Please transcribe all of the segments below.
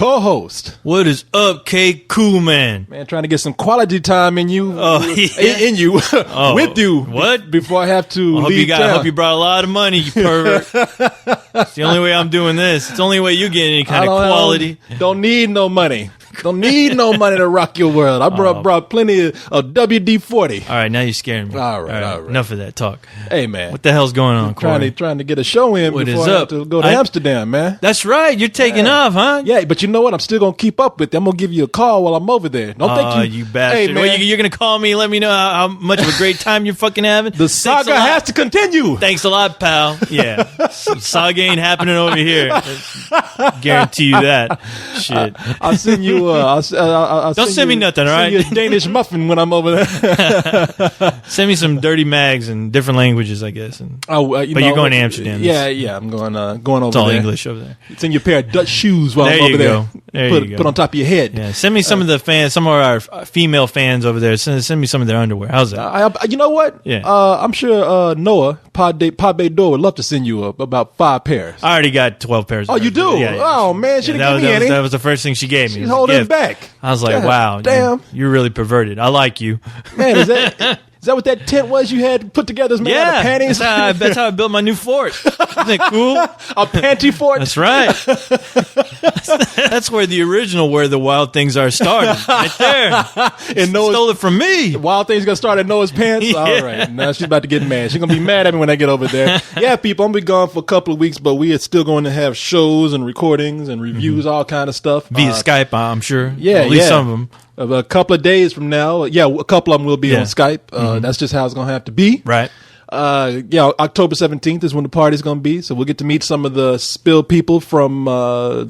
co-host. What is up, K Cool Man? Man, trying to get some quality time in you. In you. With you. What? Before I have to leave I hope you brought a lot of money, you pervert. It's the only way I'm doing this. It's the only way you get any kind of quality. Don't need no money. Don't need no money to rock your world. I brought plenty of WD-40. All right, now you're scaring me. All right. Enough of that talk. Hey, man. What the hell's going on, Corey? Trying to get a show in before I have to go to Amsterdam, man. That's right. You're taking off, huh? Yeah, but you know what? I'm still going to keep up with you. I'm going to give you a call while I'm over there. Don't think you bastard. Hey, man. Well, you're going to call me and let me know how much of a great time you're fucking having? The saga has to continue. Thanks a lot, pal. Yeah. Saga ain't happening over here. Guarantee you that. Shit. I'll send you... Don't send me nothing, all right? Send you a Danish muffin when I'm over there. Send me some dirty mags in different languages, I guess. But you're going to Amsterdam. Yeah. I'm going over there. It's all English over there. Send you a pair of Dutch shoes while I'm over there. There you go. Put on top of your head. Yeah. Send me some of the fans, some of our female fans over there. Send me some of their underwear. How's that? You know what? Yeah. I'm sure Noah, Pod Bay Door, would love to send you about 5 pairs. I already got 12 pairs. Oh, you do? Yeah. Oh, man. She didn't give me any. That was the first thing she gave me. She's holding it back. I was like, wow. Damn. You're really perverted. I like you. Man, is that what that tent was you had put together? Made out of panties? That's how I built my new fort. Isn't it cool? A panty fort? That's right. That's where the Wild Things Are started. Right there. And Noah stole it from me. Wild Things going to start at Noah's pants? Yeah. All right. Now she's about to get mad. She's going to be mad at me when I get over there. Yeah, people, I'm going to be gone for a couple of weeks, but we are still going to have shows and recordings and reviews, all kind of stuff. Via Skype, I'm sure. Yeah, at least some of them. A couple of days from now, a couple of them will be on Skype. That's just how it's going to have to be. Right. October 17th is when the party's going to be. So we'll get to meet some of the Spill people from, I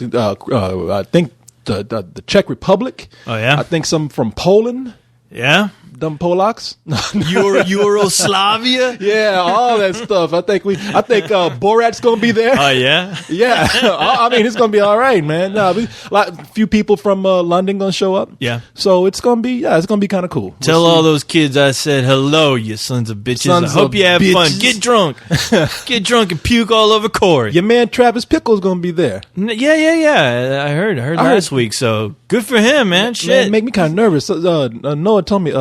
think, the Czech Republic. Oh, yeah? I think some from Poland. Yeah? Dumb Polacks. Euroslavia? Yeah, all that stuff. I think Borat's going to be there. Oh, yeah? Yeah. I mean, it's going to be all right, man. A few people from London going to show up. Yeah. So it's going to be kind of cool. Tell all those kids I said hello, you sons of bitches. I hope you have fun. Get drunk. Get drunk and puke all over Corey. Your man Travis Pickle's going to be there. Yeah. I heard last week, so good for him, man. Shit. Man, make me kind of nervous. Noah told me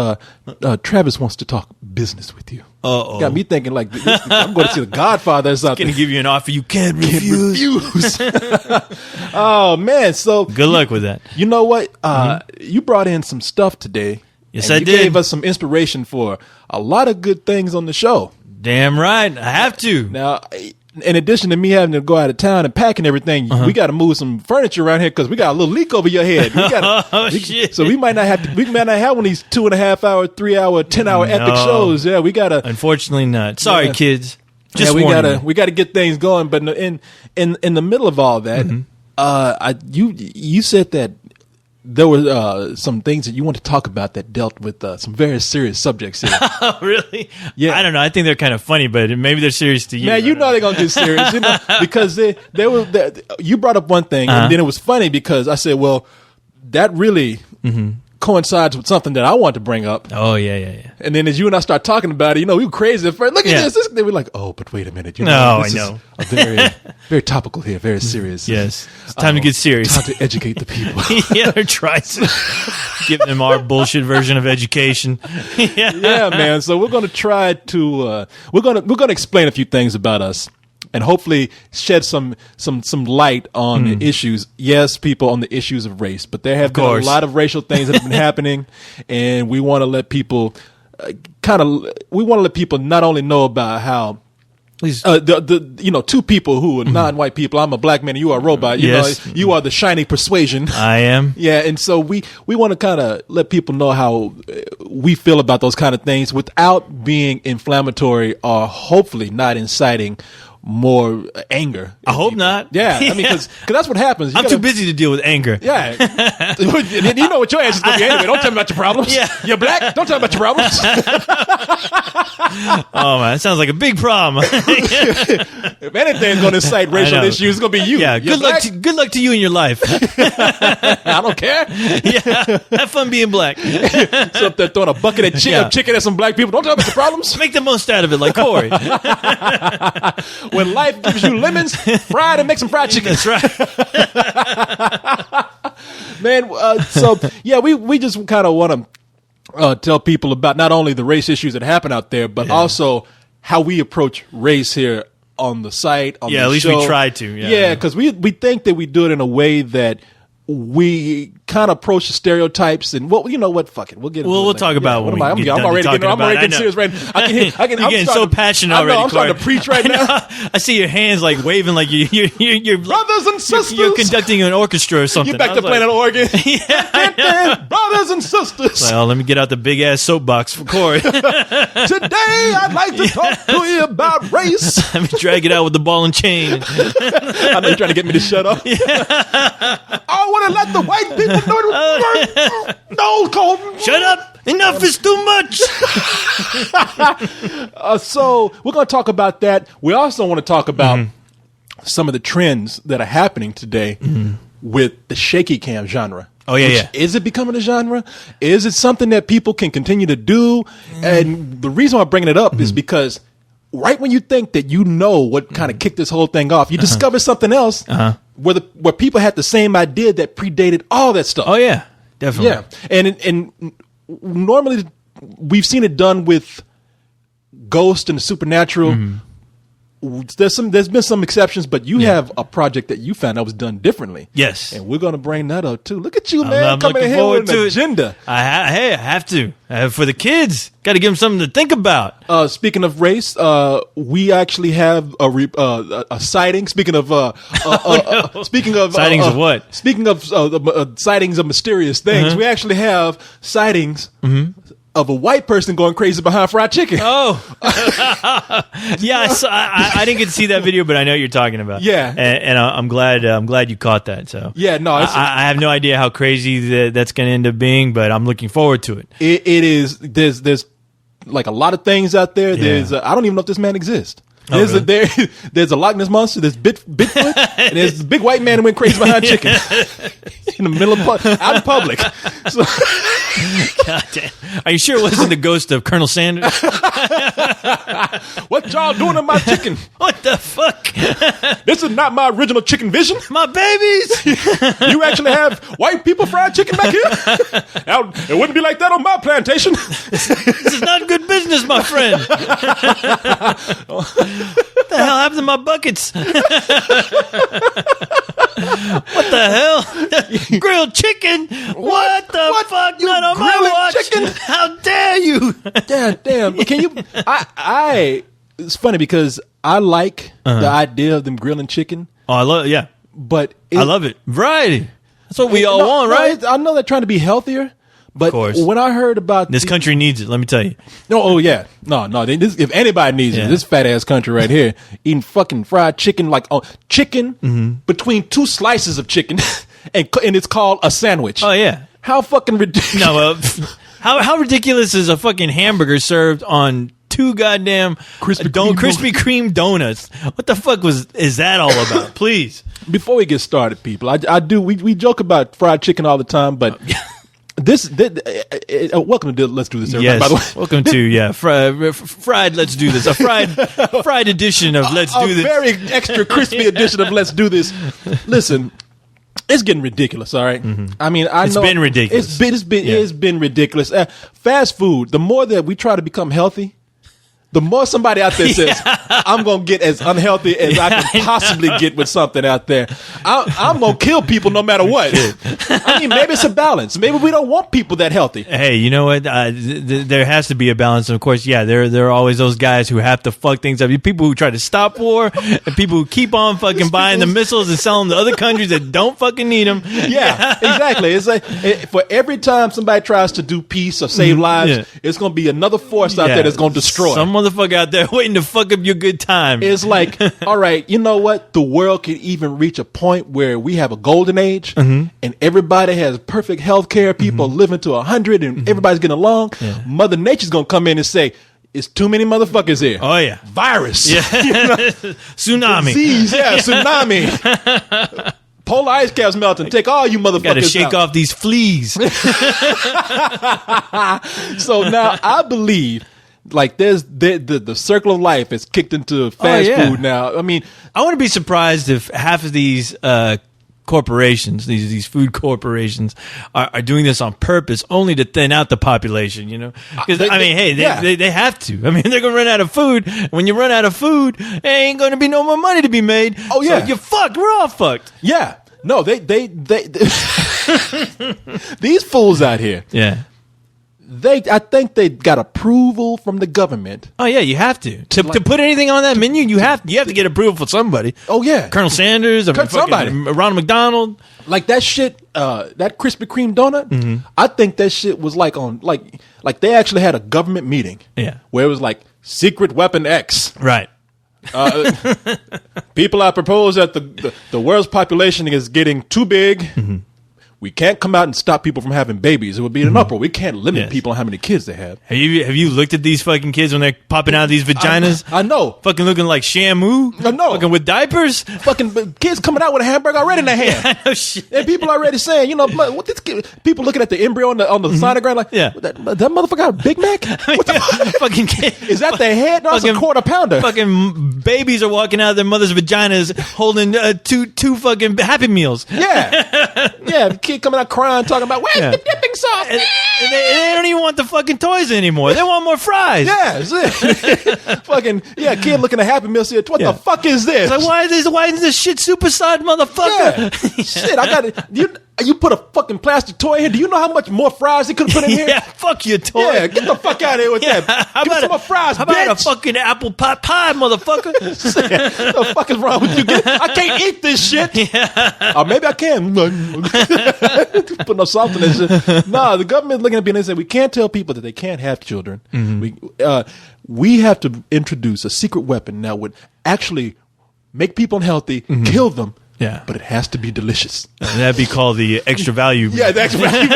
Travis wants to talk business with you. Uh-oh. Got me thinking like, I'm going to see The Godfather or something. Going to give you an offer you can't refuse. Oh, man. So good luck with that. You know what? You brought in some stuff today. Yes, I did. You gave us some inspiration for a lot of good things on the show. Damn right. I have to. Now, in addition to me having to go out of town and packing everything, we got to move some furniture around here because we got a little leak over your head. Shit. So we might not have one of these 2.5 hour, 3 hour, 10 hour epic shows. Yeah, we got to. Unfortunately not. Sorry, kids. Just we got to get things going. But in the middle of all that, you said that there were some things that you want to talk about that dealt with some very serious subjects here. Oh, really? Yeah. I don't know. I think they're kind of funny, but maybe they're serious to you. Man, you know they're going to get serious, because you brought up one thing, and then it was funny because I said, well, that really coincides with something that I want to bring up. Oh, yeah. And then as you and I start talking about it, we were crazy at first. Look at this. They were like, oh, but wait a minute. I know. A very, very topical here, very serious. Yes. It's time to get serious. Time to educate the people. Yeah, they're trying to give them our bullshit version of education. Yeah, man. So we're going to try to, we're going to explain a few things about us. And hopefully shed some light on the issues. Yes, people, on the issues of race, but there have been a lot of racial things that have been happening, and we want to let people not only know about how two people who are non-white people. I'm a black man and you are a robot. You are the shining persuasion. I am. Yeah, and so we want to kind of let people know how we feel about those kind of things without being inflammatory or hopefully not inciting more anger. I hope not. Yeah, I mean, because that's what happens. I'm too busy to deal with anger. Yeah. You know what your answer's going to be anyway. Don't tell me about your problems. Yeah. You're black? Don't tell me about your problems. Oh, man, that sounds like a big problem. If anything's going to incite racial issues, it's going to be you. Yeah, good luck to you in your life. I don't care. Yeah, have fun being black. So if they're throwing a bucket of chicken at some black people, don't tell me about your problems. Make the most out of it like Corey. When life gives you lemons, fry it and make some fried chicken. That's right. Man, so yeah, we just kind of want to tell people about not only the race issues that happen out there, but also how we approach race here on the site. On the at least show. we try to. Yeah, because we think that we do it in a way that we kind of approach the stereotypes, and well, you know what? Fuck it, we'll get. We'll talk about when I'm already getting serious right now. You're getting so passionate already. I'm starting to preach right now. I see your hands like waving, like you're brothers and sisters. You're conducting an orchestra or something. You're back to playing an organ. Brothers and sisters. Well, let me get out the big ass soapbox for Corey. Today, I'd like to talk to you about race. Let me drag it out with the ball and chain. I know you're trying to get me to shut up. I want to let the white people know it. No, Colton. Shut up. Enough is too much. So we're going to talk about that. We also want to talk about some of the trends that are happening today with the shaky cam genre. Oh, yeah. Is it becoming a genre? Is it something that people can continue to do? And the reason I'm bringing it up is because right when you think that you know what kind of kicked this whole thing off, you discover something else where people had the same idea that predated all that stuff. Oh, yeah. Definitely. Yeah. And normally we've seen it done with ghost and the supernatural. There's been some exceptions, but you have a project that you found that was done differently. Yes. And we're going to bring that up too. Look at you, man, I'm coming in here with an agenda. I have to. For the kids. Got to give them something to think about. Speaking of race, we actually have a sighting. Speaking of sightings of what? Speaking of sightings of mysterious things, we actually have sightings of a white person going crazy behind fried chicken. Oh, yeah. I didn't get to see that video, but I know what you're talking about. Yeah, and I'm glad you caught that. So yeah, no, I have no idea how crazy that's going to end up being, but I'm looking forward to it. It is. There's like a lot of things out there. There's I don't even know if this man exists. There's a Loch Ness monster. There's Bigfoot, and there's the big white man who went crazy behind chicken in the middle of out in public. So, God damn. Are you sure it wasn't the ghost of Colonel Sanders? What y'all doing to my chicken? What the fuck? This is not my original chicken vision. My babies. You actually have white people fried chicken back here? Now, it wouldn't be like that on my plantation. This is not good business, my friend. What the hell happened to my buckets? What the hell? Grilled chicken? What the fuck? Not on my watch. Chicken? How dare you? Damn. Can you? It's funny because I like the idea of them grilling chicken. Oh, I love. Yeah, but I love it. Variety. That's what we all want, right? I know they're trying to be healthier. But when I heard about this country needs it, let me tell you. If anybody needs it, this fat ass country right here eating fucking fried chicken, like chicken between two slices of chicken, and it's called a sandwich. Oh yeah, how fucking ridiculous! No, how ridiculous is a fucking hamburger served on two goddamn Krispy Kreme donuts? What the fuck is that all about? Please, before we get started, people, we joke about fried chicken all the time, but. Welcome to Let's Do This, everybody, yes, by the way. Welcome to, fried Let's Do This. A fried edition of Let's Do This. A very extra crispy edition of Let's Do This. Listen, it's getting ridiculous, all right? I mean, it's been ridiculous. It's been ridiculous. Fast food, the more that we try to become healthy, the more somebody out there says, I'm going to get as unhealthy as I can possibly get with something out there. I'm going to kill people no matter what. I mean, maybe it's a balance. Maybe we don't want people that healthy. Hey, you know what? There has to be a balance. And of course, there are always those guys who have to fuck things up. People who try to stop war and people who keep on fucking buying the missiles and selling them to other countries that don't fucking need them. Yeah, exactly. It's like for every time somebody tries to do peace or save lives, it's going to be another force out there that's going to destroy. Some motherfucker out there waiting to fuck up your good time. It's like, all right, you know what? The world can even reach a point where we have a golden age and everybody has perfect health care. People are living to 100 and everybody's getting along. Yeah. Mother Nature's going to come in and say, it's too many motherfuckers here. Oh, yeah. Virus. Yeah. Tsunami. Disease, tsunami. Polar ice caps melting. Take all you motherfuckers. Got to shake off these fleas. So now I believe like there's the circle of life has kicked into fast food now. I mean, I wouldn't be surprised if half of these corporations, these food corporations, are doing this on purpose, only to thin out the population. You know, because they have to. I mean, they're gonna run out of food. When you run out of food, there ain't gonna be no more money to be made. Oh yeah, so you're fucked. We're all fucked. Yeah. No, they these fools out here. Yeah. I think they got approval from the government. Oh yeah, you have to put anything on that menu. You have to get approval from somebody. Oh yeah, Colonel Sanders, somebody, Ronald McDonald. Like that shit, that Krispy Kreme donut. Mm-hmm. I think that shit was like they actually had a government meeting. Yeah, where it was like secret weapon X. Right. People, I propose that the world's population is getting too big. Mm-hmm. We can't come out and stop people from having babies. It would be an uproar. We can't limit people on how many kids they have. Have you looked at these fucking kids when they're popping out of these vaginas? I know. Fucking looking like Shamu. I know. Fucking with diapers. Fucking kids coming out with a hamburger already in their hand. Yeah, I know shit. And people already saying, what this kid, people looking at the embryo on the sonogram like, that motherfucker got a Big Mac? What the fucking kid? Is that their head? No, it's a quarter pounder. Fucking babies are walking out of their mother's vaginas holding two fucking Happy Meals. Yeah. Yeah. Kid coming out crying, talking about where's the dipping sauce? And they don't even want the fucking toys anymore. They want more fries. Yeah, fucking kid looking at Happy Meal said, "What the fuck is this? It's like, why is this shit supersized, motherfucker?" Yeah. Shit, I got it. You put a fucking plastic toy in here. Do you know how much more fries he could have put in here? Yeah, fuck your toy. Yeah, get the fuck out of here with that. How Give about some more fries, how bitch. about a fucking apple pie, motherfucker? What the fuck is wrong with you? I can't eat this shit. Yeah. Or maybe I can. Put no salt in this shit. Nah, the government looking at me and they say, we can't tell people that they can't have children. Mm-hmm. We have to introduce a secret weapon that would actually make people unhealthy, kill them. Yeah, but it has to be delicious. And that'd be called the extra value. Yeah, the extra value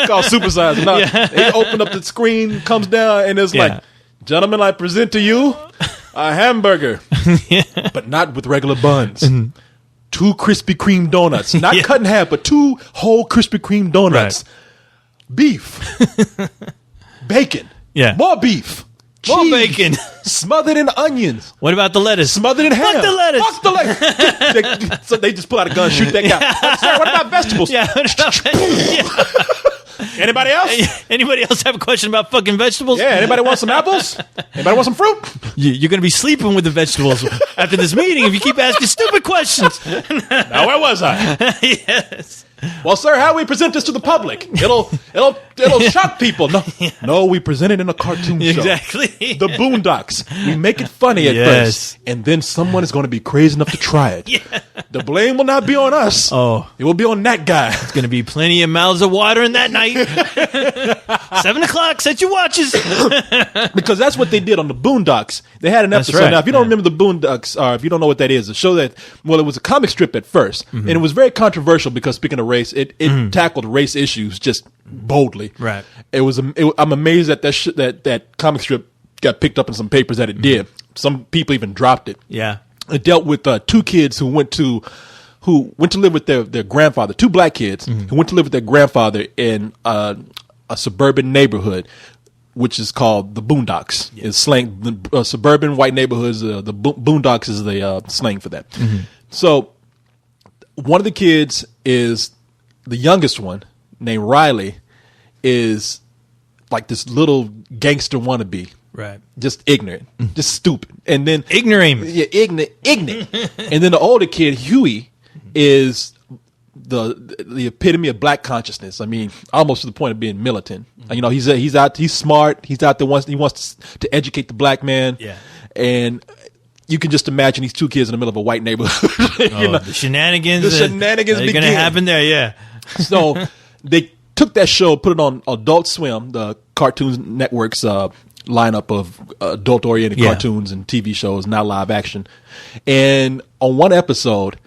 called supersize. No, they open up the screen, comes down, and it's like, gentlemen, I present to you a hamburger, but not with regular buns. Mm-hmm. 2 Krispy Kreme donuts, not cut in half, but 2 whole Krispy Kreme donuts. Right. Beef, bacon, more beef. More cheese, bacon. Smothered in onions. What about the lettuce? Smothered in ham. Fuck the lettuce. Fuck the lettuce. So they just pull out a gun, shoot that guy. Sir, what about vegetables? Yeah. Anybody else? Anybody else have a question about fucking vegetables? Yeah. Anybody want some apples? Anybody want some fruit? You're going to be sleeping with the vegetables after this meeting if you keep asking stupid questions. Now, where was I? Yes. Well, sir, how we present this to the public? It'll shock people. No, we present it in a cartoon show. Exactly. The Boondocks. We make it funny at first, and then someone is going to be crazy enough to try it. Yeah. The blame will not be on us. Oh, it will be on that guy. It's going to be plenty of mouths of watering that night. 7:00. Set your watches. Because that's what they did on the Boondocks. They had an episode. Right. Now, if you don't remember the Boondocks, or if you don't know what that is, a show that, well, it was a comic strip at first, and it was very controversial because, speaking of race, it tackled race issues just boldly. Right. I'm amazed that that comic strip got picked up in some papers that it did. Some people even dropped it. Yeah. It dealt with 2 kids who went to live with their grandfather, 2 black kids who went to live with their grandfather in a suburban neighborhood, which is called the Boondocks. Yeah. It's slang. The suburban white neighborhoods. The Boondocks is the slang for that. Mm-hmm. So one of the kids is the youngest one, named Riley, is like this little gangster wannabe. Right. Just ignorant. Just stupid. And then ignorant. Yeah, ignorant. And then the older kid, Huey, is the epitome of black consciousness. I mean, almost to the point of being militant. You know, he's smart. He's out there he wants to educate the black man. Yeah. And you can just imagine these 2 kids in the middle of a white neighborhood. The shenanigans. The shenanigans are going to happen there, yeah. So they took that show, put it on Adult Swim, the Cartoon Network's lineup of adult-oriented cartoons and TV shows, now live action. And on one episode,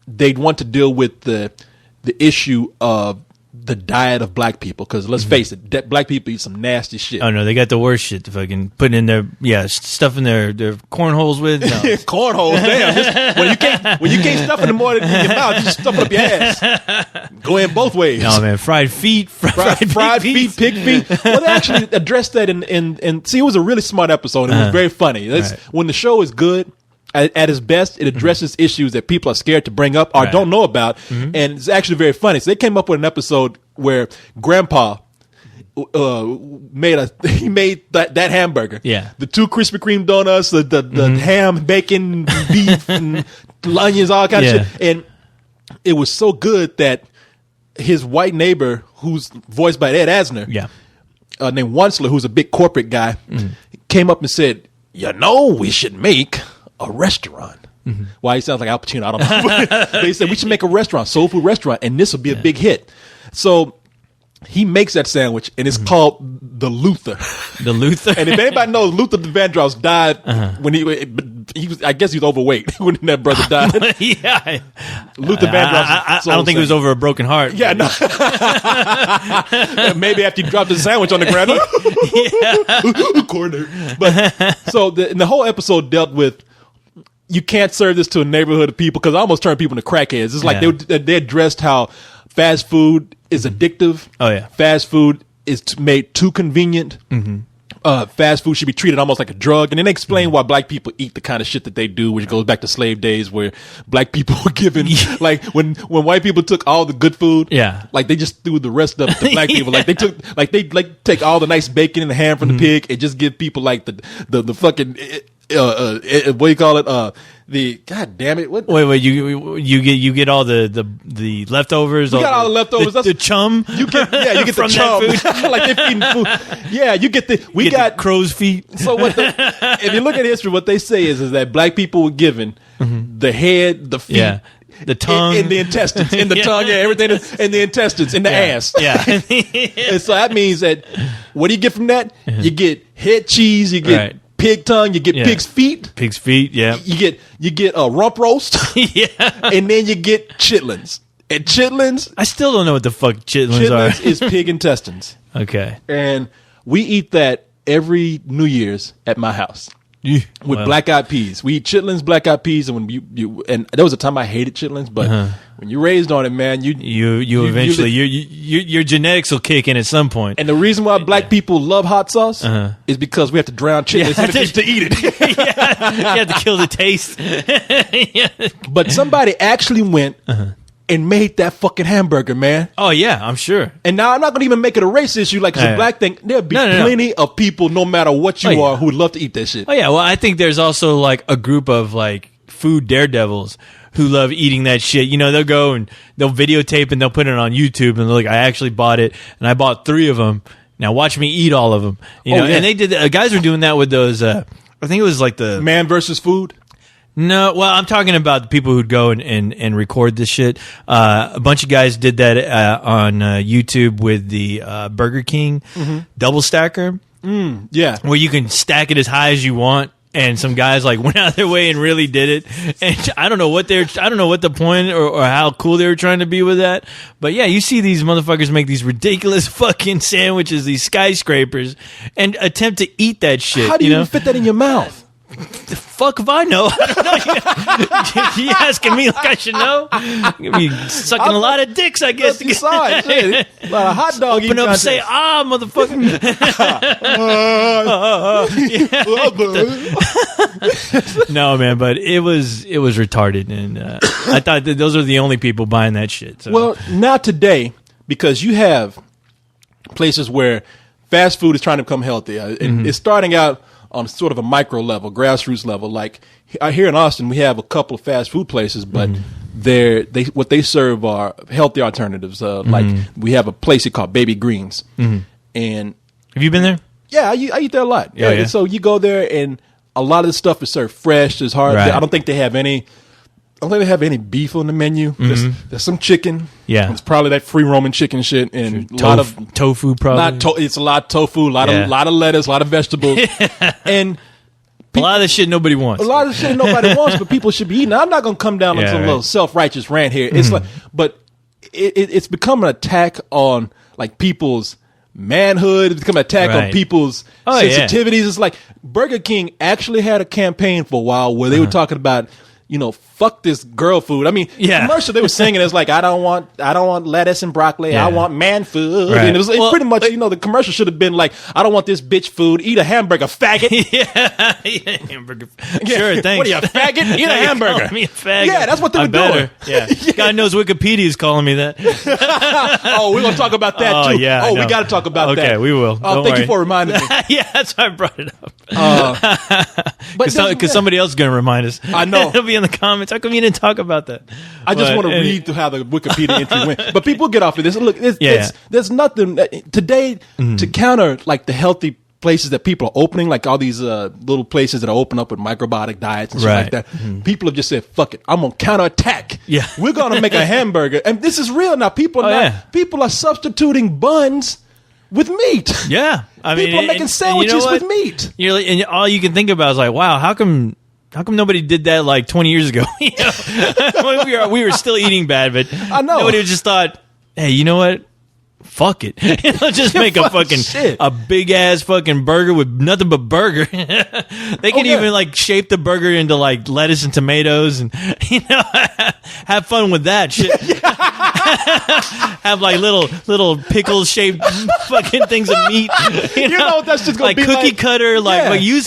they'd want to deal with the issue of the diet of black people, because let's face it, black people eat some nasty shit. Oh no, they got the worst shit to fucking put in their stuff in their cornholes with. No. Cornholes, damn! When you can't stuff it in more than in your mouth, you just stuff it up your ass. Go in both ways. No man, fried feet, fried feet, pig feet. Well, they actually addressed that in see, it was a really smart episode. It was very funny. When the show is good, at its best, it addresses issues that people are scared to bring up or don't know about, and it's actually very funny. So they came up with an episode where Grandpa made that hamburger. Yeah. The 2 Krispy Kreme donuts, the ham, bacon, beef, and onions, all kinds of shit. And it was so good that his white neighbor, who's voiced by Ed Asner, named Onceler, who's a big corporate guy, came up and said, we should make a restaurant. Why he sounds like Al Pacino, I don't know. But he said, we should make a restaurant, soul food restaurant, and this will be a big hit. So he makes that sandwich, and it's called the Luther. The Luther. And if anybody knows, Luther Vandross died when he was, I guess he was overweight when that brother died. Luther Vandross. I don't think it was over a broken heart. Yeah, no. Maybe after he dropped his sandwich on the ground. Corner. But so the whole episode dealt with, you can't serve this to a neighborhood of people, because I almost turned people into crackheads. It's like they addressed how fast food is addictive. Oh yeah, fast food is made too convenient. Fast food should be treated almost like a drug, and then they explain why black people eat the kind of shit that they do, which goes back to slave days, where black people were given like when white people took all the good food, like they just threw the rest of it to black people. Like they take all the nice bacon and the ham from the pig and just give people like the fucking what do you call it? The God damn it! What? Wait! You get all the leftovers. You got all the leftovers. The chum. You get the chum. Like they're feeding food. Yeah, you get the. We got crow's feet. So if you look at history, what they say is that black people were given the head, the feet. The tongue, in the intestines, in the tongue, everything in the intestines, in the ass. And so that means that what do you get from that? You get head cheese, you get pig tongue, you get pig's feet. Pig's feet, yeah. You get a rump roast, and then you get chitlins. And chitlins, I still don't know what the fuck chitlins are. Chitlins is pig intestines. Okay, and we eat that every New Year's at my house. With black eyed peas. We eat chitlins, black eyed peas, and when you and there was a time I hated chitlins, but when you're raised on it, man, you eventually your genetics will kick in at some point. And the reason why black people love hot sauce is because we have to drown chitlins to eat it. You have to kill the taste. But somebody actually went and made that fucking hamburger, man. Oh yeah, I'm sure. And now I'm not going to even make it a race issue like it's a black thing. There'll be plenty of people, no matter what you are, who would love to eat that shit. Oh yeah, well I think there's also like a group of like food daredevils who love eating that shit. You know, they'll go and they'll videotape and they'll put it on YouTube and they're like, I actually bought it and I bought 3 of them. Now watch me eat all of them. You know, and they did. Guys were doing that with those. I think it was like the Man versus Food. No, well, I'm talking about the people who'd go and record this shit. A bunch of guys did that on YouTube with the Burger King double stacker. Yeah, where you can stack it as high as you want. And some guys like went out of their way and really did it. And I don't know what the point or how cool they were trying to be with that. But yeah, you see these motherfuckers make these ridiculous fucking sandwiches, these skyscrapers, and attempt to eat that shit. How do you even fit that in your mouth? The fuck if I know? I don't know. You asking me like I should know? You'll be sucking a lot of dicks, I guess. A lot of hot dog. Open up and say, motherfucker. No, man, but it was retarded, and I thought that those are the only people buying that shit. So. Well, now today, because you have places where fast food is trying to become healthy, and it's starting out on sort of a micro level, grassroots level. Like here in Austin, we have a couple of fast food places, but what they serve are healthy alternatives. Like we have a place called Baby Greens, and have you been there? Yeah, I eat there a lot. Yeah. And so you go there, and a lot of the stuff is served fresh. It's hard. Right. I don't think they have any beef on the menu. There's some chicken. Yeah, it's probably that free Roman chicken shit, and a lot of tofu. Probably it's a lot of tofu, a lot of lettuce, a lot of vegetables, and a lot of the shit nobody wants. A lot of the shit nobody wants, but people should be eating. I'm not going to come down on some little self-righteous rant here. It's like, but it's become an attack on like people's manhood. It's become an attack on people's sensitivities. It's like Burger King actually had a campaign for a while where they were talking about fuck this girl food. I mean, the commercial they were singing is like, I don't want lettuce and broccoli. I want man food. Right. And it was pretty much, the commercial should have been like, I don't want this bitch food. Eat a hamburger, faggot. Eat a hamburger. Sure, thanks. What are you, a faggot? Eat a hamburger. Calling me a faggot. Yeah, that's what they were doing. Yeah. God knows Wikipedia's calling me that. Oh, we're going to talk about that too. Yeah, we got to talk about that. Okay, we will. Thank you for reminding me. Yeah, that's why I brought it up. Because somebody else is going to remind us. I know. It'll be in the comments. How come you didn't talk about that? I just want to read through how the Wikipedia entry went. But people get off of this. Look, there's nothing today to counter like the healthy places that people are opening, like all these little places that are open up with microbiotic diets and shit like that. People have just said, fuck it, I'm going to counterattack. Yeah. We're going to make a hamburger. And this is real now. People are substituting buns with meat. Yeah. People are making sandwiches with meat. And all you can think about is like, wow, how come nobody did that like 20 years ago? We were still eating bad, but I know. Nobody just thought, hey, you know what? Fuck it. Let's just make a big ass fucking burger with nothing but burger. They can even like shape the burger into like lettuce and tomatoes and have fun with that shit. Have like little pickle shaped fucking things of meat. That's just gonna like be cookie like, cutter. Like use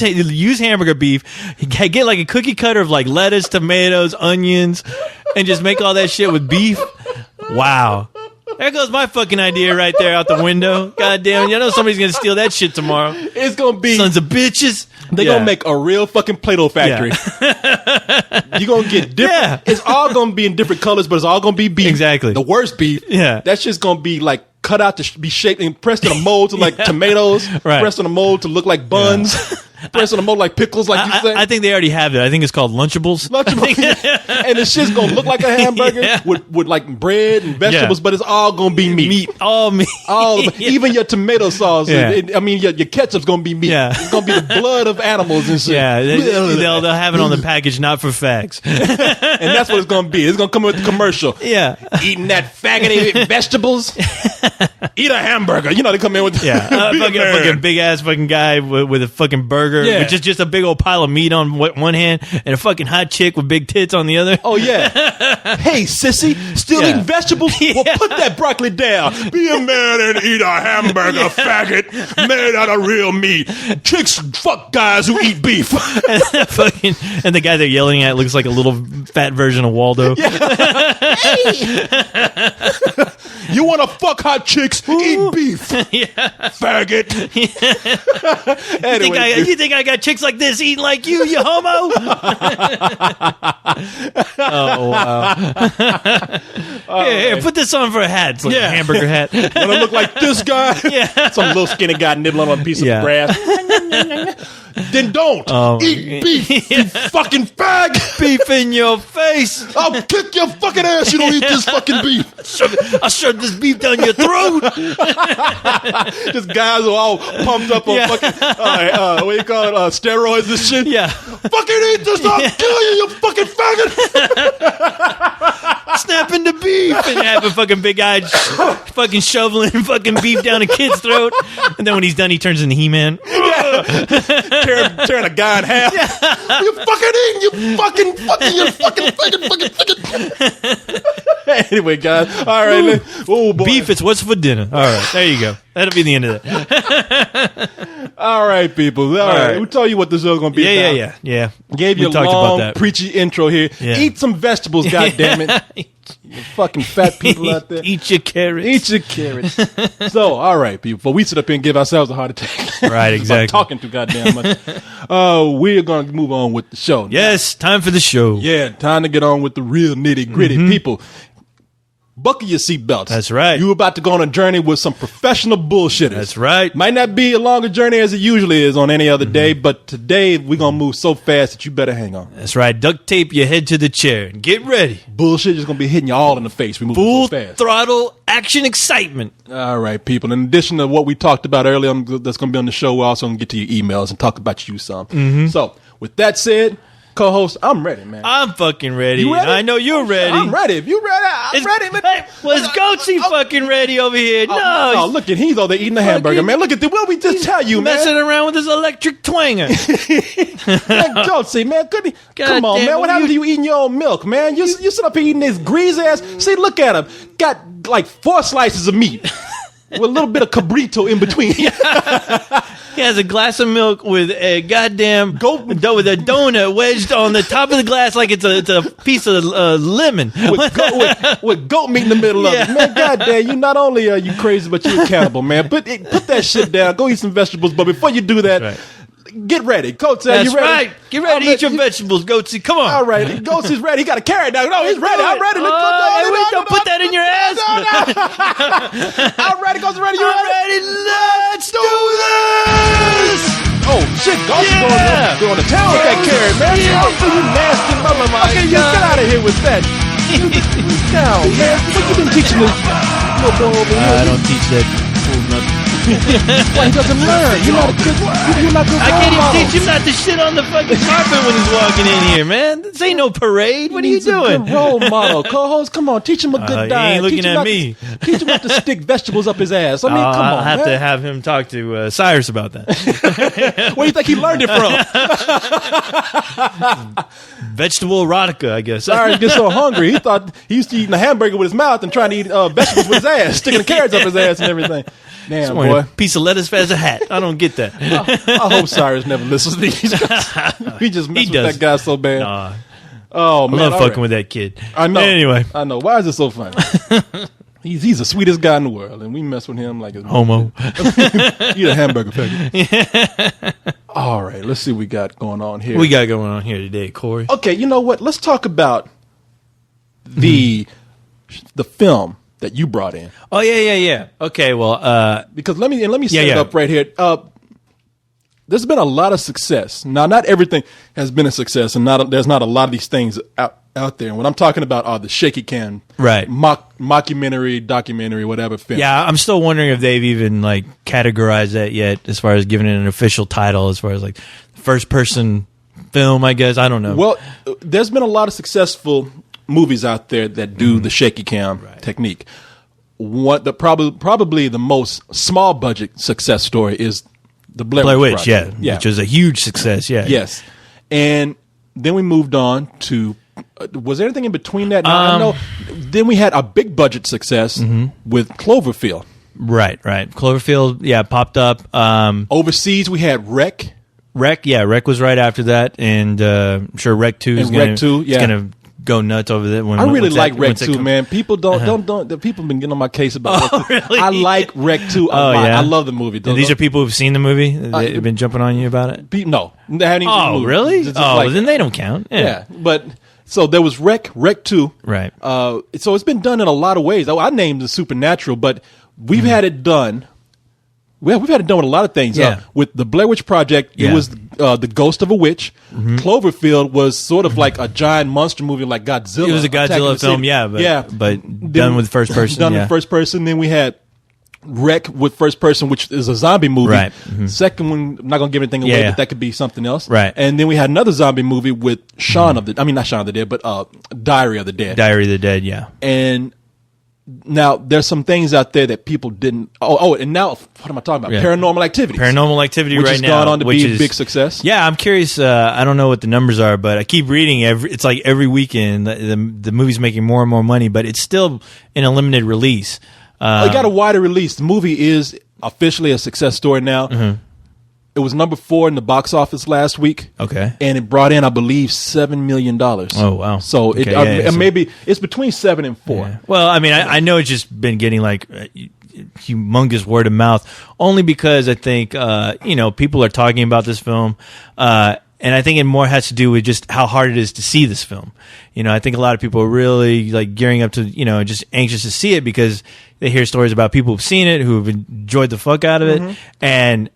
hamburger beef. Get like a cookie cutter of like lettuce, tomatoes, onions, and just make all that shit with beef. Wow. There goes my fucking idea right there out the window. God damn, somebody's gonna steal that shit tomorrow. It's gonna be sons of bitches. They're gonna make a real fucking Play-Doh factory. You're gonna get different. Yeah. It's all gonna be in different colors, but it's all gonna be beef. Exactly. The worst beef. Yeah. That's just gonna be like cut out to be shaped and pressed in a mold to like tomatoes. Right. Pressed in a mold to look like buns. Pressed in a mold like pickles, like you said. I think they already have it. I think it's called Lunchables. And the shit's gonna look like a hamburger with like bread and vegetables, but it's all gonna be meat. All meat. Even your tomato sauce. Yeah. Your ketchup's gonna be meat. Yeah. It's gonna be the blood of animals and shit. Yeah, they'll have it on the package, not for fags. And that's what it's gonna be. It's gonna come with the commercial. Yeah, eating that faggoty vegetables. Eat a hamburger. They come in with fucking big ass fucking guy with a fucking burger, with just a big old pile of meat on one hand, and a fucking hot chick with big tits on the other. Oh yeah. Hey sissy, still eating vegetables? Well, put that broccoli down. Be a man and eat a hamburger, faggot, made out of real meat. Chicks fuck guys who eat beef. And the guy they're yelling at looks like a little fat version of Waldo. You want to fuck hot chicks? Eat beef, faggot. Anyway, you think I got chicks like this eating like you homo? Oh wow! Here, put this on for a hat. It's like a hamburger hat. Want to look like this guy? Some little skinny guy nibbling on a piece of grass. Then don't eat beef, you fucking fag. Beef in your face. I'll kick your fucking ass. You don't eat this fucking beef. I'll shove this beef down your throat. Just guys are all pumped up on fucking what do you call it? Steroids and shit. Yeah. Fucking eat this. I'll kill you, you fucking faggot. Snapping the beef and have a fucking big eyed fucking shoveling fucking beef down a kid's throat, and then when he's done, he turns into He-Man. Tearing a guy in half. You fucking eating, you fucking. Anyway, guys. All right. Oh boy. Beef, it's what's for dinner. All right. There you go. That'll be the end of that. All right, people. All right. We'll tell you what this is going to be about. Yeah. Gave you a long, preachy intro here. Yeah. Eat some vegetables, goddammit. You fucking fat people out there. Eat your carrots. Eat your carrots. So, all right, people. Before we sit up here and give ourselves a heart attack. Right, exactly. Talking too goddamn much. We're going to move on with the show. Yes, time for the show. Yeah, time to get on with the real nitty gritty. People, buckle your seatbelts. That's right. You're about to go on a journey with some professional bullshitters. That's right. Might not be a longer journey as it usually is on any other day, but today we're going to move so fast that you better hang on. That's right. Duct tape your head to the chair and get ready. Bullshit is going to be hitting you all in the face. We move so fast. Full throttle action excitement. All right, people. In addition to what we talked about earlier that's going to be on the show, we're also going to get to your emails and talk about you some. So, with that said, co-host, I'm ready, man. I'm fucking ready. You ready? I know you're ready. I'm ready. If you're ready, ready, man. Hey, was Goatsy fucking ready over here? No, look at he's over there eating the hamburger, man. Look at what we just tell you, man. Messing around with his electric twanger. Man, Goatsy, man. Come on, man. What happened to you eating your own milk, man? You sit up here eating this greasy ass. See, look at him. Got like 4 slices of meat with a little bit of cabrito in between. He has a glass of milk with a goddamn with a donut wedged on the top of the glass like it's a piece of lemon with goat meat in the middle of it. Man, goddamn, you not only are you crazy, but you're a cannibal, man. Put that shit down. Go eat some vegetables, but before you do that, get ready. Goatsy, are you ready? Right. Get ready to eat your vegetables, Goatsy. Come on. All right. Goatsy's ready. He got a carrot now. No, he's ready. I'm ready. Don't put that in your ass. I'm ready. Goatsy's ready. You ready? Let's do this. Oh, shit. Goatsy's going to town with that carrot, man. Oh, you nasty mother. Okay, you get out of here with that. Down, man. What you been teaching this little boy over here? I don't teach that fool nothing. Well, he doesn't learn. You're not good. I can't even teach him not to shit on the fucking carpet when he's walking in here, man. This ain't no parade. What are you doing? A good role model, co-host. Come on, teach him a good diet. He ain't looking at me. Teach him not to stick vegetables up his ass. I mean, come on, I'll have to have him talk to Cyrus about that. Where do you think he learned it from? Vegetable erotica, I guess. Cyrus gets so hungry. He thought he used to eat a hamburger with his mouth and trying to eat vegetables with his ass, sticking the carrots up his ass and everything. Damn, boy. A piece of lettuce as a hat. I don't get that. I hope Cyrus never listens to these. He just messes with that guy so bad. Nah. Oh, man. I love fucking with that kid. I know. Anyway. I know. Why is it so funny? He's the sweetest guy in the world, and we mess with him like a homo. Eat a hamburger packet. All right, let's see what we got going on here. What we got going on here today, Corey? Okay, you know what? Let's talk about the film that you brought in. Oh yeah. Okay, well, because let me set it up right here. There's been a lot of success. Now, not everything has been a success, and there's not a lot of these things out there. And what I'm talking about are the shaky cam, right? Mockumentary, documentary, whatever film. Yeah, I'm still wondering if they've even like categorized that yet, as far as giving it an official title, as far as like first person film. I guess I don't know. Well, there's been a lot of successful movies out there that do the shaky cam technique. Probably the most small budget success story is the Blair Witch, yeah, which was a huge success, yes. And then we moved on to. Was there anything in between that? I know. Then we had a big budget success with Cloverfield. Right. Cloverfield, popped up. Overseas, we had Wreck. Wreck was right after that, and I'm sure Wreck 2 is going to go nuts over that one. I really like Wreck 2, man. People don't. The people have been getting on my case about Wreck 2. Really? I like Wreck 2. I love the movie. These are people who've seen the movie? They've been jumping on you about it? No. They haven't even seen the movie. Really? Then they don't count. Yeah. But so there was Wreck 2. Right. So it's been done in a lot of ways. I named the Supernatural, but we've had it done. Well, we've had it done with a lot of things. With the Blair Witch Project, it was the Ghost of a Witch. Cloverfield was sort of like a giant monster movie like Godzilla. It was a Godzilla film, but done with first person. Done with first person. Then we had Wreck with first person, which is a zombie movie. Right. Second one, I'm not going to give anything away, but that could be something else. Right. And then we had another zombie movie with not Shaun of the Dead, but Diary of the Dead. Diary of the Dead, yeah. And now, there's some things out there that people didn't. And now, what am I talking about? Yeah. Paranormal Activity. Which has gone on to be a big success. Yeah, I'm curious. I don't know what the numbers are, but I keep reading. It's like every weekend the movie's making more and more money, but it's still in a limited release. It got a wider release. The movie is officially a success story now. It was number 4 in the box office last week. Okay. And it brought in, I believe, $7 million. Oh, wow. So maybe it's between 7 and 4. Yeah. Well, I mean, I know it's just been getting like humongous word of mouth, only because I think, people are talking about this film. And I think it more has to do with just how hard it is to see this film. I think a lot of people are really like gearing up to, just anxious to see it because they hear stories about people who've seen it, who've enjoyed the fuck out of it. And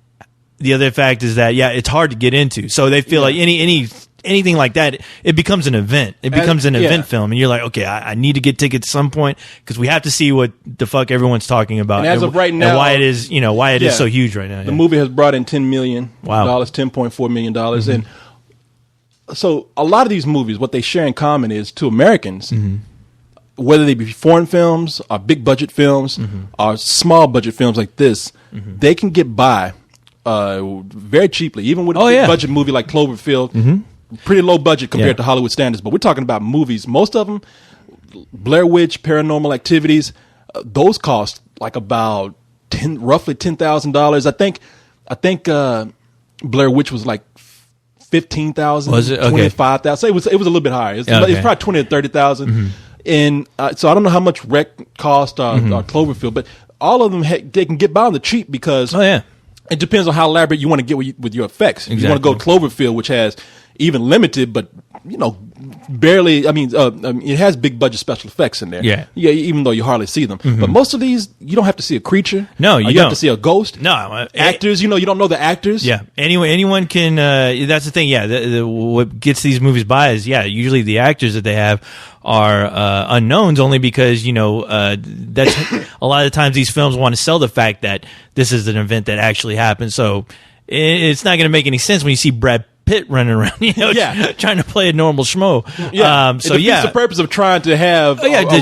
the other fact is that, it's hard to get into. So they feel like anything like that, it becomes an event. It becomes an event film. And you're like, okay, I need to get tickets at some point because we have to see what the fuck everyone's talking about. And as of right now, and why it is, why it is so huge right now. The movie has brought in $10 million. Wow. $10.4 million. And so a lot of these movies, what they share in common is to Americans, whether they be foreign films or big budget films or small budget films like this, they can get by very cheaply, even with a big budget movie like Cloverfield. Pretty low budget compared to Hollywood standards, but we're talking about movies. Most of them, Blair Witch, Paranormal Activities, those cost like about roughly $10,000. I think Blair Witch was like 15,000. Was it? Okay. 25,000. So it was a little bit higher. It's probably 20 to 30,000. And so I don't know how much Rec cost or Cloverfield, but all of them they can get by on the cheap because it depends on how elaborate you want to get with your effects. If you want to go Cloverfield, which has even limited, but barely. I mean, it has big budget special effects in there. Yeah. Even though you hardly see them, but most of these you don't have to see a creature. No, you don't have to see a ghost. No, actors. You don't know the actors. Yeah. Anyone can. That's the thing. Yeah. What gets these movies by is usually the actors that they have are unknowns, only because that's a lot of times these films want to sell the fact that this is an event that actually happened. So it's not going to make any sense when you see Brad Pitt running around, trying to play a normal schmo. So it's the purpose of trying to have a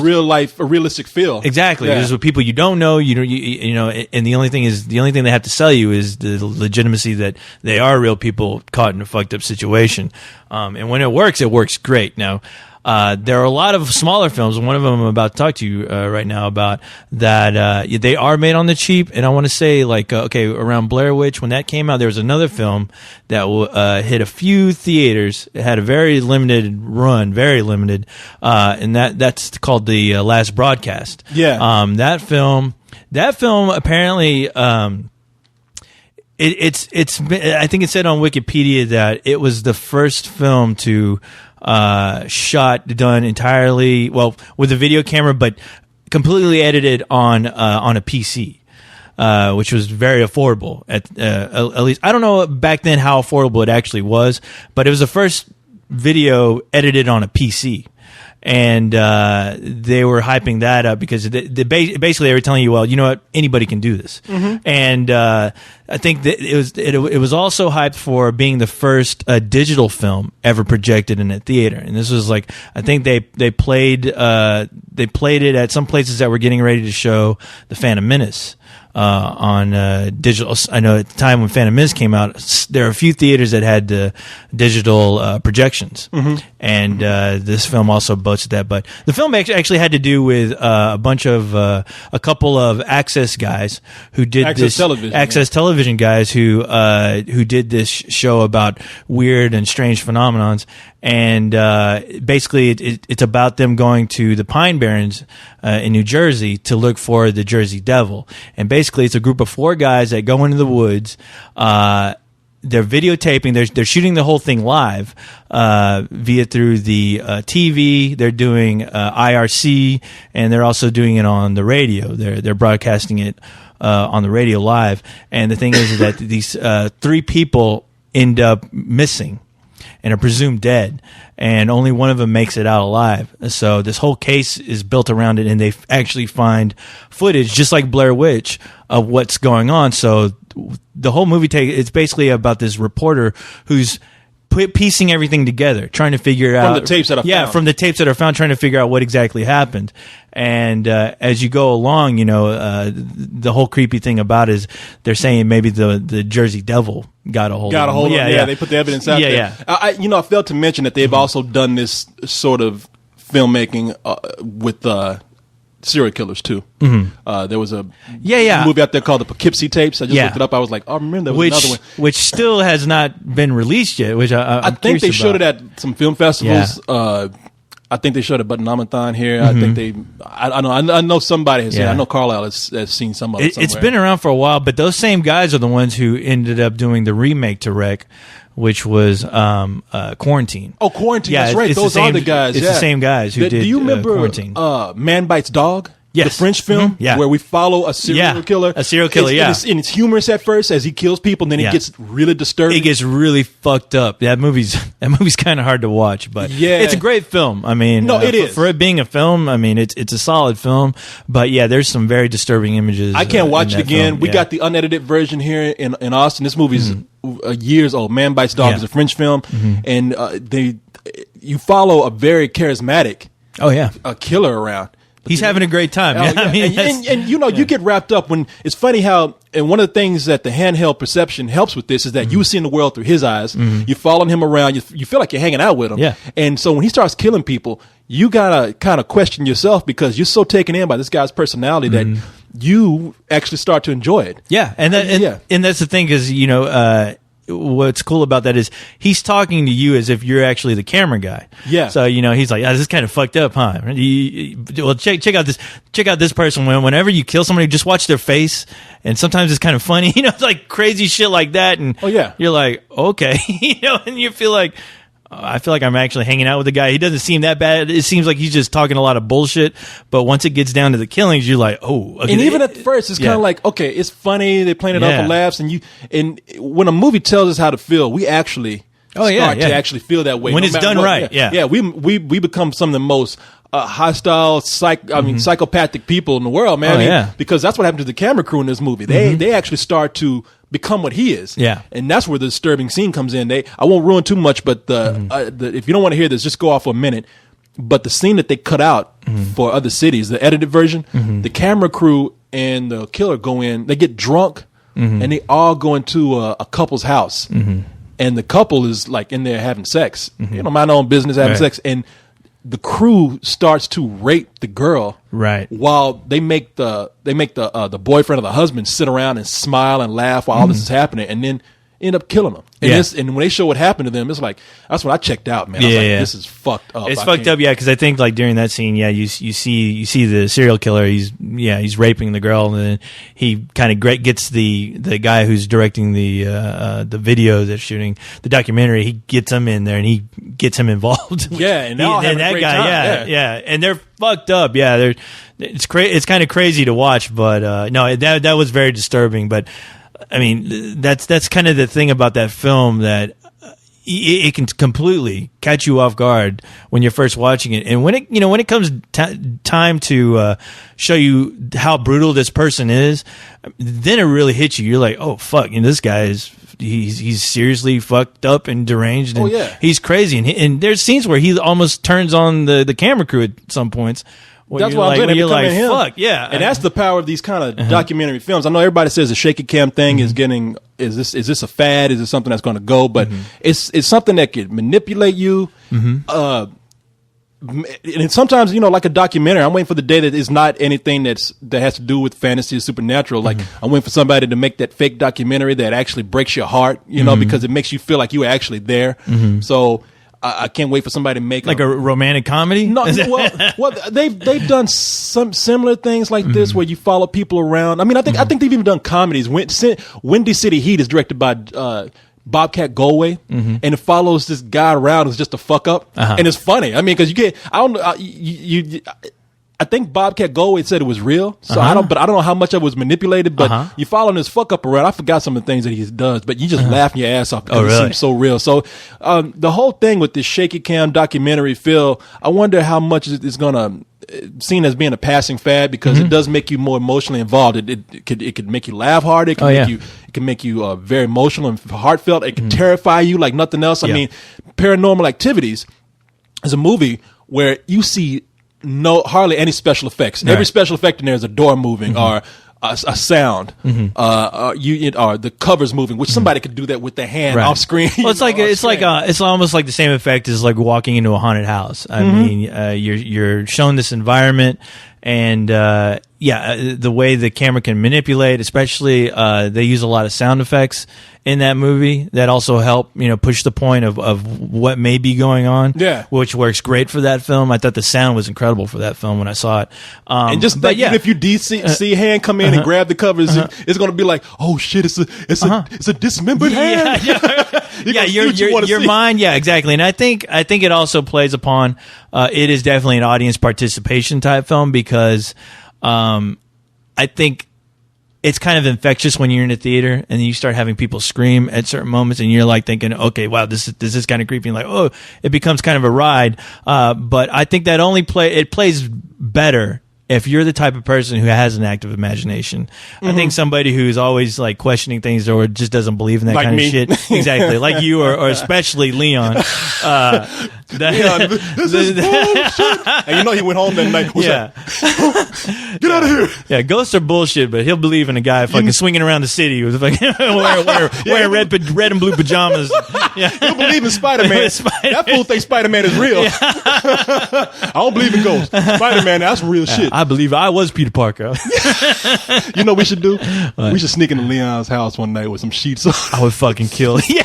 realistic feel. Exactly. There's with people you don't know, and the only thing they have to sell you is the legitimacy that they are real people caught in a fucked up situation. And when it works great. Now, there are a lot of smaller films. One of them I'm about to talk to you right now about that. They are made on the cheap, and I want to say around Blair Witch, when that came out, there was another film that hit a few theaters. It had a very limited run, and that's called The Last Broadcast. Yeah. That film apparently. It's I think it said on Wikipedia that it was the first film to done entirely with a video camera, but completely edited on a PC, which was very affordable at least. I don't know back then how affordable it actually was, but it was the first video edited on a PC. And they were hyping that up because basically they were telling you, well, you know what, anybody can do this. And I think that it was also hyped for being the first digital film ever projected in a theater. And this was like, I think they played it at some places that were getting ready to show The Phantom Menace. On digital. I know at the time when Phantom Menace came out, there are a few theaters that had digital projections, and this film also boasted that. But the film actually had to do with a couple of Access guys who did television guys who did this show about weird and strange phenomenons. And basically, it's about them going to the Pine Barrens in New Jersey to look for the Jersey Devil. And basically, it's a group of 4 guys that go into the woods. They're videotaping. They're shooting the whole thing live through the TV. They're doing IRC, and they're also doing it on the radio. They're broadcasting it on the radio live. And the thing is that these 3 people end up missing and are presumed dead, and only one of them makes it out alive. So this whole case is built around it, and they actually find footage, just like Blair Witch, of what's going on. So the whole movie it's basically about this reporter who's piecing everything together, trying to figure out from the tapes that are found. From the tapes that are found, trying to figure out what exactly happened. And as you go along, the whole creepy thing about it is they're saying maybe the Jersey Devil got a hold of them. Yeah, they put the evidence out there. I failed to mention that they've also done this sort of filmmaking with serial killers too. There was a movie out there called the Poughkeepsie Tapes. I just looked it up. I was like, oh, I remember there was another one, which still has not been released yet. Which I think they showed it at some film festivals. I think they showed it at Button-Namathon here. I think I know somebody has seen it. I know Carlisle has seen some of it somewhere. It's been around for a while, but those same guys are the ones who ended up doing the remake to Rec, which was Quarantine. Oh, Quarantine. That's right. Those are the guys. It's the same guys who did. Do you remember Quarantine? Man Bites Dog? Yes. The French film where we follow a serial killer. A serial killer, and it's humorous at first as he kills people, and then it gets really disturbing. It gets really fucked up. That movie's kind of hard to watch, but it's a great film. I mean, it is. For it being a film, I mean, it's a solid film, but there's some very disturbing images. I can't watch it again. Film. We got the unedited version here in Austin. This movie's years old. Man Bites Dog is a French film, and you follow a very charismatic Oh yeah, a killer around. He's having a great time. Yeah. I mean, and you know, you get wrapped up when it's funny how, and one of the things that the handheld perception helps with this is that you seeing the world through his eyes. You're following him around. You feel like you're hanging out with him. Yeah. And so when he starts killing people, you gotta kind of question yourself because you're so taken in by this guy's personality that you actually start to enjoy it. Yeah, and that's the thing because you know. What's cool about that is he's talking to you as if you're actually the camera guy. Yeah. So you know he's like, this is kind of fucked up, huh? Well, check out this person. Whenever you kill somebody, just watch their face, and sometimes it's kind of funny. You know, it's like crazy shit like that, and you're like, okay, you know, and you feel like. I feel like I'm actually hanging out with the guy. He doesn't seem that bad. It seems like he's just talking a lot of bullshit. But once it gets down to the killings, you're like, oh. Okay. And even at first, it's kind of like, okay, it's funny. They're playing it up for laughs. And when a movie tells us how to feel, we actually start to actually feel that way. When it's done right. Yeah. We become some of the most hostile, psychopathic people in the world, man. Because that's what happened to the camera crew in this movie. They actually start to become what he is. Yeah. And that's where the disturbing scene comes in. I won't ruin too much, but if you don't want to hear this, just go off for a minute. But the scene that they cut out for other cities, the edited version, the camera crew and the killer go in, they get drunk, and they all go into a couple's house. And the couple is like in there having sex. You know, mind their own business, having sex. And the crew starts to rape the girl, right? While they make the boyfriend or the husband sit around and smile and laugh while all this is happening, and then end up killing them. And when they show what happened to them, it's like that's when I checked out, man. I was like, this is fucked up. It's fucked up, because I think like during that scene, you see the serial killer. He's raping the girl, and then he kind of gets the guy who's directing the video that's shooting the documentary. He gets him in there and he gets him involved. Yeah, and that guy, and they're fucked up. Yeah, it's kind of crazy to watch, but no, that was very disturbing, but. I mean, that's kind of the thing about that film that it can completely catch you off guard when you're first watching it, and when it comes time to show you how brutal this person is, then it really hits you. You're like, oh fuck, this guy he's seriously fucked up and deranged, and he's crazy, and there's scenes where he almost turns on the camera crew at some points. That's why I'm glad you're like, him. Fuck, yeah. And that's the power of these kind of documentary films. I know everybody says the shaky cam thing is this a fad? Is this something that's going to go? But it's something that could manipulate you. And sometimes, like a documentary, I'm waiting for the day that is not anything that has to do with fantasy or supernatural. Like I'm waiting for somebody to make that fake documentary that actually breaks your heart, because it makes you feel like you were actually there. So I can't wait for somebody to make a romantic comedy. No, well, they've done some similar things like this where you follow people around. I mean, I think they've even done comedies. Windy City Heat is directed by Bobcat Goldthwait, and it follows this guy around who's just a fuck up, and it's funny. I mean, because I think Bobcat Goldthwait said it was real, so I don't know how much of it was manipulated. But you following this fuck up around. I forgot some of the things that he does, but you just laughing your ass off because it seems so real. So the whole thing with this shaky cam documentary, Phil, I wonder how much it's gonna seen as being a passing fad because it does make you more emotionally involved. It could make you laugh hard. It can make you very emotional and heartfelt. It can terrify you like nothing else. I mean, Paranormal Activities is a movie where you see hardly any special effects. Every special effect in there is a door moving or a sound, or the covers moving, which somebody could do that with their hand off screen. Well, it's almost like the same effect as like walking into a haunted house. I mean, you're shown this environment, and the way the camera can manipulate, especially they use a lot of sound effects in that movie that also help push the point of what may be going on, which works great for that film. I thought the sound was incredible for that film when I saw it. And just think, if you see a hand come in and grab the covers, it's going to be like, oh shit, it's a dismembered hand. Your mind, exactly. And I think it also plays upon it is definitely an audience participation type film because I think it's kind of infectious when you're in a theater and then you start having people scream at certain moments and you're like thinking, okay, wow, this is kind of creepy. And like, oh, it becomes kind of a ride. But I think that it plays better if you're the type of person who has an active imagination. I think somebody who's always like questioning things or just doesn't believe in that kind of shit. Exactly. Like you or especially Leon. That, this is bullshit. And you know he went home that night. What's yeah. that? Get out of here. Yeah, ghosts are bullshit, but he'll believe in a guy fucking swinging around the city with fucking wearing red and blue pajamas. Yeah. He'll believe in Spider-Man. That fool thinks Spider-Man is real. Yeah. I don't believe in ghosts. Spider-Man, that's some real shit. I believe I was Peter Parker. You know what we should do? What? We should sneak into Leon's house one night with some sheets on. I would fucking kill. Yeah.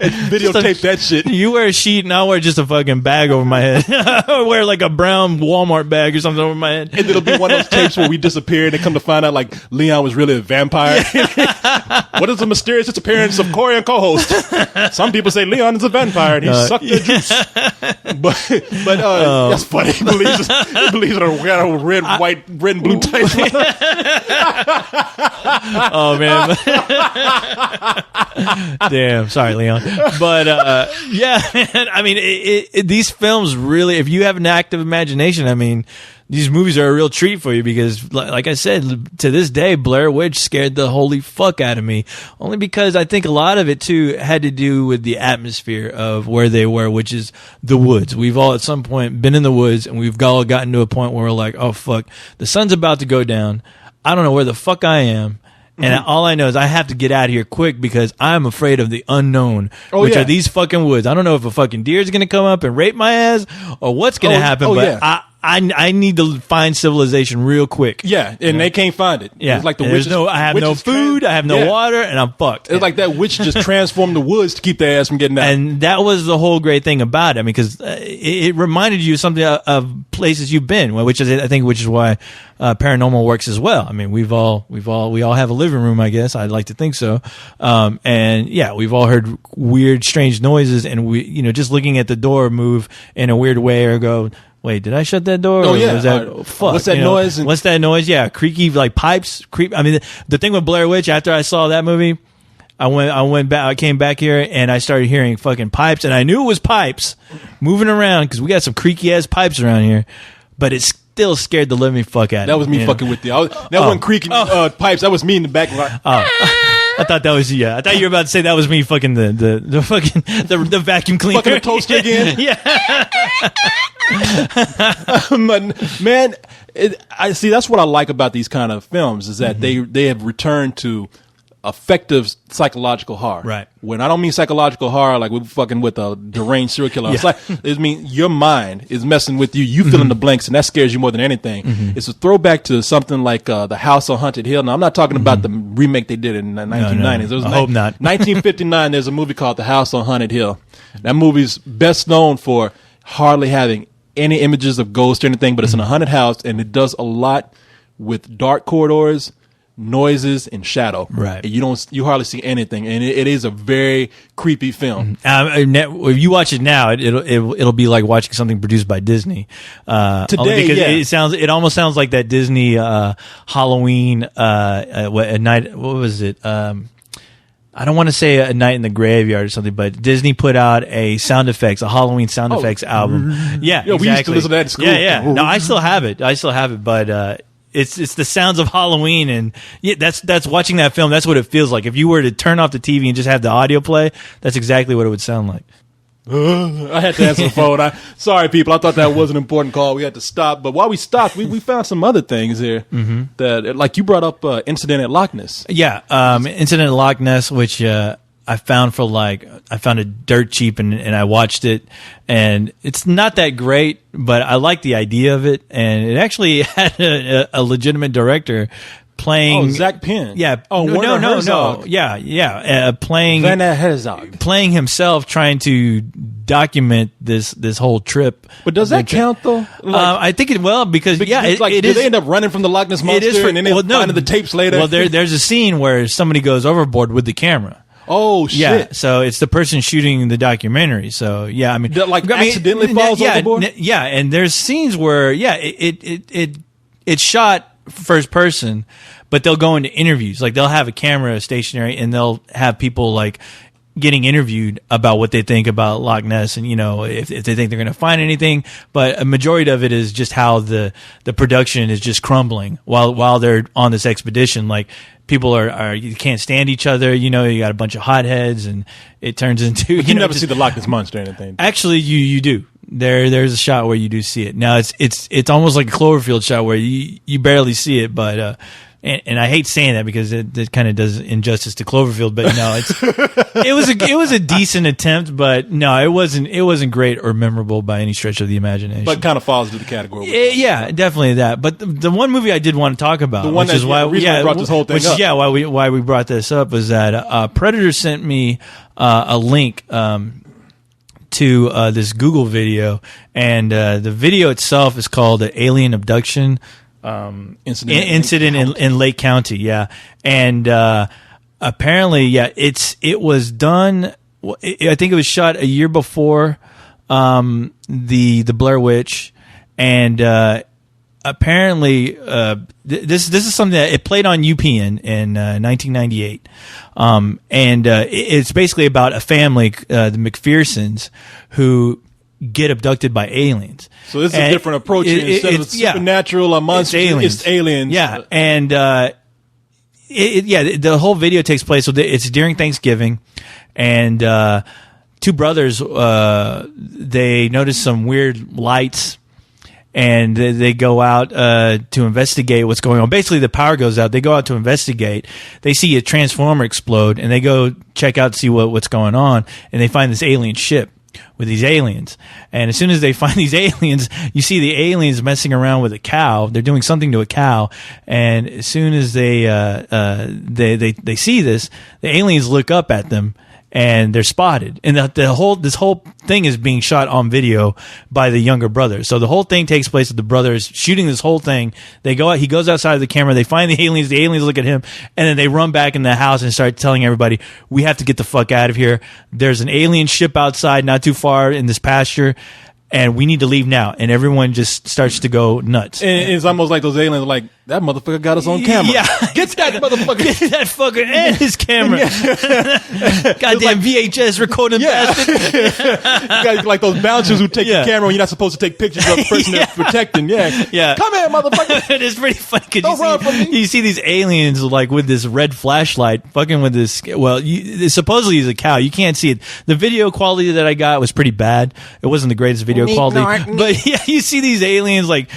And videotape that shit. You wear a sheet and I'll wear just a fucking bag over my head. I'll wear like a brown Walmart bag or something over my head. And it'll be one of those tapes where we disappeared and come to find out like Leon was really a vampire. What is the mysterious disappearance of Corey and co-host? Some people say Leon is a vampire and he sucked their juice. But that's funny. He believes in a red and blue tights. Oh man. Damn, sorry Leon. But yeah, man, I mean these films really, if you have an active imagination, I mean these movies are a real treat for you because, like I said, to this day, Blair Witch scared the holy fuck out of me. Only because I think a lot of it, too, had to do with the atmosphere of where they were, which is the woods. We've all, at some point, been in the woods, and we've all gotten to a point where we're like, oh, fuck, the sun's about to go down. I don't know where the fuck I am. And all I know is I have to get out of here quick because I'm afraid of the unknown, which are these fucking woods. I don't know if a fucking deer is going to come up and rape my ass or what's going to happen, but I need to find civilization real quick. Yeah, and they can't find it. Yeah, it's like I have no food, I have no water, and I'm fucked. It's like that witch just transformed the woods to keep their ass from getting out. And that was the whole great thing about it. I mean, because it reminded you something of places you've been, which is why paranormal works as well. I mean, we all have a living room, I guess. I'd like to think so. And yeah, we've all heard weird, strange noises, and we, just looking at the door move in a weird way or go, wait, did I shut that door? Oh, yeah. Fuck. What's that noise? What's that noise? Yeah, creaky, like pipes. I mean, the thing with Blair Witch, after I saw that movie, I went back. I came back here and I started hearing fucking pipes, and I knew it was pipes moving around because we got some creaky ass pipes around here, but it still scared the living fuck out of me. That was me fucking with you. That wasn't creaky pipes. That was me in the back. I thought that was you. I thought you were about to say that was me fucking the fucking the vacuum cleaner. Fucking the toaster again. Yeah. Man, I see. That's what I like about these kind of films is that they have returned to effective psychological horror. Right. When I don't mean psychological horror like we're fucking with a deranged serial killer. It's like it means your mind is messing with you. You fill in the blanks, and that scares you more than anything. It's a throwback to something like The House on Haunted Hill. Now I'm not talking about the remake they did in the 1990s. No. I hope not. 1959. There's a movie called The House on Haunted Hill. That movie's best known for hardly having any images of ghosts or anything, but it's in a haunted house, and it does a lot with dark corridors, noises, and shadow. Right. And you hardly see anything, and it is a very creepy film. If you watch it now, it'll be like watching something produced by Disney. Today, because it almost sounds like that Disney Halloween at night. What was it? I don't want to say A Night in the Graveyard or something, but Disney put out a Halloween sound effects album. Yeah, exactly. We used to listen to that at school. Yeah. No, I still have it, but it's the sounds of Halloween, and that's watching that film. That's what it feels like. If you were to turn off the TV and just have the audio play, that's exactly what it would sound like. I had to answer the phone. Sorry, people. I thought that was an important call. We had to stop. But while we stopped, we found some other things here that, like you brought up, Incident at Loch Ness. Yeah, Incident at Loch Ness, which I found it dirt cheap, and I watched it, and it's not that great, but I like the idea of it, and it actually had a legitimate director playing Zach Penn. Yeah. No. Yeah. Playing Werner Herzog. Playing himself, trying to document this whole trip. But does that count though? I think it will because do they end up running from the Loch Ness monster and then finding the tapes later? Well, there's a scene where somebody goes overboard with the camera. Oh shit! Yeah, so it's the person shooting the documentary. So yeah, I mean, accidentally falls overboard. Yeah, and there's scenes where it's shot first person, but they'll go into interviews. Like they'll have a camera stationary, and they'll have people like getting interviewed about what they think about Loch Ness, and if they think they're going to find anything. But a majority of it is just how the production is just crumbling while they're on this expedition. Like people are you can't stand each other. You got a bunch of hotheads, and it turns into you never see the Loch Ness monster or anything. Actually, you do. There's a shot where you do see it. Now it's almost like a Cloverfield shot where you barely see it, but and I hate saying that because it kind of does injustice to Cloverfield. But no, it was a decent attempt, but no, it wasn't great or memorable by any stretch of the imagination. But kind of falls into the category. Yeah, definitely that. But the one movie I did want to talk about, the one which is why we brought this whole thing up. Yeah, why we brought this up was that Predator sent me a link to this Google video, and the video itself is called "Alien Abduction Incident in Lake County." Yeah, and apparently, it was done. I think it was shot a year before the Blair Witch, and apparently this is something that it played on UPN in 1998, and it's basically about a family, the McPhersons, who get abducted by aliens. So this is a different approach. Instead of supernatural or monsters, it's aliens. Yeah, and the whole video takes place. So it's during Thanksgiving, and two brothers they notice some weird lights, and they go out to investigate what's going on. Basically, the power goes out. They go out to investigate. They see a transformer explode, and they go check out to see what's going on, and they find this alien ship with these aliens. And as soon as they find these aliens, you see the aliens messing around with a cow. They're doing something to a cow, and as soon as they see this, the aliens look up at them, and they're spotted. And this whole thing is being shot on video by the younger brother. So the whole thing takes place with the brothers shooting this whole thing. They go out, he goes outside of the camera, they find the aliens look at him, and then they run back in the house and start telling everybody, we have to get the fuck out of here. There's an alien ship outside not too far in this pasture, and we need to leave now. And everyone just starts to go nuts. And it's almost like those aliens are like, that motherfucker got us on camera. Yeah. Get that motherfucker. Get that fucker and his camera. Goddamn VHS recording bastard. You got like those bouncers who take your camera when you're not supposed to take pictures of the person they're protecting. Yeah. Come here, motherfucker. It's pretty funny because you see these aliens like with this red flashlight fucking with this. Well, supposedly he's a cow. You can't see it. The video quality that I got was pretty bad. It wasn't the greatest video quality. But yeah, you see these aliens like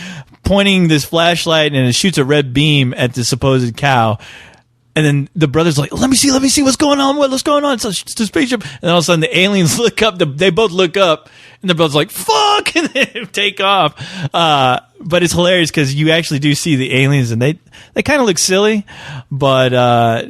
pointing this flashlight, and it shoots a red beam at the supposed cow. And then the brother's like, let me see what's going on. What's going on? So it's the spaceship. And all of a sudden the aliens look up. They both look up, and the brother's like, fuck, and they take off. But it's hilarious because you actually do see the aliens, and they kind of look silly. But but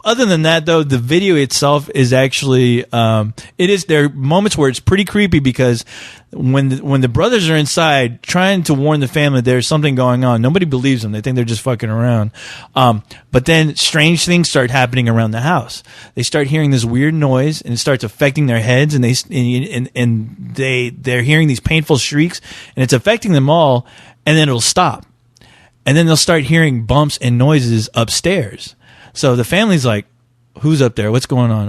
other than that, though, the video itself is actually there are moments where it's pretty creepy because when the brothers are inside trying to warn the family there's something going on, nobody believes them. They think they're just fucking around. But then strange things start happening around the house. They start hearing this weird noise, and it starts affecting their heads, and they're hearing these painful shrieks, and it's affecting them all. And then it'll stop, and then they'll start hearing bumps and noises upstairs. So the family's like, who's up there? What's going on?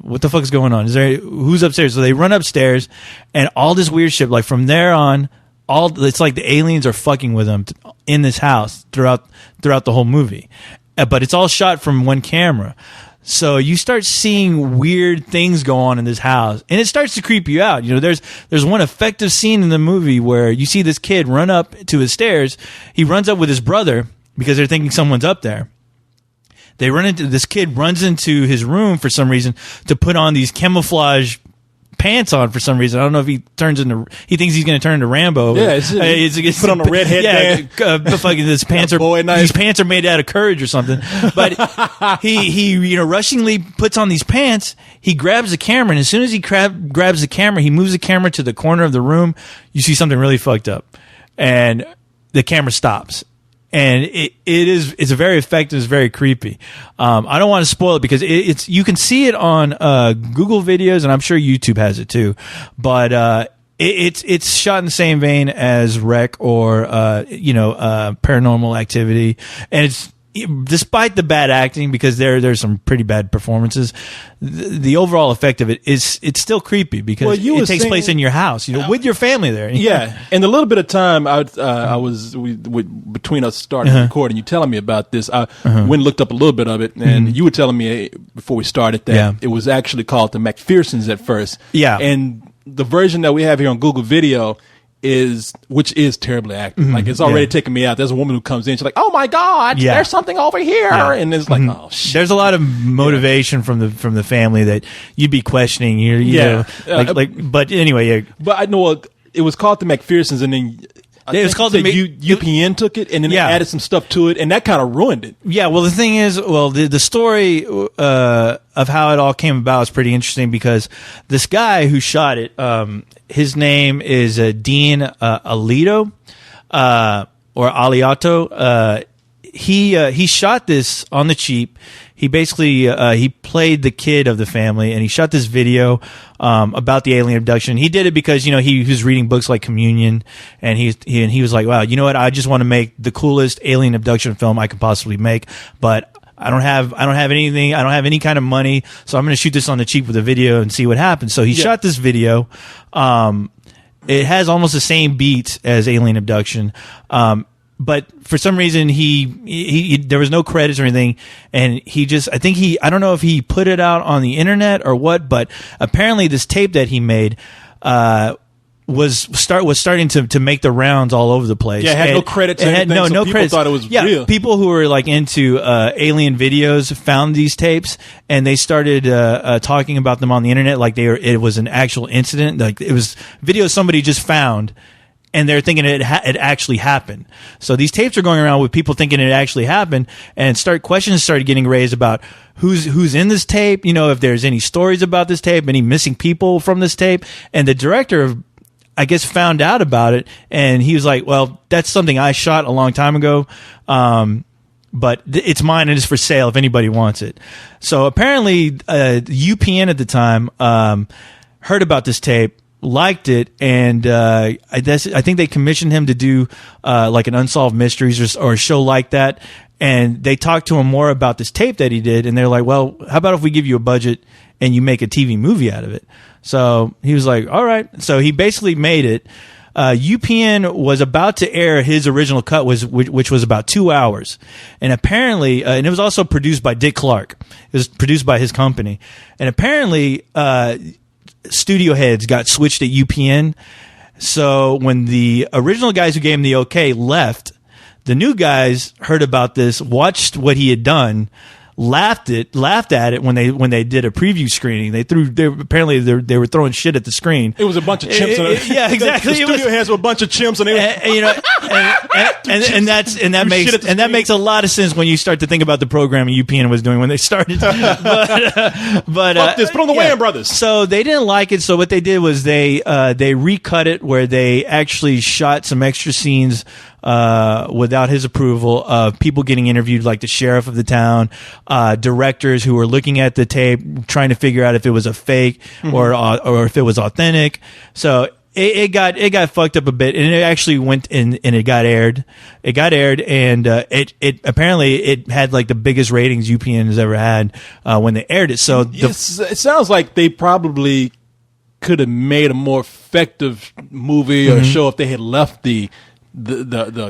What the fuck is going on? Who's upstairs? So they run upstairs, and all this weird shit, like from there on, it's like the aliens are fucking with them in this house throughout the whole movie. But it's all shot from one camera. So you start seeing weird things go on in this house, and it starts to creep you out. You know, there's one effective scene in the movie where you see this kid run up to his stairs. He runs up with his brother because they're thinking someone's up there. This kid runs into his room for some reason to put on these camouflage pants on for some reason. I don't know if he thinks he's going to turn into Rambo. Yeah, it's put on a red headband. Fucking these pants are made out of courage or something. But he rushingly puts on these pants. He grabs the camera, and as soon as he grabs the camera, he moves the camera to the corner of the room. You see something really fucked up, and the camera stops. And it's very effective. It's very creepy. I don't want to spoil it because you can see it on Google videos, and I'm sure YouTube has it too. But it's shot in the same vein as Wreck or Paranormal Activity, and it's despite the bad acting, because there's some pretty bad performances. The overall effect of it's still creepy because it takes place in your house, with your family there. Yeah, and the little bit of time between us starting recording, you telling me about this, I went and looked up a little bit of it, and you were telling me before we started that it was actually called the McPhersons at first. Yeah, and the version that we have here on Google Video which is terribly acted. Like it's already taking me out. There's a woman who comes in. She's like, "Oh my God, there's something over here," and it's like, "Oh shit." There's a lot of motivation from the family that you'd be questioning. You know, but anyway, But I know it was called the McPhersons, and then. It was called UPN took it and then they added some stuff to it, and that kind of ruined it. Yeah, well, the thing is, the story of how it all came about is pretty interesting because this guy who shot it, his name is Dean Alito or Aliato. He shot this on the cheap. He basically he played the kid of the family, and he shot this video about the alien abduction. He did it because he was reading books like Communion, and he was like, wow, you know what? I just want to make the coolest alien abduction film I could possibly make, but I don't have anything. I don't have any kind of money, so I'm going to shoot this on the cheap with a video and see what happens. So he shot this video. It has almost the same beats as Alien Abduction. But for some reason, he there was no credits or anything, and I don't know if he put it out on the internet or what, but apparently this tape that he made was starting to make the rounds all over the place. Yeah, it had no credits. It had no people credits. Thought it was real. People who were like into alien videos found these tapes, and they started talking about them on the internet like it was an actual incident, like it was videos somebody just found. And they're thinking it actually happened. So these tapes are going around with people thinking it actually happened, and questions started getting raised about who's in this tape. If there's any stories about this tape, any missing people from this tape. And the director, I guess, found out about it, and he was like, "Well, that's something I shot a long time ago, but it's mine and it's for sale if anybody wants it." So apparently, UPN at the time heard about this tape, liked it, and I think they commissioned him to do like an Unsolved Mysteries or a show like that, and they talked to him more about this tape that he did, and they're like, well, how about if we give you a budget and you make a TV movie out of it? So he was like, all right. So he basically made it. UPN was about to air his original cut, which was about 2 hours, and apparently, and it was also produced by Dick Clark. It was produced by his company, and apparently studio heads got switched at UPN. So when the original guys who gave him the okay left, the new guys heard about this, watched what he had done, laughed at it when they did a preview screening. Apparently they were throwing shit at the screen. It was a bunch of chimps. Yeah, exactly. The studio heads were a bunch of chimps, and that makes a lot of sense when you start to think about the programming UPN was doing when they started. But fuck this, put on the Wayans brothers. So they didn't like it. So what they did was they recut it, where they actually shot some extra scenes without his approval, of people getting interviewed, like the sheriff of the town, directors who were looking at the tape, trying to figure out if it was a fake or if it was authentic. So it got fucked up a bit, and it actually went in and it got aired. It got aired, and it apparently it had like the biggest ratings UPN has ever had when they aired it. So it sounds like they probably could have made a more effective movie or show if they had left the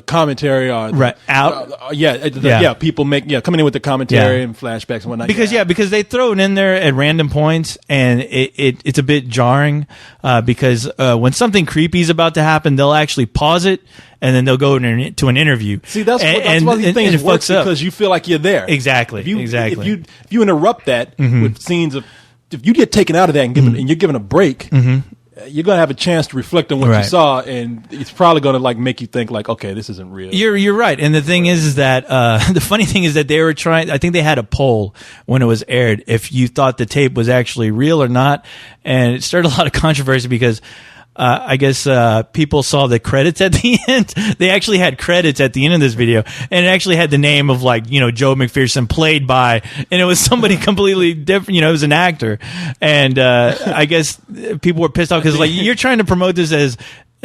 commentary or out. People coming in with the commentary and flashbacks and whatnot. Because they throw it in there at random points, and it's a bit jarring because when something creepy is about to happen, they'll actually pause it and then they'll go to an interview. See, that's why these things work, because you feel like you're there. Exactly. If you interrupt that with scenes of, if you get taken out of that and you're given a break. You're going to have a chance to reflect on what you saw, and it's probably going to like make you think like, okay, this isn't real. You're right. And the thing is that the funny thing is that they were trying, I think they had a poll when it was aired if you thought the tape was actually real or not, and it started a lot of controversy because I guess people saw the credits at the end. They actually had credits at the end of this video, and it actually had the name of like, Joe McPherson played by, and it was somebody completely different. It was an actor, and I guess people were pissed off because like, you're trying to promote this as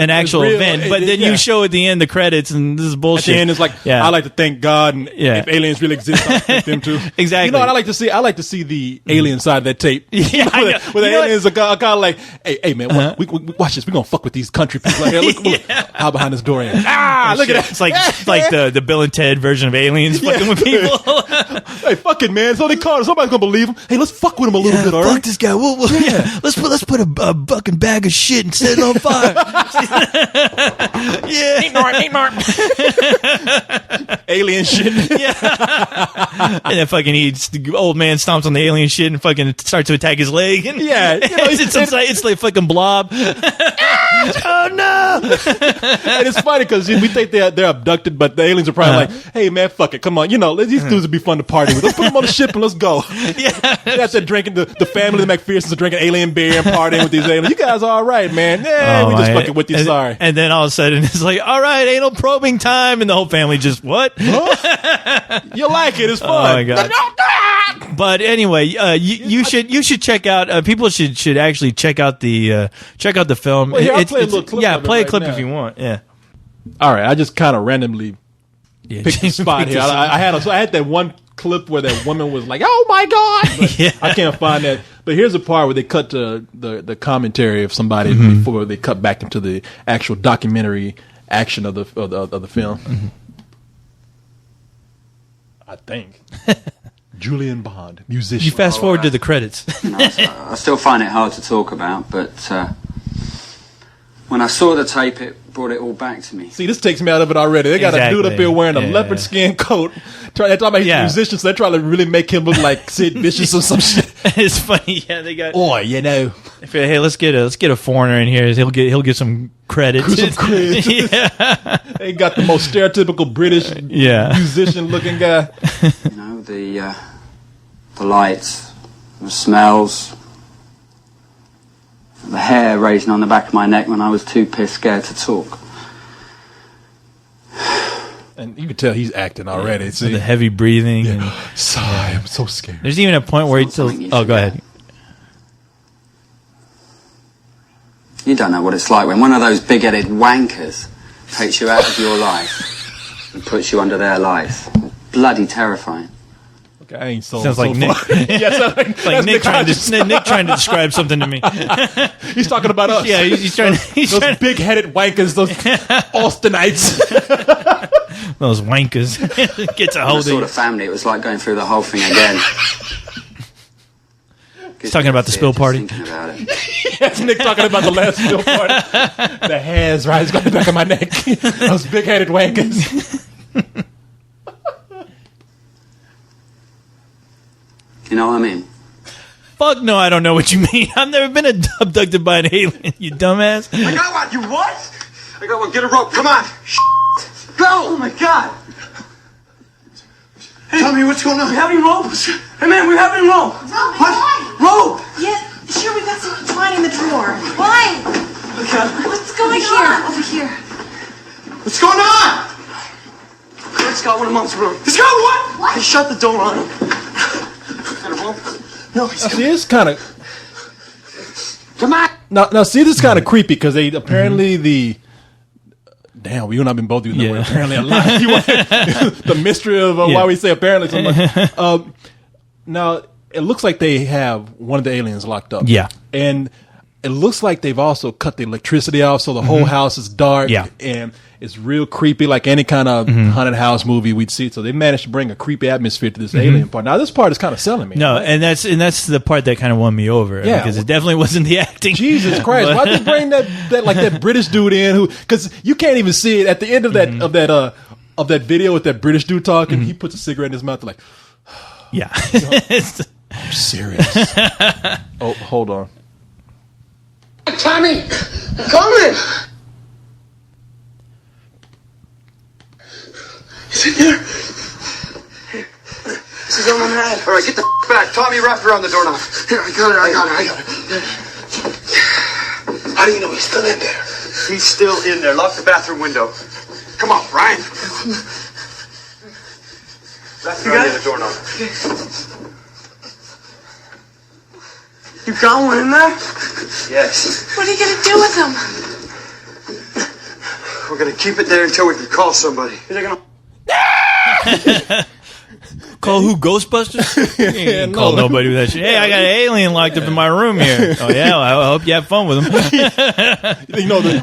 an actual real. event, but then you show at the end the credits, and this is bullshit. At the end, it's like, I like to thank God, and if aliens really exist, I thank them too. Exactly. You know what I like to see? I like to see the alien side of that tape. Yeah, where the aliens are kind of like, hey man, we watch this. We're gonna fuck with these country people. Like, look, how behind this door is. Look at that. It's like the Bill and Ted version of aliens fucking with people. Hey, fuck it, man. So they caught us. Somebody's gonna believe them. Hey, let's fuck with them a little bit, all right? Fuck this guy. Let's put a fucking bag of shit and set it on fire. Eat more. Alien shit. And then fucking the old man stomps on the alien shit and fucking starts to attack his leg. And it's like fucking blob. Oh no! And it's funny because we think they're abducted, but the aliens are probably like, "Hey man, fuck it, come on, these dudes would be fun to party with. Let's put them on the ship and let's go." They're out there drinking. The family, the McPhersons, are drinking alien beer and partying with these aliens. You guys are all right, man. Yeah, we just fucking with you. Sorry. And then all of a sudden it's like, all right, anal probing time, and the whole family just what? Huh? You like it? It's fun. Oh my god. But anyway, you should check out. People should actually check out the film. Well, I'll play a little clip. Play a clip now. if you want. Yeah. All right, I just kind of randomly picked the spot here. I had that one clip where that woman was like, "Oh my god!" But I can't find that. But here's a part where they cut to the commentary of somebody before they cut back into the actual documentary action of the film. Mm-hmm. I think. Julian Bond, musician. You fast forward to the credits. I still find it hard to talk about, but when I saw the tape, it brought it all back to me. See, this takes me out of it already. They got a dude up here wearing a leopard skin coat. They're talking about he's a musician, so they're trying to really make him look like Sid Vicious or some shit. It's funny, they got. Hey, let's get a foreigner in here. He'll get some credit. Some credit. They got the most stereotypical British musician looking guy. The lights, the smells, the hair raising on the back of my neck when I was too pissed scared to talk. And you can tell he's acting already. See? The heavy breathing. Yeah. Sigh, I'm so scared. There's even a point where he tells... Oh, go ahead. You don't know what it's like when one of those big-headed wankers takes you out of your life and puts you under their life. Bloody terrifying. Okay, I ain't sold Sounds like Nick. Like Nick trying to describe something to me. He's talking about us. Yeah, he's trying. Those big-headed wankers, those Austinites. Those wankers. Gets a hold of you. Sort of family. It was like going through the whole thing again. He's talking about the spill party. About it. That's Nick talking about the last spill party. The hairs rising on the back of my neck. Those big-headed wankers. You know what I mean? Fuck no, I don't know what you mean. I've never been abducted by an alien, you dumbass. I got one. You what? I got one. Get a rope. Come on. Go. Oh my god. Hey, tell me what's going on. We have any ropes? Hey man, we have any rope? What? Rope? Yeah, sure. We got some twine in the drawer. Wine. Okay. What's going on? Over here. What's going on? Let's go. One of Mom's room. Let's go. What? Hey, shut the door on him. Got a rope? No, he's see, it's kind of. Come on. Now, see, this is kind of creepy because they apparently Damn, you and I've been both using that word. Apparently, a lot. The mystery of why we say apparently so much. Now, it looks like they have one of the aliens locked up. Yeah. And it looks like they've also cut the electricity off, so the whole house is dark. Yeah. And it's real creepy, like any kind of haunted house movie we'd see. So they managed to bring a creepy atmosphere to this alien part. Now, this part is kind of selling me. No, and that's the part that kind of won me over. Yeah. Because it definitely wasn't the acting. Jesus Christ. Why'd they bring that British dude in who, because you can't even see it at the end of that video with that British dude talking, he puts a cigarette in his mouth like, yeah. I'm serious. Oh, hold on. Tommy, come in. He's in there. This is on my head. All right, get the back. Tommy, wrap around the doorknob. Here, I got it. How do you know he's still in there? He's still in there. Lock the bathroom window. Come on, Brian. Wrap around the doorknob. You got one in there? Yes. What are you gonna do with him? We're gonna keep it there until we can call somebody. Is it gonna... Call who? Ghostbusters? You ain't call nobody with that shit. Hey, I got an alien locked up in my room here. Oh yeah, well, I hope you have fun with him.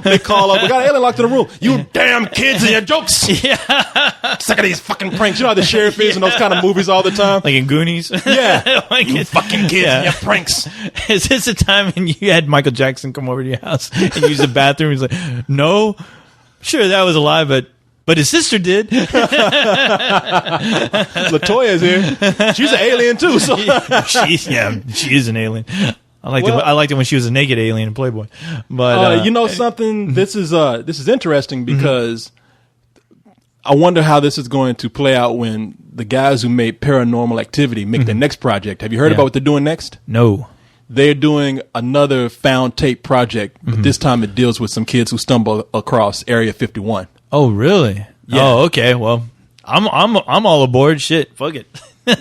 They call up. We got an alien locked in the room. You damn kids and your jokes. Yeah, sick of these fucking pranks. You know how the sheriff is in those kind of movies all the time. Like in Goonies. Yeah, Like you fucking kids and your pranks. Is this a time when you had Michael Jackson come over to your house and use the bathroom? He's like, no, sure that was a lie, but his sister did. Latoya's here. She's an alien too. So she is an alien. I liked it when she was a naked alien in Playboy. But you know something, this is interesting because I wonder how this is going to play out when the guys who made Paranormal Activity make their next project. Have you heard about what they're doing next? No. They're doing another found tape project, but this time it deals with some kids who stumble across Area 51. Oh, really? Yeah. Oh, okay. Well, I'm all aboard. Shit, fuck it.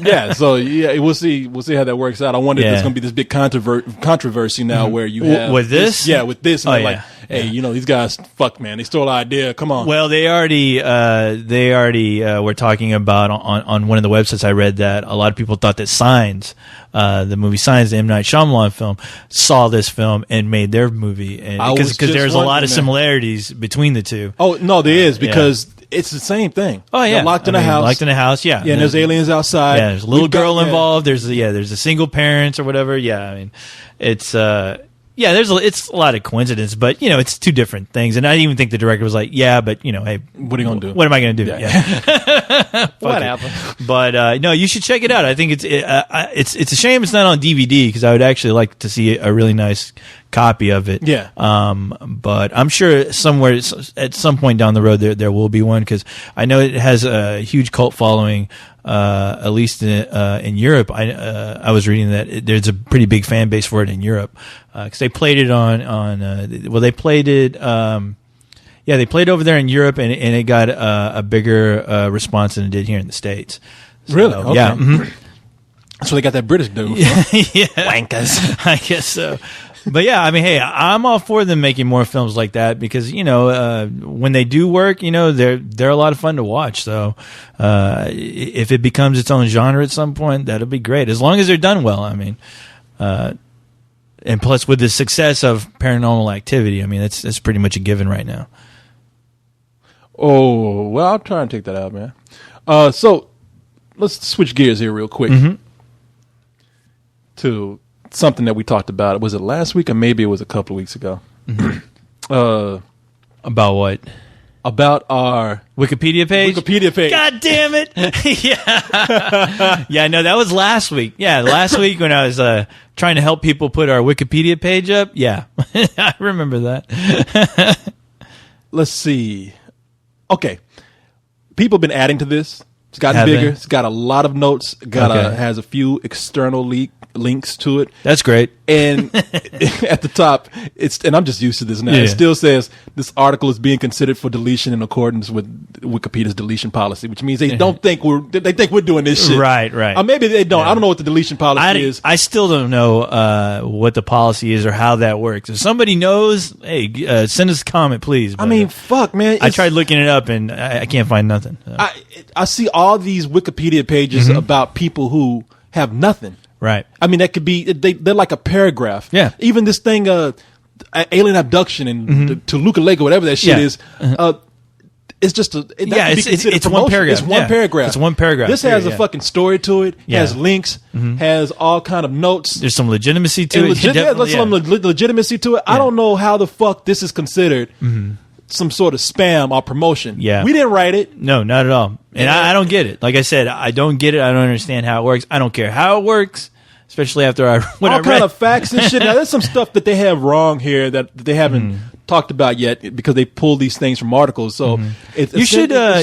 Yeah, so we'll see how that works out. I wonder if there's going to be this big controversy now where you have with this. Yeah, with this. And Oh, they're like, hey, you know, these guys, fuck, man, they stole our idea. Come on. Well, they already were talking about on one of the websites I read that a lot of people thought that Signs, the movie Signs, the M. Night Shyamalan film, saw this film and made their movie, because there's a lot of similarities between the two. Oh no, there is, because it's the same thing. Oh yeah, they're locked in a house. Locked in a house. Yeah, yeah. And there's aliens outside. Yeah, there's a little girl involved. There's a single parents or whatever. Yeah, I mean, it's it's a lot of coincidence, but you know, it's two different things. And I even think the director was like, yeah, but you know, hey, what are you gonna do? What am I gonna do? Yeah. Whatever. But no, you should check it out. I think it's a shame it's not on DVD because I would actually like to see a really nice copy of it. Yeah. But I'm sure somewhere at some point down the road there will be one because I know it has a huge cult following. At least in Europe, I was reading that there's a pretty big fan base for it in Europe because they played it they played it. They played over there in Europe, and it got a bigger response than it did here in the States. So, really? Okay. Yeah. Mm-hmm. So they got that British dude. Yeah. Wankers. I guess so. But yeah, I mean, hey, I'm all for them making more films like that because you know when they do work, you know they're a lot of fun to watch. So if it becomes its own genre at some point, that'll be great as long as they're done well. I mean, and plus with the success of Paranormal Activity, I mean that's pretty much a given right now. Oh well, I'll try and take that out, man. So let's switch gears here real quick to something that we talked about. Was it last week or maybe it was a couple of weeks ago? About what? About our Wikipedia page? Wikipedia page. God damn it. Yeah. Yeah, no, that was last week. Yeah, last week when I was trying to help people put our Wikipedia page up. Yeah. I remember that. Let's see. Okay. People have been adding to this. It's gotten bigger. It's got a lot of notes. Has a few external links to it. That's great. And at the top, and I'm just used to this now. Yeah. It still says this article is being considered for deletion in accordance with Wikipedia's deletion policy, which means they don't think they think we're doing this shit. Right. Or maybe they don't. Yeah. I don't know what the deletion policy is. I still don't know what the policy is or how that works. If somebody knows, hey, send us a comment, please. But, I mean, fuck, man. I tried looking it up and I can't find nothing. So. I see all these Wikipedia pages about people who have nothing. Right. I mean, that could be, they're like a paragraph. Yeah. Even this thing, alien abduction and Toluca Lake or whatever that shit is, it's just it's one paragraph. It's one paragraph. It's one paragraph. This has a fucking story to it, has links, has all kind of notes. There's some legitimacy to it. There's some legitimacy to it. Yeah. I don't know how the fuck this is considered some sort of spam or promotion. Yeah. We didn't write it. No, not at all. And I don't get it. Like I said, I don't get it. I don't understand how it works. I don't care how it works, especially after I read all kind of facts and shit. Now, there's some stuff that they have wrong here that they haven't talked about yet because they pulled these things from articles. So it's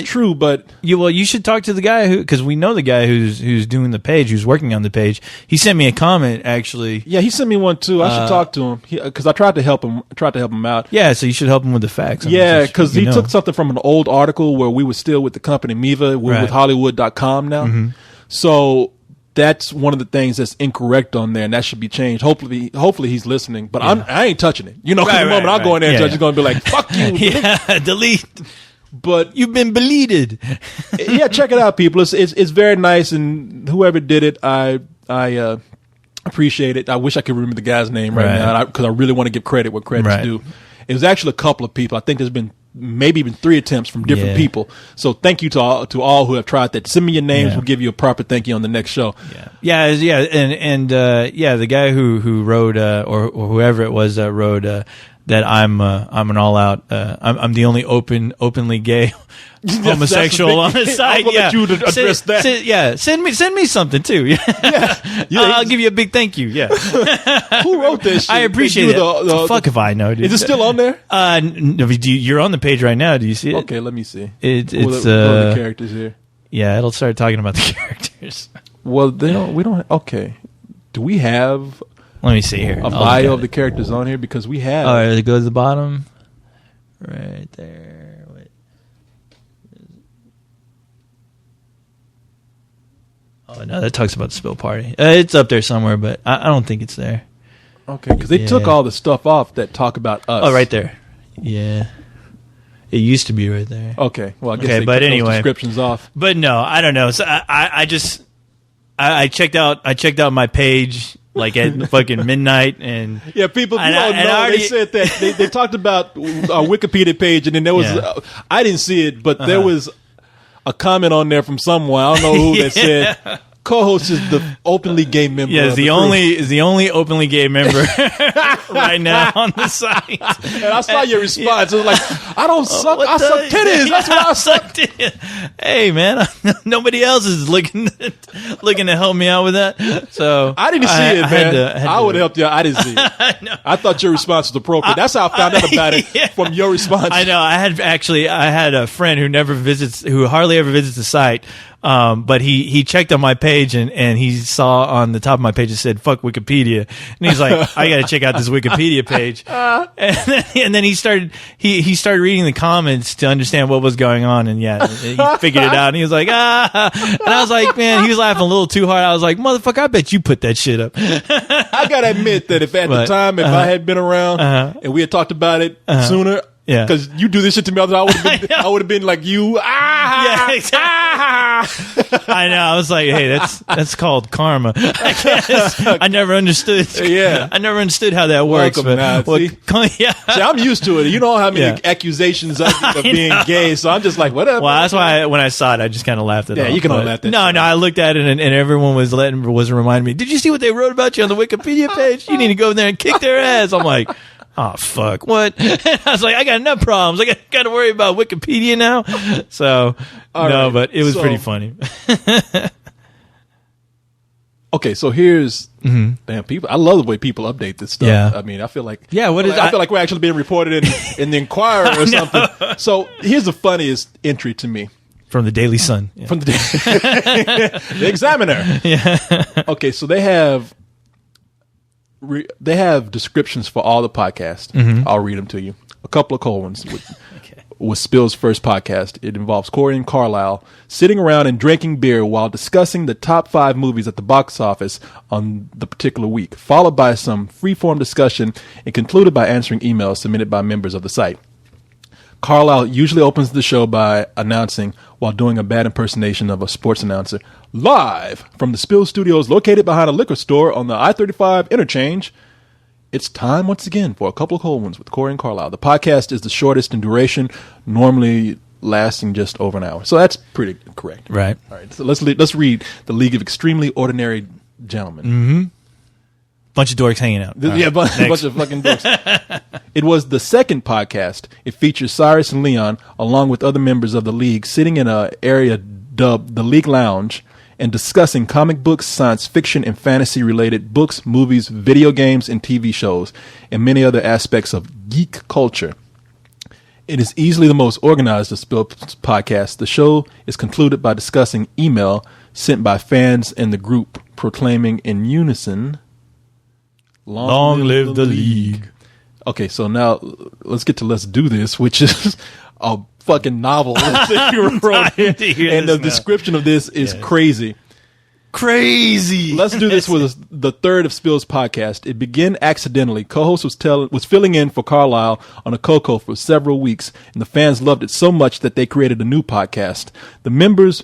true, but you should talk to the guy because we know the guy who's doing the page, who's working on the page. He sent me a comment actually. Yeah, he sent me one too. I should talk to him because I tried to help him out. Yeah, so you should help him with the facts. Yeah, because he took something from an old article where we were still with the company Miva. We're with Hollywood.com now. So that's one of the things that's incorrect on there, and that should be changed. Hopefully he's listening. But I ain't touching it. You know, 'cause the moment I go in there, and touch, it's going to be like, "Fuck you." Delete. But you've been deleted. Yeah, check it out, people. It's very nice, and whoever did it, I appreciate it. I wish I could remember the guy's name right now because I really want to give credit where credit's due. It was actually a couple of people. I think there's been maybe even 3 attempts from different people. So thank you to all who have tried that. Send me your names. We'll give you a proper thank you on the next show. And the guy who wrote or whoever it was that wrote that I'm an all out I'm the only openly gay homosexual on the site. Let you to address that. Send me something too. I'll give you a big thank you. Who wrote this shit? I appreciate it. Fuck if I know, dude. Is it still on there? No, you're on the page right now. Do you see it? Okay, let me see. It's the characters here. Yeah, it'll start talking about the characters. Well, we don't. Okay, do we have? Let me see here. A bio of the characters on here because we have. All right, it goes to the bottom. Right there. Wait. Oh, no, that talks about the spill party. It's up there somewhere, but I don't think it's there. Okay, because they took all the stuff off that talk about us. Oh, right there. Yeah. It used to be right there. Okay, well, I guess they took those descriptions off. But no, I don't know. So I checked out my page like at fucking midnight, and people don't know. They said that they talked about our Wikipedia page, and then there was I didn't see it, but there was a comment on there from someone. I don't know who that said co-host is the openly gay member. Yeah, is the only openly gay member right now on the site. And I saw your response. It was like, I don't suck. I suck titties. That's what I suck. Hey, man, nobody else is looking to help me out with that. So I didn't see it, man. I would have helped you. I didn't see it. I thought your response was appropriate. That's how I found out about it from your response. I know. I had a friend who hardly ever visits the site. But he checked on my page and he saw on the top of my page it said "fuck Wikipedia," and he's like, "I got to check out this Wikipedia page." And then he started reading the comments to understand what was going on, and he figured it out. And he was like, and I was like, man, he was laughing a little too hard. I was like, motherfucker, I bet you put that shit up. I gotta admit that if I had been around and we had talked about it sooner. Yeah, because you do this shit to me all the time. I would have been like you. Yeah, exactly. I know. I was like, hey, that's called karma. I guess. I never understood. Yeah, I never understood how that works. See, I'm used to it. You know how many accusations of being gay, so I'm just like, whatever. Well, that's why when I saw it, I just kind of laughed at it. Yeah, you can all laugh at that. No, I looked at it and everyone was reminding me. Did you see what they wrote about you on the Wikipedia page? You need to go there and kick their ass. I'm like, oh, fuck, what? I was like, I got enough problems. I got to worry about Wikipedia now. So, but it was pretty funny. Okay, so here's, damn, people. I love the way people update this stuff. Yeah. I mean, I feel like, I feel like we're actually being reported in the Inquirer or something. So here's the funniest entry to me. From the Daily Sun. Yeah. From the Examiner. Yeah. Okay, so they have descriptions for all the podcasts. I'll read them to you. A couple of cold ones with Spill's first podcast. It involves Corey and Carlisle sitting around and drinking beer while discussing the top 5 movies at the box office on the particular week, followed by some freeform discussion and concluded by answering emails submitted by members of the site. Carlisle usually opens the show by announcing, while doing a bad impersonation of a sports announcer, live from the Spill Studios located behind a liquor store on the I-35 interchange. It's time once again for a couple of cold ones with Corey and Carlisle. The podcast is the shortest in duration, normally lasting just over an hour. So that's pretty correct. Right. All right. So let's read The League of Extremely Ordinary Gentlemen. Bunch of dorks hanging out. A bunch of fucking dorks. It was the second podcast. It features Cyrus and Leon, along with other members of the League, sitting in an area dubbed the League Lounge and discussing comic books, science fiction, and fantasy-related books, movies, video games, and TV shows, and many other aspects of geek culture. It is easily the most organized of Spill's podcasts. The show is concluded by discussing email sent by fans in the group, proclaiming in unison, Long live the League. Okay, so now let's get to Let's Do This, which is a fucking novel that you wrote. And the description of this is crazy. Crazy. Let's do this with the third of Spill's podcast. It began accidentally. Co-host was filling in for Carlisle on a Coco for several weeks, and the fans loved it so much that they created a new podcast. The members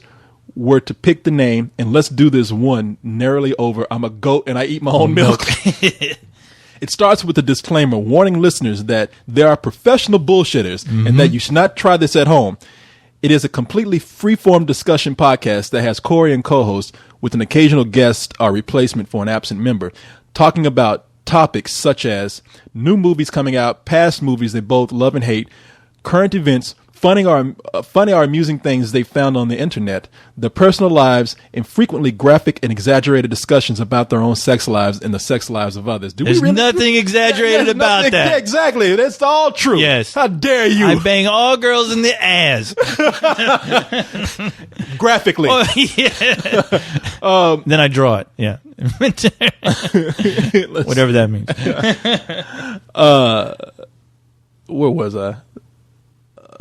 were to pick the name, and let's do this one narrowly over. I'm a goat and I eat my own milk. It starts with a disclaimer warning listeners that there are professional bullshitters and that you should not try this at home. It is a completely free-form discussion podcast that has Corey and co-host with an occasional guest or replacement for an absent member, talking about topics such as new movies coming out, past movies they both love and hate, current events, funny or amusing things they found on the internet, their personal lives, and frequently graphic and exaggerated discussions about their own sex lives and the sex lives of others. There's nothing exaggerated about that. Yeah, exactly. That's all true. Yes. How dare you? I bang all girls in the ass. Graphically. Oh, yeah. Then I draw it. Yeah. Whatever that means. Where was I?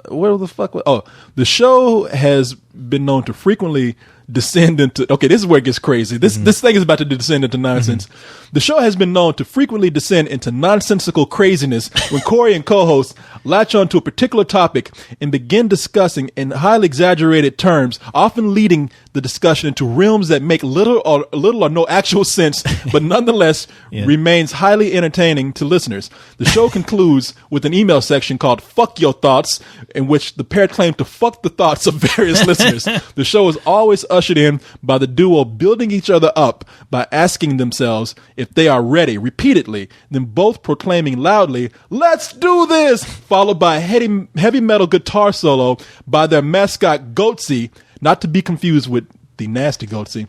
Where the fuck was... Oh, the show has been known to frequently descend into... Okay, this is where it gets crazy. This thing is about to descend into nonsense. The show has been known to frequently descend into nonsensical craziness when Corey and co-hosts latch on to a particular topic and begin discussing in highly exaggerated terms, often leading the discussion into realms that make little or no actual sense, but nonetheless remains highly entertaining to listeners. The show concludes with an email section called Fuck Your Thoughts, in which the pair claim to fuck the thoughts of various listeners. The show is always ushered in by the duo building each other up by asking themselves if they are ready repeatedly, then both proclaiming loudly, "Let's do this," followed by a heavy metal guitar solo by their mascot Goatsy, not to be confused with the nasty Goatsy,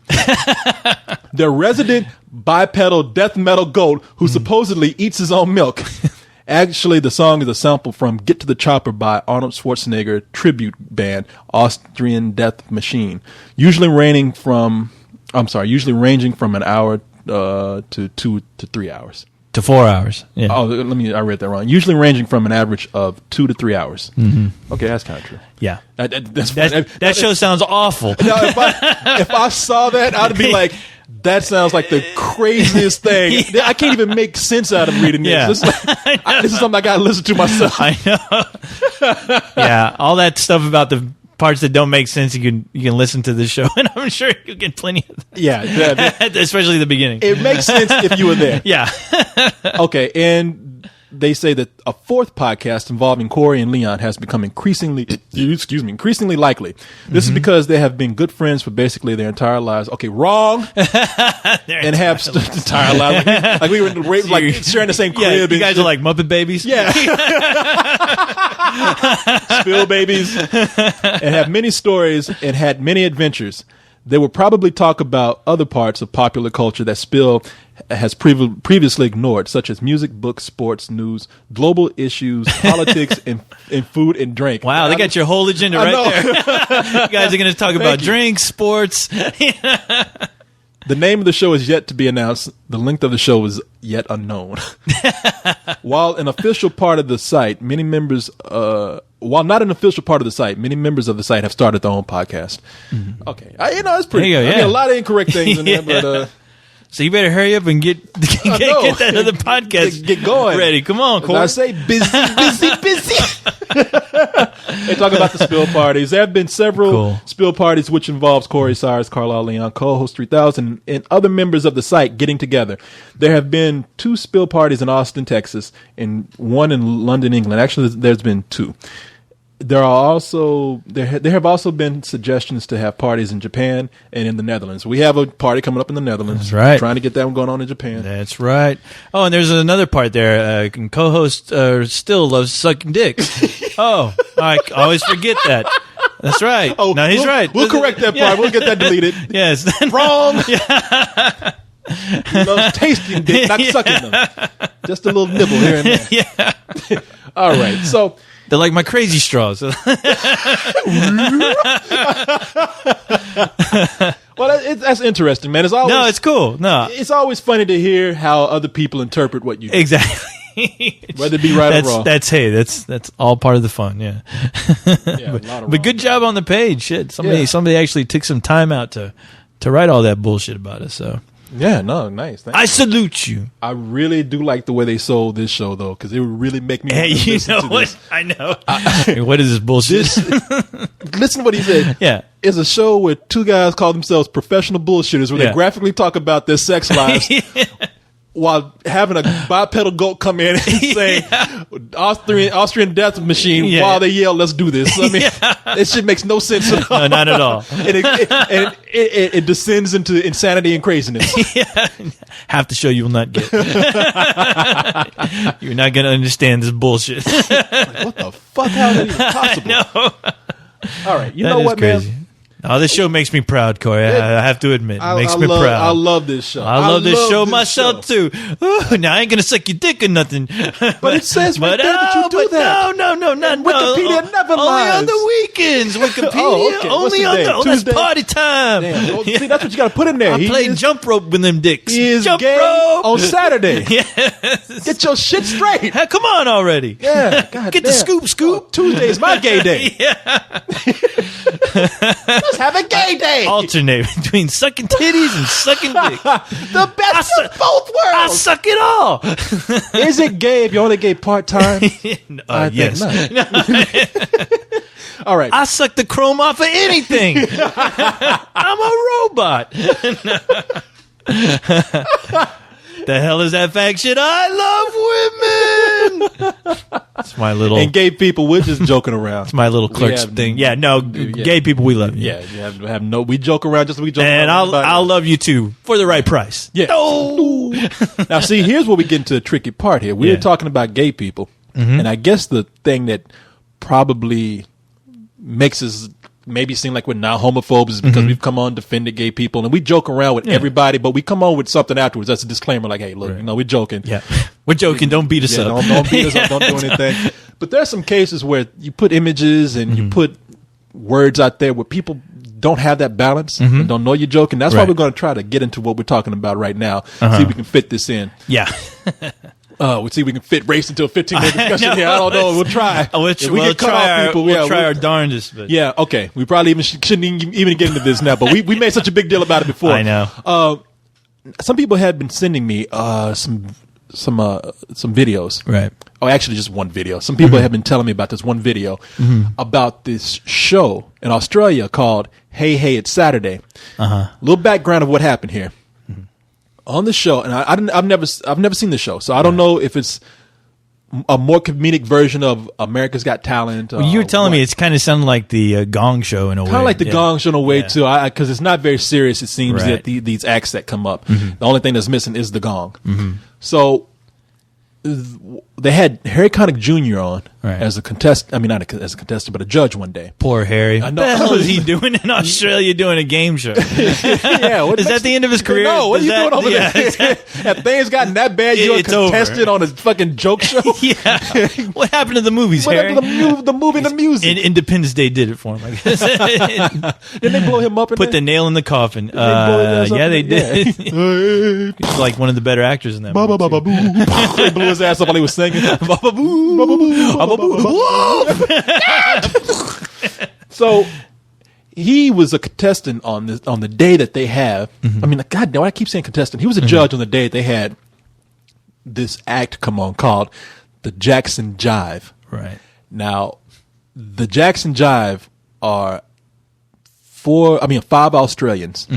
their resident bipedal death metal goat who supposedly eats his own milk. Actually, the song is a sample from Get to the Chopper by Arnold Schwarzenegger tribute band Austrian Death Machine, usually ranging from an hour to 2 to 3 hours. To 4 hours. Yeah. Oh, I read that wrong. Usually ranging from an average of 2 to 3 hours. Okay, that's kind of true. Yeah. That show sounds awful. Now, if I saw that, I'd be like, that sounds like the craziest thing. I can't even make sense out of reading this. Yeah. This is something I got to listen to myself. I know. Yeah, all that stuff about the parts that don't make sense, you can listen to the show, and I'm sure you'll get plenty of that. Yeah. Especially the beginning. It makes sense if you were there. Yeah. Okay, and they say that a fourth podcast involving Corey and Leon has become increasingly likely. This is because they have been good friends for basically their entire lives. Okay, wrong. And have entire lives. Like we were like sharing the same crib. You guys are like Muppet babies. Yeah. Spill babies. And have many stories and had many adventures. They will probably talk about other parts of popular culture that Spill has previously ignored, such as music, books, sports, news, global issues, politics, and food and drink. Wow, they got your whole agenda right there. You guys are going to talk about drinks, sports. The name of the show is yet to be announced. The length of the show is yet unknown. While an official part of the site, many members... While not an official part of the site, many members of the site have started their own podcast. Okay. It's pretty... There you go, I mean, a lot of incorrect things in there, but... So you better hurry up and get that other podcast get going. ready. Come on, Corey. I say busy. They talk about the spill parties. There have been several spill parties which involves Corey, Cyrus, Carlisle, Leon, co-host 3000, and other members of the site getting together. There have been 2 spill parties in Austin, Texas, and 1 in London, England. Actually, there's been 2. There have also been suggestions to have parties in Japan and in the Netherlands. We have a party coming up in the Netherlands. That's right. Trying to get that one going on in Japan. That's right. Oh, and there's another part there. Co-host still loves sucking dicks. Oh, I always forget that. That's right. Oh, no, he's right. We'll correct that part. Yeah. We'll get that deleted. Yes. Wrong. He loves tasting dick, not sucking them. Just a little nibble here and there. Yeah. All right. So... They're like my crazy straws. Well, that's interesting, man. It's cool. No, it's always funny to hear how other people interpret what you do. Exactly. Whether it be right or wrong. That's all part of the fun. Yeah. Yeah, but good job on the page. Shit, somebody actually took some time out to to write all that bullshit about us. So Yeah, no, nice. Thank I you. salute you. I really do like the way they sold this show, though, because it would really make me. Hey, want to you listen know to what? This. I know. What is this bullshit? Listen to what he said. Yeah. It's a show where two guys call themselves professional bullshitters, where Yeah. they graphically talk about their sex lives. While having a bipedal goat come in and say Austrian death machine Yeah. while they yell, "Let's do this." I mean, this shit makes no sense at all. No, not at all. And it descends into insanity and craziness. Half the show you will not get. You're not going to understand this bullshit. Like, what the fuck? How is that even possible? No. All right, you That know is what, crazy. man? Oh, this show makes me proud, Corey. I have to admit, it makes me love, proud. I love this show. I love this show this myself show. too. Ooh, now I ain't gonna suck your dick or nothing. But it says right there that you do that. No, not Wikipedia never only lies. on the weekends. Wikipedia Oh, okay. What's only the on day? the that's Tuesday? party time. Damn, well, see, that's what you got to put in there. I played jump rope with them dicks. He is jump gay rope on Saturday. Yes. Get your shit straight. Hey, come on already. Yeah, God Get the damn. scoop. Tuesday is my gay day. Let's have a gay day. Alternate between sucking titties and sucking dick. The best of both I worlds. suck it all. Is it gay if you're only gay part time? I think Yes. not. All right. I suck the chrome off of anything. I'm a robot. The hell is that fact shit? I love women. It's my little And gay people, we're just joking around. it's my little clerks have- thing. Yeah, no, yeah. gay people, we love you. Yeah, you have no. We joke around just like we joke And around. I'll with everybody I'll else. love you too for the right price. Yeah. No. Now, see, here's where we get into a tricky part here. We're Yeah. talking about gay people. And I guess the thing that probably makes us maybe seem like we're now homophobes is because we've come on defended gay people. And we joke around with everybody, but we come on with something afterwards. That's a disclaimer like, hey, look, we're joking. Yeah. We're joking. Don't beat us Yeah, up. don't beat us up. Don't do anything. But there are some cases where you put images and you put words out there where people don't have that balance and don't know you're joking. That's why Right. we're going to try to get into what we're talking about right now. See if we can fit this in. Yeah. We'll see if we can fit race into a 15-minute discussion here. I don't know. We'll try. We'll If we get cut try, off, people, we'll yeah, try our darndest. But yeah, okay. We probably shouldn't even get into this now, but we made such a big deal about it before. I know. Some people have been sending me some videos. Right. Oh, actually, just one video. Some people have been telling me about this one video about this show in Australia called "Hey Hey It's Saturday." A little background of what happened here on the show, and I've never seen the show, so I don't know if it's a more comedic version of America's Got Talent. Well, you were telling me it's kind of sounded like the Gong Show in a way. kind of like the Yeah. Gong Show in a way Yeah. too, because it's not very serious. It seems Right. that these acts that come up, the only thing that's missing is the gong. So they had Harry Connick Jr. on Right. as a contestant. I mean, not as a contestant, but a judge one day. Poor Harry. I What know. the hell is he doing in Australia doing a game show? Yeah, what Is that the end of his career? No, what are Is you that- doing over yeah, there? Have things gotten that bad? You're a It's over. contestant on a fucking joke show? Yeah. What happened to the movies, What Harry? happened to the movie and the music? Independence Day did it for him, I guess. Didn't they blow him up? In Put the there? nail in the coffin. They blow his ass up Yeah, in they there? did. Hey. He's like one of the better actors in that Ba, movie. ba, ba, ba, boo. They blew his ass up while he was singing. Ba, ba, boo. Ba, ba, boo. Ba, ba, boo. So he was a contestant on the day that they have. I mean, God, no, I keep saying contestant. He was a judge on the day they had this act come on called the Jackson Jive. Right. Now, the Jackson Jive are 5 Australians.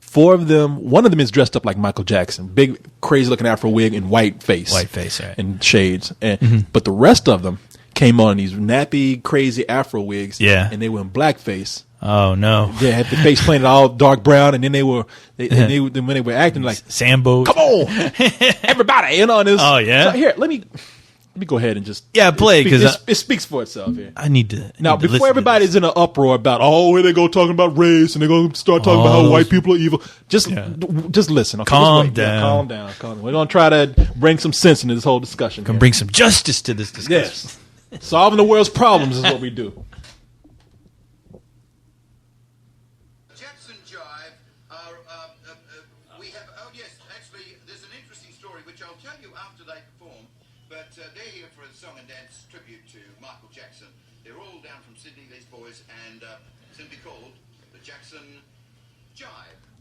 Four of them, one of them is dressed up like Michael Jackson, big, crazy looking Afro wig and white face. White face, right. And shades. And, But the rest of them came on these nappy, crazy Afro wigs. Yeah. And they were in blackface. Oh, no. They had the face painted all dark brown, and then when they were acting like, Sambo. come on, everybody, on this. Oh, yeah? So here, let me go ahead and just Yeah, play it, 'cause it speaks for itself here. I need to. Now, need to listen before to everybody's in an uproar about, here they go talking about race, and they're going to start talking about how white people are evil, just listen. Okay? Calm Just wait. Yeah, down. calm down. Calm down. We're going to try to bring some sense into this whole discussion. Can here. bring some justice to this discussion. Yes. Solving the world's problems is what we do. Jackson Jive are, we have, yes, actually, there's an interesting story which I'll tell you after they perform, but they're here for a song and dance tribute to Michael Jackson. They're all down from Sydney, these boys, and simply called the Jackson Jive.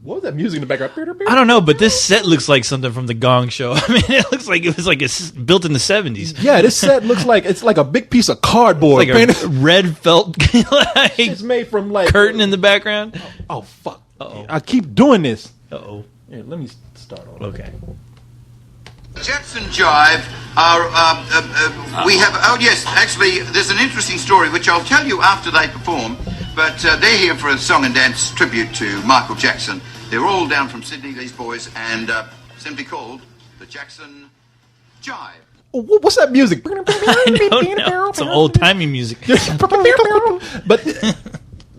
What was that music in the background? I don't know, but this set looks like something from the Gong Show. I mean, it looks like it was like built in the 70s. Yeah, this set looks like it's like a big piece of cardboard. Like a red felt like, it's made from like curtain in the background. Oh fuck! Uh-oh. I keep doing this. Uh-oh. Here, let me start over. Okay. Jackson Jive are, we have, oh yes, actually, there's an interesting story which I'll tell you after they perform, but they're here for a song and dance tribute to Michael Jackson. They're all down from Sydney, these boys, and simply called the Jackson Jive. What's that music? I don't know. Some old-timey music. But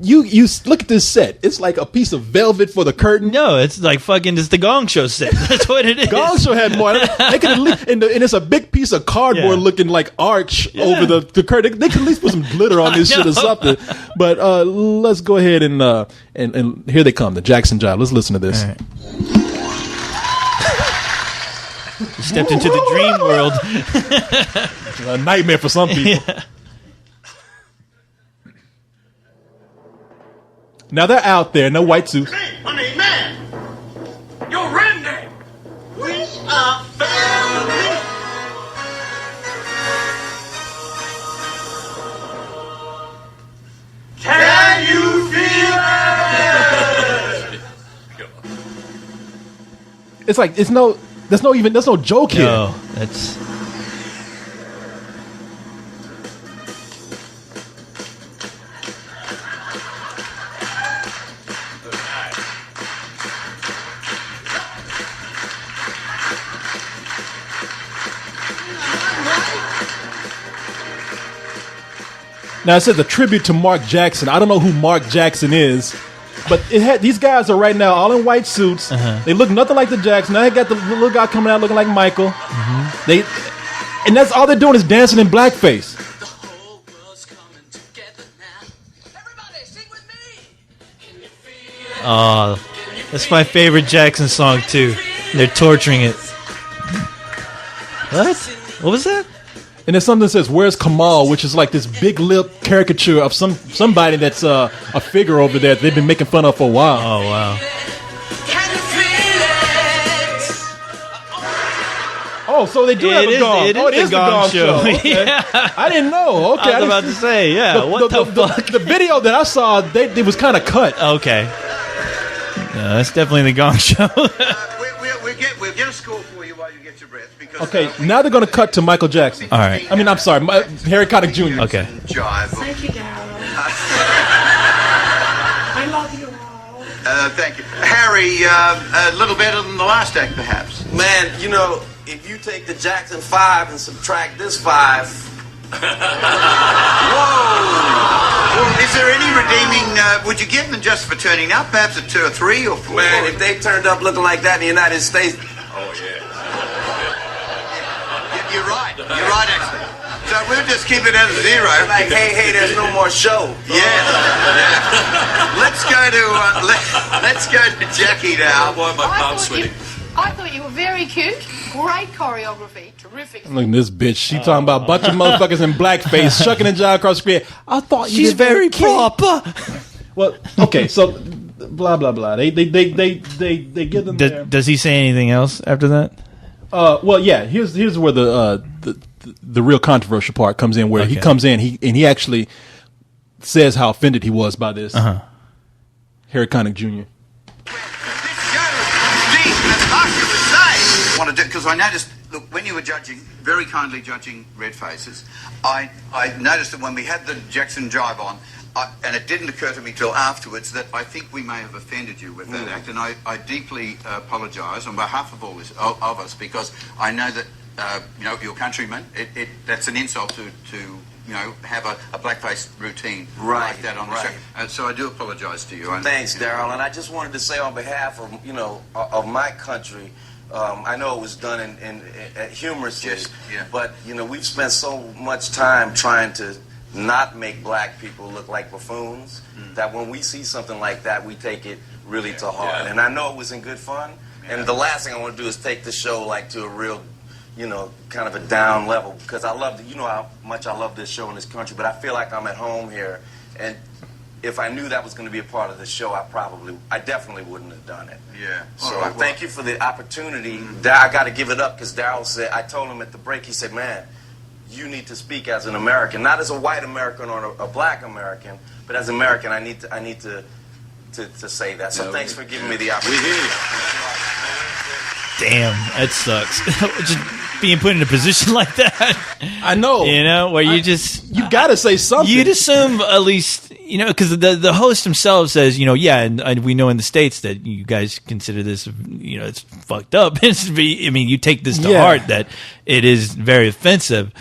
you look at this set. It's like a piece of velvet for the curtain. No, it's like fucking just the Gong Show set. That's what it is. Gong Show had more. They could at least, and it's a big piece of cardboard looking like arch over the curtain. They could at least put some glitter on this shit or something. But let's go ahead and here they come, the Jackson Jive. Let's listen to this. All right. You stepped into the dream world. A nightmare for some people. Yeah. Now they're out there in their white suits. Man, you're Randy. We are family. Can you feel it? It's like there's no joke here. No, that's. Now it says a tribute to Mark Jackson. I don't know who Mark Jackson is, but these guys are right now all in white suits. They look nothing like the Jackson. Now they got the little guy coming out looking like Michael. And that's all they're doing is dancing in blackface. The whole world's coming together now. Everybody, sing with me. Can you feel it? Oh, that's my favorite Jackson song too. They're torturing it. What? What was that? And there's something that says, "Where's Kamal?" which is like this big lip caricature of somebody that's a figure over there that they've been making fun of for a while. Oh wow. Can you feel it? Oh, so they do have a gong. It Oh, is the Gong Show. Okay. Yeah. I didn't know. Okay, I was about to say, yeah. What the fuck? The video that I saw, it was kind of cut. Okay. No, that's definitely the Gong Show. We'll get a score for you while you get your breath. Because, Okay, now they're going to cut to Michael Jackson. All right. I mean, I'm sorry, Harry Connick Jr. Okay. Jive. Thank you, Daryl. I love you all. Thank you. Harry, a little better than the last act, perhaps. Man, you know, if you take the Jackson 5 and subtract this 5. Well, is there any redeeming, would you give them just for turning up? Perhaps a 2 or 3 or 4? Man, if they turned up looking like that in the United States. You're right. You're right, actually. So we'll just keep it at a 0. Like, hey, there's no more show. Yeah. Let's go to Jackie now. I thought you were very cute. Great choreography. Terrific. Look at this bitch. She talking about a bunch of motherfuckers in blackface, shucking and jiving across the screen. I thought you She's did very cute. proper. Well, okay, so blah blah blah. They give them. Does he say anything else after that? Well, yeah. Here's where the real controversial part comes in, where he comes in, he actually says how offended he was by this. Harry Connick Jr. Because I noticed, look, when you were judging, very kindly judging Red Faces, I noticed that when we had the Jackson Jive on, and it didn't occur to me till afterwards that I think we may have offended you with that act, and I deeply apologise on behalf of all of us, because I know that your countrymen, that's an insult to have a blackface routine like that on the show. So I do apologise to you. Thanks, Daryl. And I just wanted to say on behalf of my country, I know it was done in humorously, but we've spent so much time trying to not make black people look like buffoons that when we see something like that, we take it really to heart. And I know it was in good fun. And the last thing I want to do is take the show like to a real, kind of a down level, because I love how much I love this show in this country. But I feel like I'm at home here, and if I knew that was going to be a part of the show, I definitely wouldn't have done it. Yeah. So thank you for the opportunity. I got to give it up because Daryl said, I told him at the break, he said, man, you need to speak as an American, not as a white American or a black American, but as an American, I need to say that. So thanks for giving me the opportunity. Damn, that sucks. Just being put in a position like that. I know. You know, where you got to say something. You'd assume at least, you know, because the host himself says, you know, yeah, and we know in the States that you guys consider this, you know, it's fucked up. I mean, you take this to heart that it is very offensive.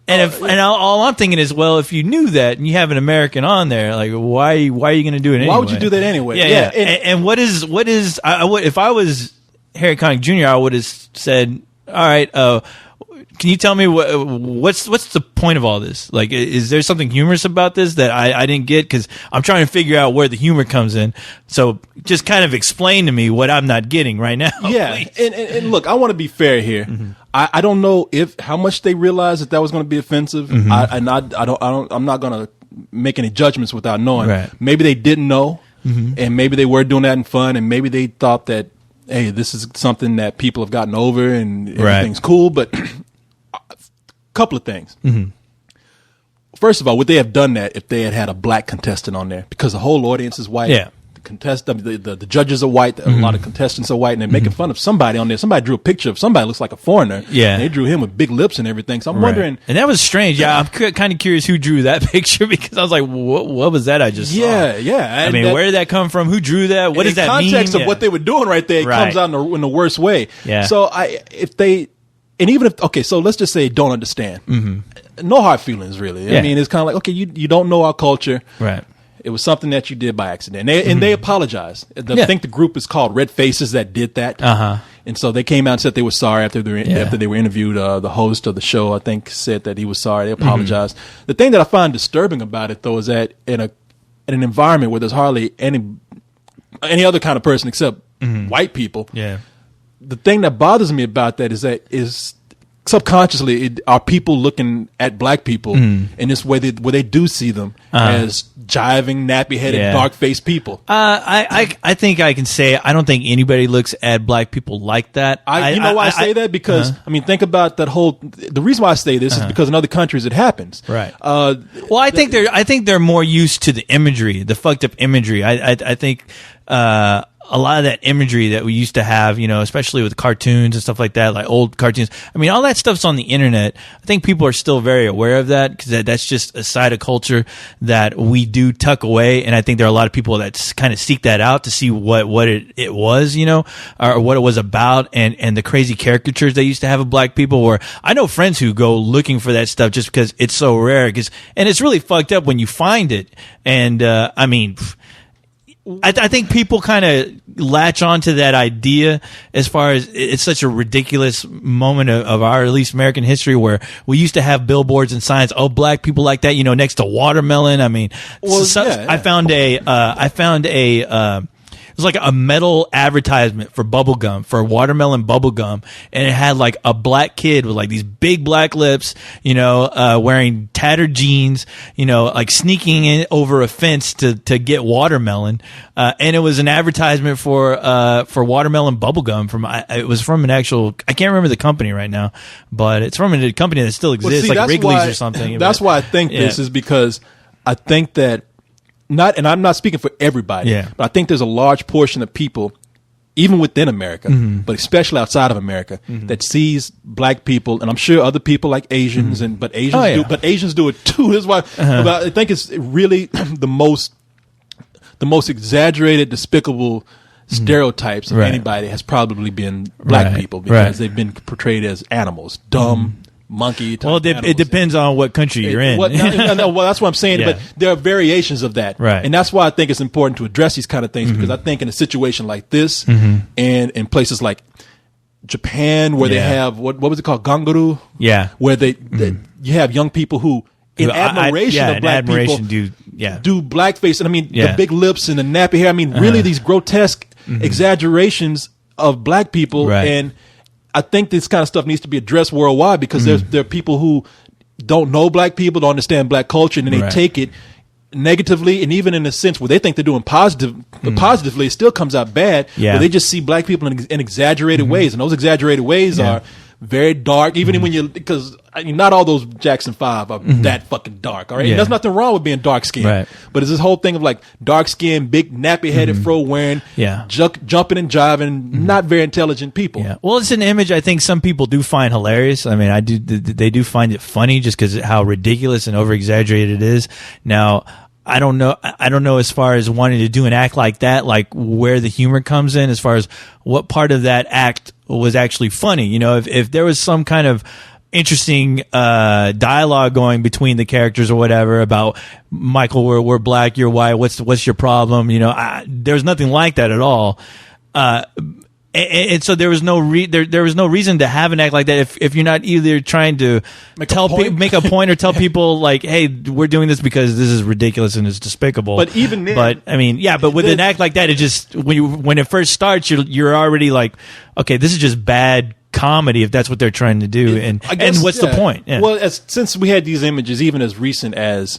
And all I'm thinking is, well, if you knew that and you have an American on there, like, why are you going to do it anyway? Why would you do that anyway? Yeah. And what is if I was Harry Connick Jr., I would have said, all right, can you tell me what's the point of all this? Like, is there something humorous about this that I didn't get? Because I'm trying to figure out where the humor comes in. So just kind of explain to me what I'm not getting right now. Yeah, and look, I want to be fair here. Mm-hmm. I don't know how much they realized that was going to be offensive. Mm-hmm. I'm not going to make any judgments without knowing. Right. Maybe they didn't know, and maybe they were doing that in fun, and maybe they thought that, hey, this is something that people have gotten over and everything's cool. But a couple of things. Mm-hmm. First of all, would they have done that if they had a black contestant on there? Because the whole audience is white. Yeah. The judges are white. A lot of contestants are white, and they're making fun of somebody on there. Somebody drew a picture of somebody who looks like a foreigner. Yeah, and they drew him with big lips and everything. So I'm wondering, and that was strange. Yeah, I'm kind of curious who drew that picture because I was like, what was that I just saw? Yeah. I mean, where did that come from? Who drew that? What does that mean? In context of what they were doing right there, it comes out in the worst way. Yeah. So so let's just say don't understand. Mm-hmm. No hard feelings, really. Yeah. I mean, it's kind of like, okay, you don't know our culture. Right. It was something that you did by accident. And they apologized. I think the group is called Red Faces that did that. Uh-huh. And so they came out and said they were sorry after they were interviewed. The host of the show, I think, said that he was sorry. They apologized. The thing that I find disturbing about it, though, is that in an environment where there's hardly any other kind of person except white people, the thing that bothers me about that is subconsciously are people looking at black people in this way where they do see them as jiving, nappy-headed, dark-faced people. I think I can say I don't think anybody looks at black people like that. You know why I say that? Because I mean, think about that whole. The reason why I say this is because in other countries it happens. Right. Well, I think they're more used to the imagery, the fucked up imagery. I think. A lot of that imagery that we used to have, you know, especially with cartoons and stuff like that, like old cartoons. I mean, all that stuff's on the internet. I think people are still very aware of that because that's just a side of culture that we do tuck away. And I think there are a lot of people that kind of seek that out to see what it was, you know, or what it was about, and the crazy caricatures they used to have of black people. Or I know friends who go looking for that stuff just because it's so rare. And it's really fucked up when you find it. And I mean. I think people kind of latch onto that idea as far as it's such a ridiculous moment of our, at least American history, where we used to have billboards and signs, oh, black people like that, you know, next to watermelon. I mean, I found it was like a metal advertisement for bubble gum, for watermelon bubble gum, and it had like a black kid with like these big black lips, you know, wearing tattered jeans, you know, like sneaking in over a fence to get watermelon, and it was an advertisement for watermelon bubble gum it was from an actual, I can't remember the company right now, but it's from a company that still exists, like Wrigley's or something. That's why I think this is because I think that. And I'm not speaking for everybody, but I think there's a large portion of people, even within America, but especially outside of America, that sees black people, and I'm sure other people like Asians, but Asians do it too. That's why I think it's really the most exaggerated, despicable stereotypes of anybody has probably been black people because they've been portrayed as animals, dumb. Monkey. Well, it depends on what country you're in. Well, that's what I'm saying. But there are variations of that, and that's why I think it's important to address these kind of things because I think in a situation like this, and in places like Japan, where they have what was it called, Ganguru? Yeah, where you have young people who, in admiration of black people, do blackface, and I mean the big lips and the nappy hair. I mean, really these grotesque exaggerations of black people and. I think this kind of stuff needs to be addressed worldwide because there are people who don't know black people, don't understand black culture, and then they take it negatively, and even in a sense where they think they're doing positively, it still comes out bad. Yeah. Where they just see black people in exaggerated ways, and those exaggerated ways are very dark. Even when because I mean, not all those Jackson 5 are that fucking dark. All right, and there's nothing wrong with being dark skinned, Right. but it's this whole thing of like dark skinned, big nappy headed, fro wearing, jumping and jiving, not very intelligent people. Yeah. Well, it's an image I think some people do find hilarious. I mean, they do find it funny just because how ridiculous and over exaggerated it is. Now, I don't know as far as wanting to do an act like that, like where the humor comes in, as far as what part of that act was actually funny. You know, if there was some kind of interesting dialogue going between the characters or whatever about Michael, we're black, you're white, what's your problem? You know, there's nothing like that at all. And so there was no there was no reason to have an act like that if you're not either trying to make a point or tell people like, hey, we're doing this because this is ridiculous and it's despicable. But even then, but I mean, but with an act like that, it just when it first starts, you're already like, okay, this is just bad comedy if that's what they're trying to do. And what's the point? Yeah. Well, since we had these images even as recent as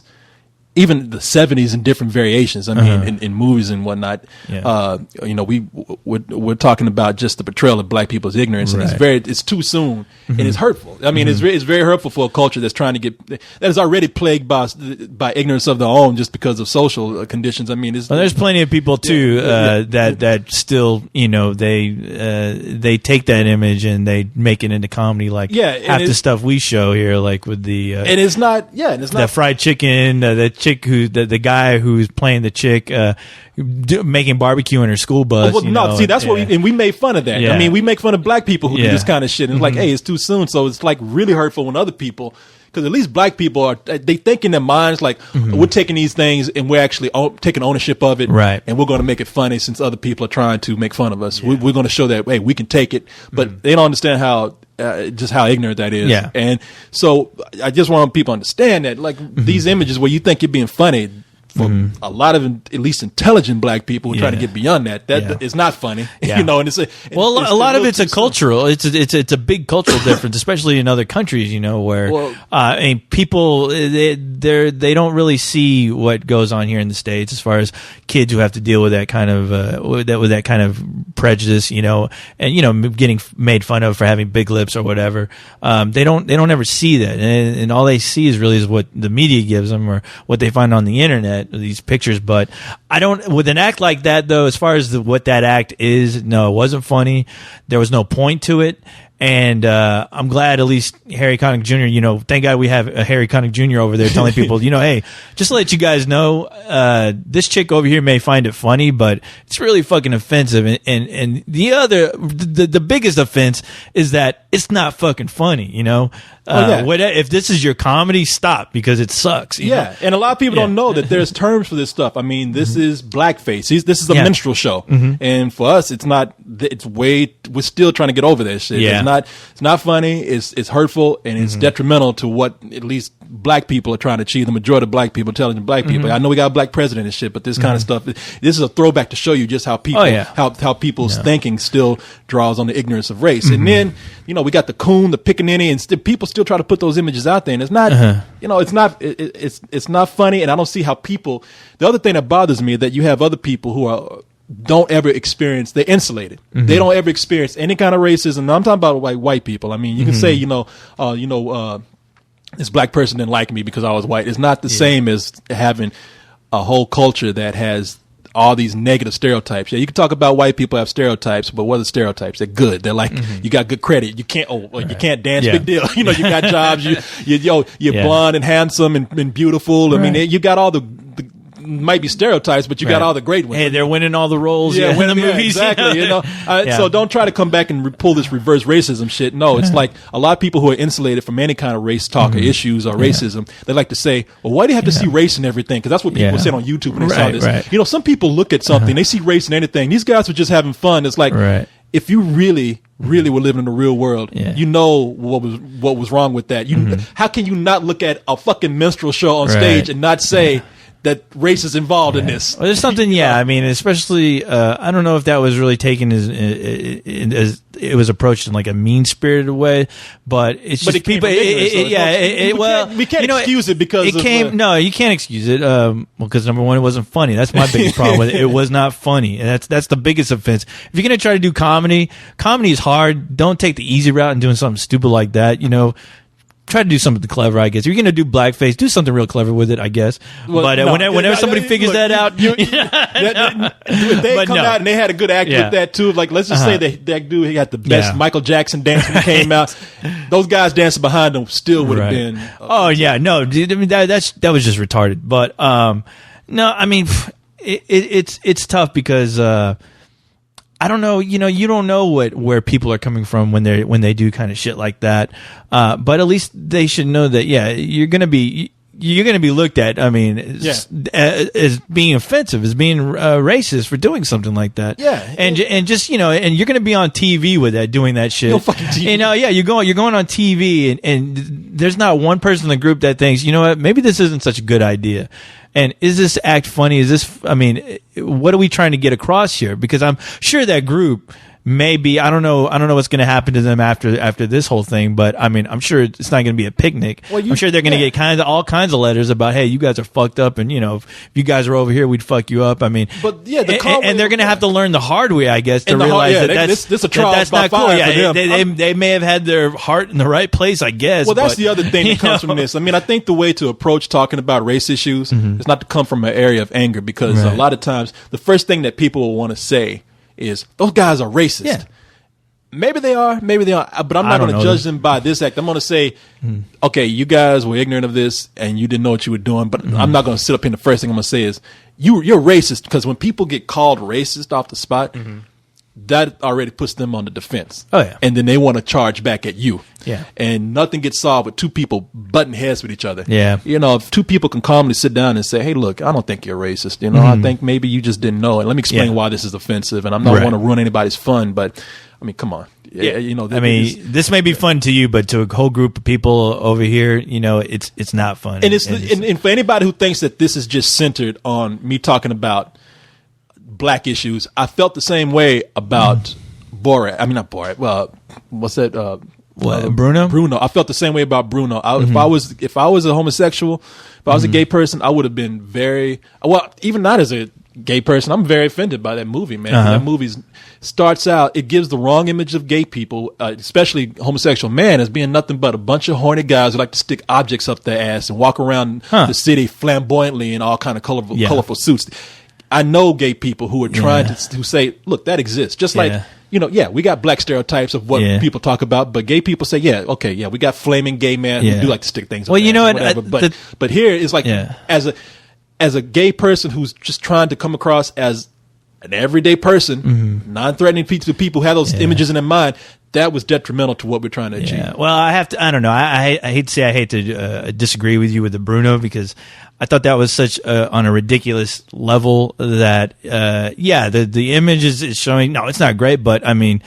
even the 70s in different variations. I mean, in movies and whatnot. Yeah. You know, we're talking about just the portrayal of black people's ignorance, and it's too soon and it's hurtful. I mean, it's very hurtful for a culture that's trying to that is already plagued by ignorance of their own just because of social conditions. I mean, there's plenty of people too that still, you know, they take that image and they make it into comedy, like half the stuff we show here, like with the and it's not that fried chicken, the chick the guy who's playing the chick making barbecue in her school bus. That's what we made fun of that. Yeah. I mean, we make fun of black people who do this kind of shit, and it's like, hey, it's too soon. So it's like really hurtful when other people, because at least black people they think in their minds like, we're taking these things and we're actually taking ownership of it, right? And we're going to make it funny since other people are trying to make fun of us. We're going to show that, hey, we can take it, but they don't understand how. Just how ignorant that is. Yeah. And so I just want people to understand that, like, these images where you think you're being funny, for a lot of at least intelligent black people who try to get beyond that it's not funny. You know, and it's a lot of it's a cultural. It's a big cultural difference, especially in other countries. You know, where I mean, people they don't really see what goes on here in the States as far as kids who have to deal with that kind of with that kind of prejudice. You know, and you know, getting made fun of for having big lips or whatever. They don't ever see that, and all they see is what the media gives them or what they find on the internet. These pictures, but I don't. With an act like that, though, as far as what that act is, no, it wasn't funny. There was no point to it, and I'm glad at least Harry Connick Jr. You know, thank God we have a Harry Connick Jr. over there telling people, you know, hey, just to let you guys know, this chick over here may find it funny, but it's really fucking offensive. And the biggest offense is that it's not fucking funny. You know. If this is your comedy, stop, because it sucks. You know? And a lot of people don't know that there's terms for this stuff. I mean, this is blackface. This is a minstrel show, and for us, it's not. We're still trying to get over that shit. Yeah. It's not funny. It's hurtful, and it's detrimental to what at least black people are trying to achieve. The majority of black people, intelligent black people. I know we got a black president and shit, but this kind of stuff. This is a throwback to show you just how people, how people's thinking still draws on the ignorance of race. And then we got the coon, the pickaninny, and people still try to put those images out there, and it's not, it's not funny, and I don't see how people. The other thing that bothers me is that you have other people who don't ever experience. They're insulated. They don't ever experience any kind of racism. Now, I'm talking about white people. I mean, you can say, this black person didn't like me because I was white. It's not the same as having a whole culture that has all these negative stereotypes. Yeah, you can talk about white people have stereotypes, but what are stereotypes? They're good. They're like, you got good credit. You can't, you can't dance. Big deal. You know, you got jobs. You're blonde and handsome and beautiful. I mean, you got all the might be stereotypes, but you got all the great ones. Hey, they're winning all the roles. Yeah, winning the movies. Exactly. So don't try to come back and pull this reverse racism shit. No, it's like a lot of people who are insulated from any kind of race talk or issues or racism. They like to say, "Well, why do you have to see race in everything?" Because that's what people said on YouTube when they saw this. Right. You know, some people look at something, they see race in anything. These guys were just having fun. It's like if you really were living in the real world, you know what was wrong with that. How can you not look at a fucking minstrel show on stage and not say, that race is involved in this. Well, there's something, yeah. I mean, especially, I don't know if that was really taken as it was approached in like a mean spirited way, but it's just people. We can't excuse it because no, you can't excuse it. Because number one, it wasn't funny. That's my biggest problem with it. It was not funny, and that's the biggest offense. If you're gonna try to do comedy is hard. Don't take the easy route and doing something stupid like that. Try to do something clever, I guess. If you're going to do blackface, do something real clever with it, I guess. Well, but whenever somebody figures that out... they come out and they had a good act with that, too. Like, let's just say that dude, he got the best Michael Jackson dance when he came out. Those guys dancing behind him still would have been... no. Dude, I mean, that was just retarded. But, no, I mean, it's tough because... I don't know, you don't know where people are coming from when they do kind of shit like that. But at least they should know that, you're going to be looked at, I mean, as being offensive, as being racist for doing something like that. Yeah. And just, and you're going to be on TV with that, doing that shit. No fucking TV. You're going on TV and there's not one person in the group that thinks, you know what, maybe this isn't such a good idea. And is this act funny? What are we trying to get across here? Because I'm sure that group maybe, I don't know what's going to happen to them after this whole thing, but I mean, I'm sure it's not going to be a picnic. I'm sure they're going to get all kinds of letters about, hey, you guys are fucked up, and if you guys were over here, we'd fuck you up. I mean, but and they're going to have to learn the hard way, I guess, to realize that's a trial that's not cool. Yeah, they may have had their heart in the right place, I guess. Well, that's the other thing that comes from this. I mean, I think the way to approach talking about race issues is not to come from an area of anger, because a lot of times the first thing that people will want to say is, those guys are racist. Yeah. Maybe they are, but I'm not going to judge them by this act. I'm going to say, okay, you guys were ignorant of this and you didn't know what you were doing, but I'm not going to sit up here and the first thing I'm going to say is, you're racist, because when people get called racist off the spot, that already puts them on the defense. Oh, yeah. And then they want to charge back at you. Yeah. And nothing gets solved with two people butting heads with each other. Yeah. If two people can calmly sit down and say, hey, look, I don't think you're racist. I think maybe you just didn't know. And let me explain why this is offensive. And I'm not want to ruin anybody's fun, but I mean, come on. This may be fun to you, but to a whole group of people over here, it's not fun. And for anybody who thinks that this is just centered on me talking about black issues, I felt the same way about Borat. I mean, not Borat. Well, what's that? Bruno? Bruno. I felt the same way about Bruno. If I was a homosexual, if I was a gay person, I would have been even not as a gay person, I'm very offended by that movie, man. That movie starts out, it gives the wrong image of gay people, especially homosexual man, as being nothing but a bunch of horny guys who like to stick objects up their ass and walk around the city flamboyantly in all kind of colorful suits. I know gay people who are trying to say, look, that exists. Just like, we got black stereotypes of what people talk about, but gay people say, we got flaming gay men who do like to stick things up their ass, whatever. But here it's like, as a gay person who's just trying to come across as an everyday person, non-threatening to people who have those images in their mind, that was detrimental to what we're trying to achieve. Yeah. Well, I don't know. I hate to say I hate to disagree with you with the Bruno, because I thought that was such on a ridiculous level that, the image is showing, no, it's not great, but I mean,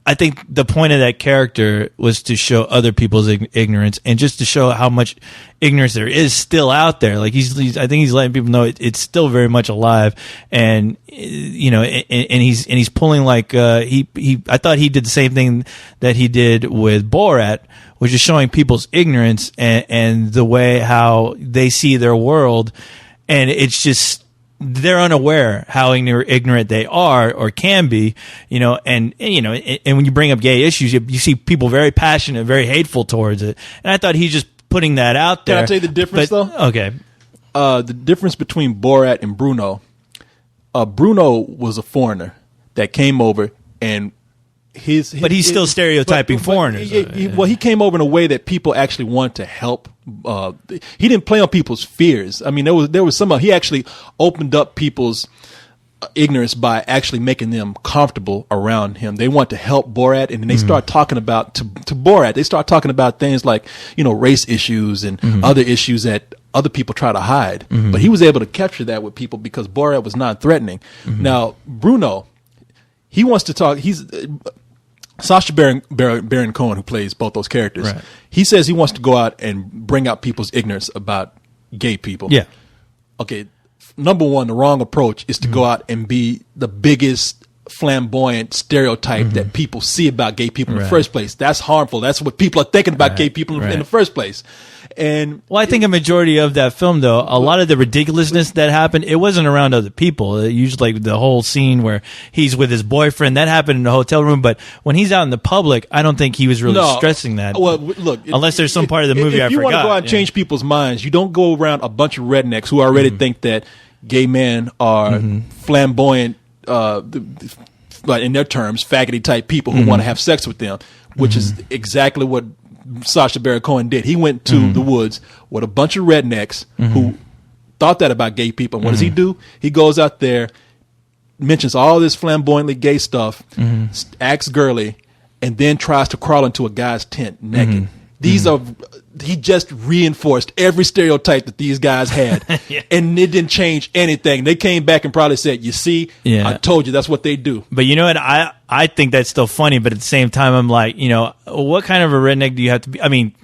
I think the point of that character was to show other people's ignorance, and just to show how much ignorance there is still out there. Like I think he's letting people know it's still very much alive, and and he's pulling like I thought he did the same thing that he did with Borat, which is showing people's ignorance and the way how they see their world, and it's just, they're unaware how ignorant they are or can be, and when you bring up gay issues, you see people very passionate, very hateful towards it. And I thought he's just putting that out there. Can I tell you the difference, though? Okay. The difference between Borat and Bruno, Bruno was a foreigner that came over, and but he's still stereotyping foreigners. He came over in a way that people actually wanted to help. He didn't play on people's fears. I mean, there was he actually opened up people's ignorance by actually making them comfortable around him. They want to help Borat, and then they start talking about to Borat. They start talking about things like race issues and other issues that other people try to hide. But he was able to capture that with people because Borat was non-threatening. Now Bruno, he wants to talk. He's Sacha Baron Cohen, who plays both those characters. Right. He says he wants to go out and bring out people's ignorance about gay people. Yeah. okay, number one, the wrong approach is to go out and be the biggest flamboyant stereotype that people see about gay people in the first place. That's harmful. That's what people are thinking about gay people in the first place. And I think a majority of that film, though, a lot of the ridiculousness that happened, it wasn't around other people. Usually, like the whole scene where he's with his boyfriend, that happened in the hotel room. But when he's out in the public, I don't think he was really stressing that. Well, look, unless there's some part of the movie I forgot. If you want to go out and change people's minds, you don't go around a bunch of rednecks who already think that gay men are flamboyant, in their terms, faggoty type people who want to have sex with them, which is exactly what Sacha Baron Cohen did. He went to the woods with a bunch of rednecks who thought that about gay people. And what does he do? He goes out there, mentions all this flamboyantly gay stuff, acts girly, and then tries to crawl into a guy's tent naked. He just reinforced every stereotype that these guys had, and it didn't change anything. They came back and probably said, "You see, I told you that's what they do." But you know what? I think that's still funny, but at the same time, I'm like, what kind of a redneck do you have to be? I mean,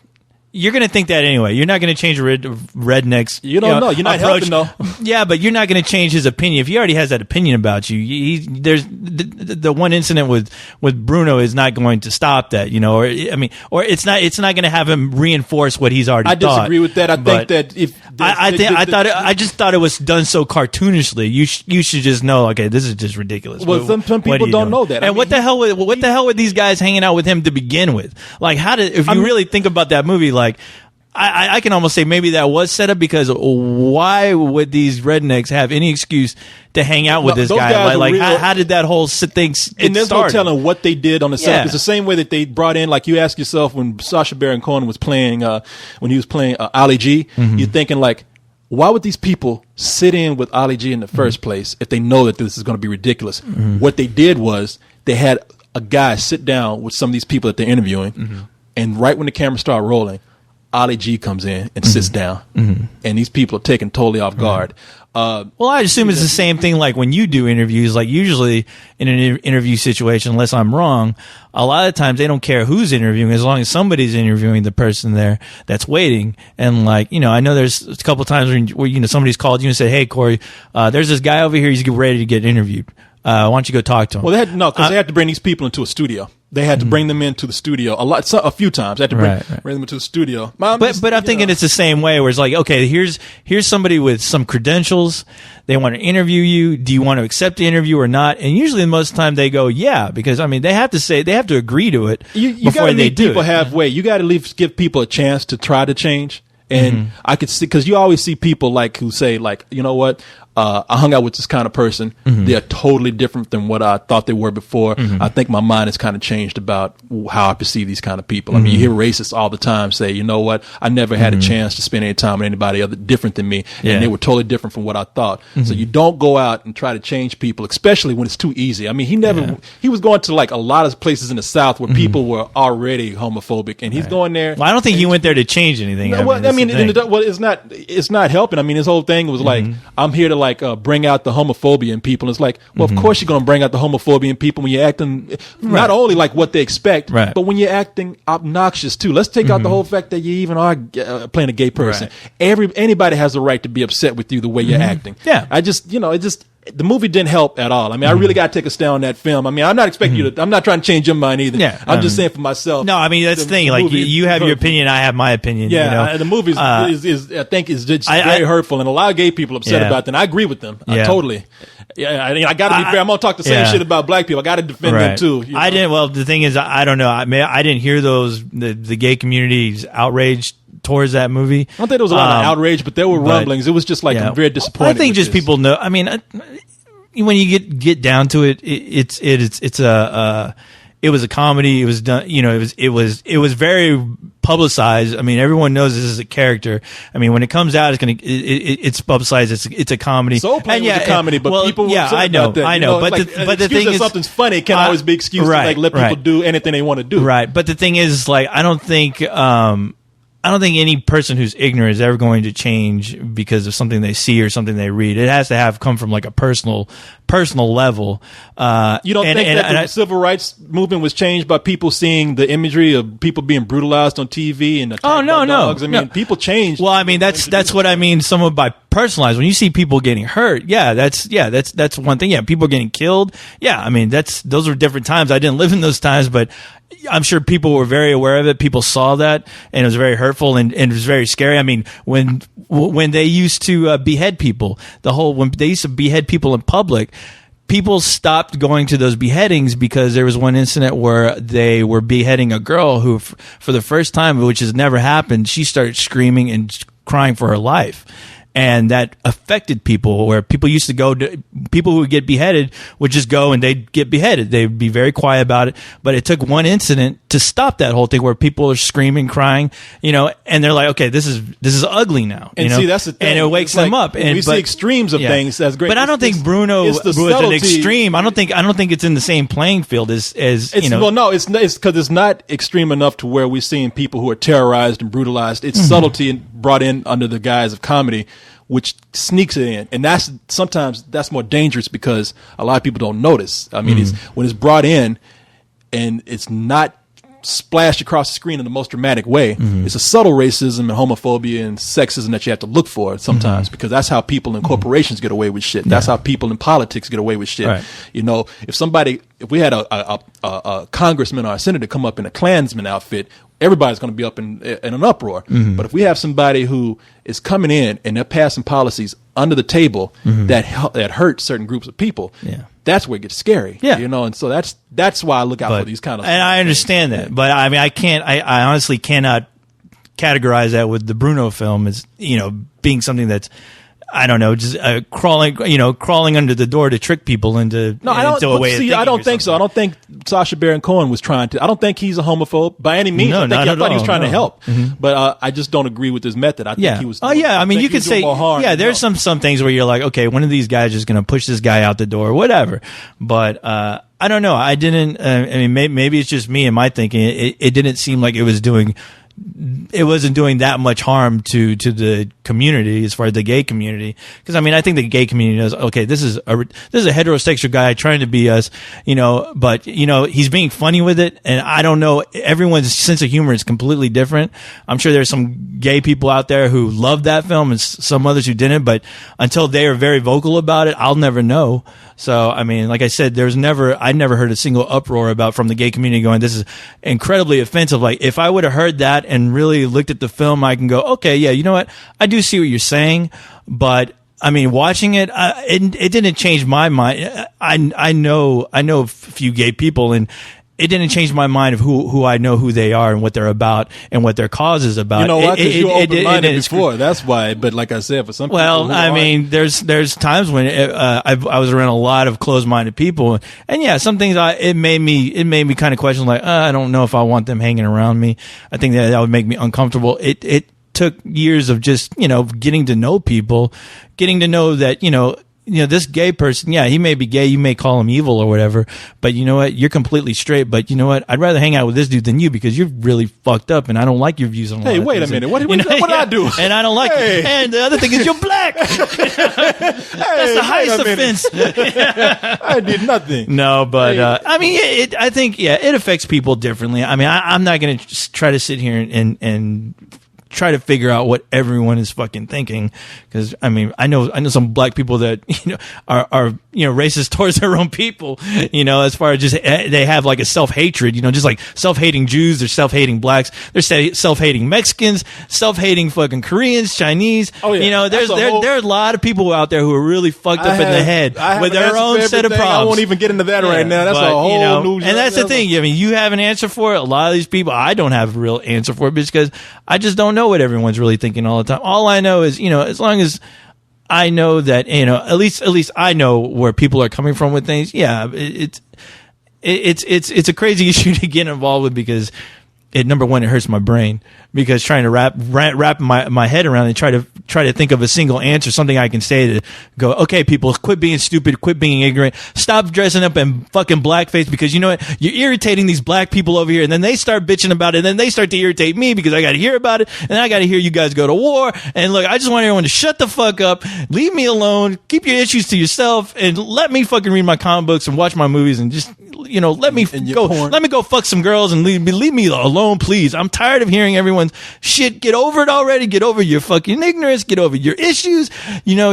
you're going to think that anyway. You're not going to change redneck's. You don't know. You're not helping, though. Yeah, but you're not going to change his opinion. If he already has that opinion about you, there's the one incident with Bruno is not going to stop that. Or it's not going to have him reinforce what he's already thought. I disagree with that. I think that if I just thought it was done so cartoonishly. You should just know. Okay, this is just ridiculous. Well, some people don't know that. And what the hell were these guys hanging out with him to begin with? Like, if you really think about that movie, like. I can almost say maybe that was set up, because why would these rednecks have any excuse to hang out with this guy? Like how did that whole thing get started? And there's no telling what they did on the set. It's the same way that they brought in, like, you ask yourself, when Sacha Baron Cohen was playing, Ali G, you're thinking, like, why would these people sit in with Ali G in the first place if they know that this is going to be ridiculous? What they did was they had a guy sit down with some of these people that they're interviewing, and right when the camera started rolling, Ali G comes in and sits down, and these people are taken totally off guard. Well, I assume it's the same thing like when you do interviews. Like, usually in an interview situation, unless I'm wrong, a lot of times they don't care who's interviewing as long as somebody's interviewing the person there that's waiting. And, like, I know there's a couple of times where somebody's called you and said, "Hey, Corey, there's this guy over here. He's ready to get interviewed. Why don't you go talk to him?" Well, they had to bring these people into a studio. They had to bring them into the studio a few times. They had to bring them into the studio. But I'm thinking it's the same way, where it's like, okay, here's somebody with some credentials. They want to interview you. Do you want to accept the interview or not? And usually, most of the time, they go, yeah, because they have to agree to it. You got to meet people halfway. You got to at least give people a chance to try to change. And I could see, because you always see people like who say, like, you know what? I hung out with this kind of person. They're totally different than what I thought they were before. I think my mind has kind of changed about how I perceive these kind of people. I mean, you hear racists all the time say, you know what? I never had a chance to spend any time with anybody other different than me. And they were totally different from what I thought. So you don't go out and try to change people, especially when it's too easy. I mean, he was going to, like, a lot of places in the South where people were already homophobic, and he's going there. Well, I don't think he went there to change anything. It's not helping. I mean, his whole thing was like, I'm here to, like, bring out the homophobia in people. And it's like, well, of course you're going to bring out the homophobia in people when you're acting not only like what they expect, but when you're acting obnoxious too. Let's take out the whole fact that you even are playing a gay person. Anybody has the right to be upset with you the way you're acting. Yeah. The movie didn't help at all. I mean, I really got to take a stand on that film. I mean, I'm not expecting you to. I'm not trying to change your mind either. Yeah, I'm just saying for myself. No, I mean, that's the thing. Like, you have your opinion, I have my opinion. Yeah, the movie is I think is just very hurtful, and a lot of gay people upset about that. And I agree with them. Totally. Yeah, I got to be fair. I'm gonna talk the same shit about black people. I got to defend them too. I didn't. Well, the thing is, I don't know. I didn't hear the gay community's outraged towards that movie. I don't think there was a lot of outrage, but there were rumblings. It was just like I'm very disappointed. I think just people know. I mean, when you get down to it, it was a comedy. It was done. It was very publicized. I mean, everyone knows this is a character. I mean, when it comes out, it's publicized. It's a comedy. Soul Plane was a comedy, but people were upset about that. I know. But the thing is, something's funny can't always be excused to like let people do anything they want to do. Right. But the thing is, like, I don't think any person who's ignorant is ever going to change because of something they see or something they read. It has to come from, like, a personal personal level. You don't think that the civil rights movement was changed by people seeing the imagery of people being brutalized on TV and attacked by dogs? I mean, people changed. Well, I mean, that's what I mean. Somewhat by personalized. When you see people getting hurt, that's one thing. Yeah, people getting killed. Yeah, I mean, those were different times. I didn't live in those times, but I'm sure people were very aware of it. People saw that, and it was very hurtful and it was very scary. I mean, when they used to behead people, when they used to behead people in public, people stopped going to those beheadings because there was one incident where they were beheading a girl who, for the first time, which has never happened, she started screaming and crying for her life. And that affected people, where people used to go to, people who would get beheaded would just go and they'd get beheaded. They'd be very quiet about it. But it took one incident to stop that whole thing, where people are screaming, crying, and they're like, okay, this is ugly now. And see, that's the thing. And it wakes them up. And we see extremes of things. That's great. But I don't think Bruno was an extreme. I don't think it's in the same playing field as Well, no, it's because it's not extreme enough to where we're seeing people who are terrorized and brutalized. It's subtlety brought in under the guise of comedy, which sneaks it in, and sometimes that's more dangerous because a lot of people don't notice. I mean, when it's brought in and it's not splashed across the screen in the most dramatic way, it's a subtle racism and homophobia and sexism that you have to look for sometimes, because that's how people in corporations get away with shit. That's how people in politics get away with shit. Right. If we had a congressman or a senator come up in a Klansman outfit, everybody's going to be up in an uproar. But if we have somebody who is coming in and they're passing policies under the table that hurt certain groups of people, that's where it gets scary. Yeah. And so that's why I look out for these kind of. And I understand that, but I mean, I honestly cannot categorize that with the Bruno film as being something that's, I don't know, just crawling under the door to trick people into a way of thinking. I don't think so. I don't think Sacha Baron Cohen was trying to. I don't think he's a homophobe by any means. I thought he was trying to help, but I just don't agree with his method. I think he was. I mean, you could say, there's some things where you're like, okay, one of these guys is going to push this guy out the door, whatever. But I don't know. I didn't. I mean, maybe it's just me and my thinking. It didn't seem like it wasn't doing that much harm to the community, as far as the gay community. Because I mean, I think the gay community knows, okay, this is a heterosexual guy trying to be us, but he's being funny with it. And I don't know, everyone's sense of humor is completely different. I'm sure there's some gay people out there who love that film and some others who didn't, but until they are very vocal about it, I'll never know. So, I mean, like I said, I never heard a single uproar from the gay community going, this is incredibly offensive. Like, if I would have heard that and really looked at the film, I can go, okay, yeah, you know what? I do see what you're saying, but I mean, watching it, it didn't change my mind. I know a few gay people, and it didn't change my mind of who I know who they are and what they're about and what their cause is about. You know what? Because you were open-minded before. That's why. But like I said, for some people, I mean, there's times when I was around a lot of closed-minded people, and yeah, some things it made me kind of question, like, I don't know if I want them hanging around me. I think that would make me uncomfortable. It took years of just getting to know people, getting to know that this gay person, yeah, he may be gay, you may call him evil or whatever, but you know what? You're completely straight, but you know what? I'd rather hang out with this dude than you because you're really fucked up and I don't like your views on Hey, wait a minute. What did I do? And I don't like it. And the other thing is you're black. That's the highest offense. I did nothing. No, but I mean, I think, it affects people differently. I mean, I'm not going to try to sit here and try to figure out what everyone is fucking thinking, because I mean, I know some black people that are racist towards their own people, as far as just they have like a self-hatred, just like self-hating Jews, they're self-hating blacks, they're self-hating Mexicans, self-hating fucking Koreans, Chinese. Oh yeah, there are a lot of people out there who are really fucked up in the head with their own set of problems. I won't even get into that right now. That's a whole new. And that's the thing. I mean, you have an answer for it. A lot of these people, I don't have a real answer for it because I just don't know what everyone's really thinking all the time. All I know is, as long as I know that, at least I know where people are coming from with things. Yeah, it's a crazy issue to get involved with because number one, it hurts my brain because trying to wrap my head around and try to think of a single answer, something I can say to go, okay, people, quit being stupid, quit being ignorant, stop dressing up in fucking blackface because you know what, you're irritating these black people over here, and then they start bitching about it, and then they start to irritate me because I got to hear about it, and I got to hear you guys go to war. And look, I just want everyone to shut the fuck up, leave me alone, keep your issues to yourself, and let me fucking read my comic books and watch my movies and just, you know, let me go fuck some girls and leave me alone, please. I'm tired of hearing everyone's shit. Get over it already. Get over your fucking ignorance. Get over your issues. You know,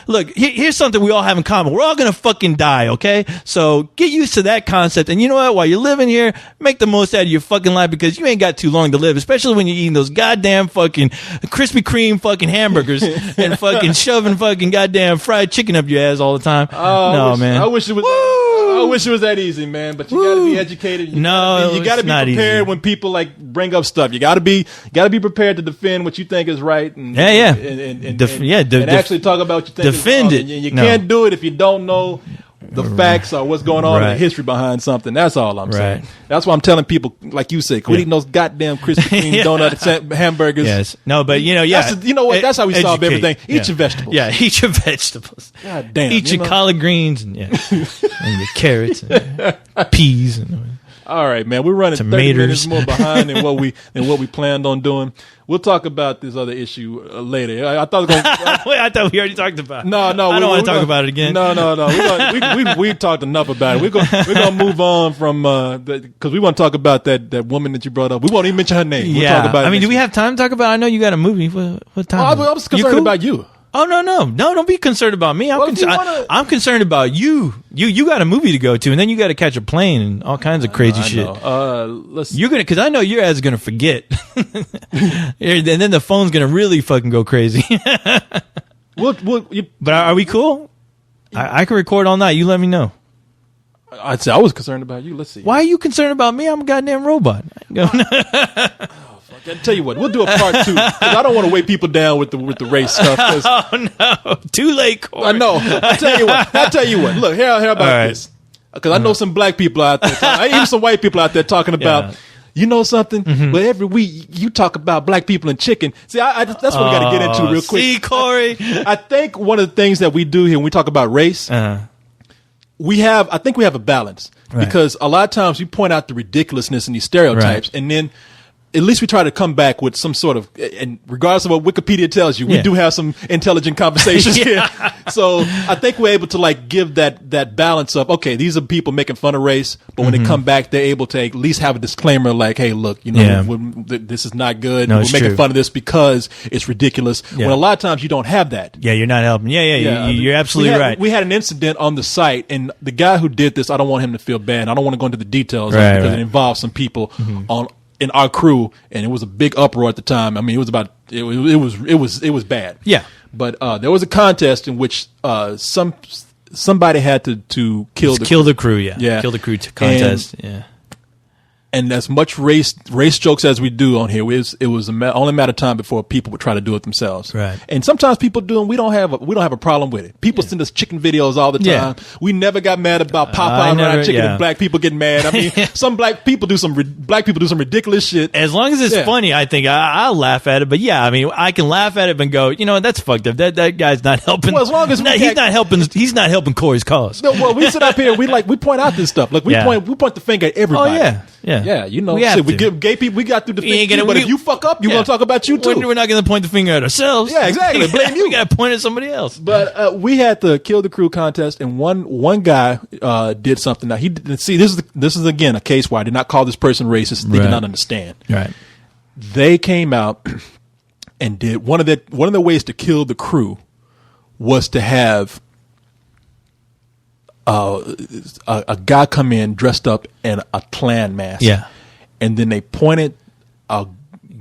look, here's something we all have in common. We're all gonna fucking die, okay? So get used to that concept. And you know what? While you're living here, make the most out of your fucking life because you ain't got too long to live, especially when you're eating those goddamn fucking Krispy Kreme fucking hamburgers and fucking shoving fucking goddamn fried chicken up your ass all the time. No, man. I wish it was that easy, man. But you gotta be educated. You gotta be prepared when people like bring up stuff. You gotta be prepared to defend what you think is right. And actually talk about what you think defend is wrong. it. You can't do it if you don't know the facts or what's going on in the history behind something. That's all I'm saying. That's why I'm telling people, like you say, quit eating those goddamn Krispy Kreme donut hamburgers. Yes. No, but you know, you know what? That's how we solve everything. Eat your vegetables. Yeah, eat your vegetables. God damn. Eat your collard greens and and your carrots and peas and all right, man. We're running 30 minutes more behind than what we planned on doing. We'll talk about this other issue later. I thought I thought we already talked about it. No. I don't want to talk about it again. No. We talked enough about it. We're gonna move on from because we want to talk about that woman that you brought up. We won't even mention her name. We'll talk about it. I mean, do we have time to talk about it? I know you got a movie. What time? I was concerned about you. Oh, no, don't be concerned about me. I'm concerned about you. You got a movie to go to, and then you got to catch a plane and all kinds of crazy shit. Because I know your ass is gonna forget, and then the phone's gonna really fucking go crazy. But are we cool? I can record all night. You let me know. I'd say I was concerned about you. Let's see. Why are you concerned about me? I'm a goddamn robot. I'll tell you what, we'll do a part 2 because I don't want to weigh people down with the race stuff. Oh no, too late, Corey. I know. I'll tell you what. Look, how about this? Because I know some black people out there, even some white people out there talking about. You know something? But every week you talk about black people and chicken. See, that's what we got to get into real quick. See, Corey. I think one of the things that we do here when we talk about race, I think we have a balance because a lot of times we point out the ridiculousness and these stereotypes, and then at least we try to come back with some sort of, and regardless of what Wikipedia tells you, we do have some intelligent conversations here. So I think we're able to like give that balance of, okay, these are people making fun of race, but when they come back, they're able to at least have a disclaimer like, hey, look, you know, this is not good. No, we're making fun of this because it's ridiculous. Yeah. When a lot of times you don't have that. Yeah, you're not helping. Yeah. You're absolutely right. We had an incident on the site, and the guy who did this, I don't want him to feel bad. I don't want to go into the details because it involves some people in our crew, and it was a big uproar at the time. I mean, it was bad. Yeah. But there was a contest in which somebody had to kill the crew. Yeah. Kill the crew contest. And as much race jokes as we do on here, it was only a matter of time before people would try to do it themselves. Right. And sometimes people do, and we don't have a problem with it. People send us chicken videos all the time. Yeah. We never got mad about Popeye around chicken and black people getting mad. I mean, some black people do some ridiculous shit. As long as it's funny, I think I'll laugh at it. But yeah, I mean, I can laugh at it and go, you know, that's fucked up. That guy's not helping. Well, as long as he's not helping Corey's cause. No, well, we sit up here, we point out this stuff. Like we point the finger at everybody. Oh yeah. Yeah, you know, we give gay people, we got through the thing, but if you fuck up, you're going to talk about you too. We're not going to point the finger at ourselves. Yeah, exactly. Blame you. We got to point at somebody else. But we had the Kill the Crew contest, and one guy did something. Now, he didn't see, this is again a case where I did not call this person racist. They did not understand. Right. They came out and did one of the ways to kill the crew was to have a guy come in dressed up in a Klan mask. Yeah. And then they pointed a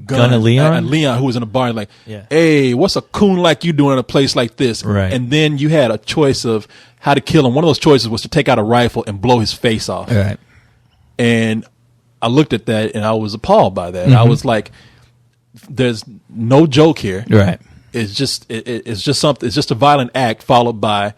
gun at Leon? At Leon, who was in a bar, like, hey, what's a coon like you doing in a place like this? Right. And then you had a choice of how to kill him. One of those choices was to take out a rifle and blow his face off. Right. And I looked at that and I was appalled by that. I was like, there's no joke here. Right. it's just something. It's just a violent act followed by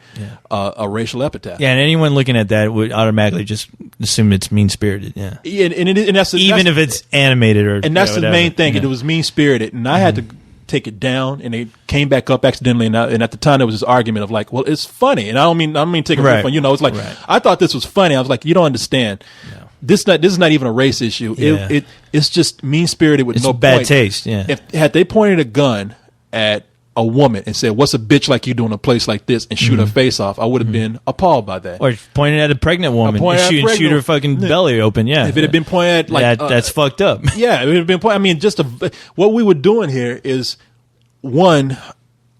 a racial epithet. Yeah, and anyone looking at that would automatically just assume it's mean spirited. Yeah, and that's even if it's animated or and that's the whatever. main thing. It was mean spirited, and I had to take it down, and it came back up accidentally. And at the time, there was this argument of like, well, it's funny, and I don't mean take it Right. from it's like I thought this was funny. I was like, you don't understand. No. This is not even a race issue. Yeah. It's just mean spirited with It's no bad point. taste. Yeah. Had they pointed a gun at a woman and said, "What's a bitch like you doing in a place like this?" and shoot her face off, I would have been appalled by that. Or pointing at a pregnant woman pointing and at a shoot pregnant her fucking belly open. Yeah. If it had been pointed at like that's fucked up. yeah, it would have been. I mean, what we were doing here is one.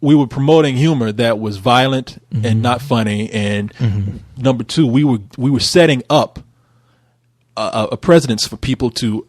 We were promoting humor that was violent and not funny, and number two, we were setting up a precedence for people to.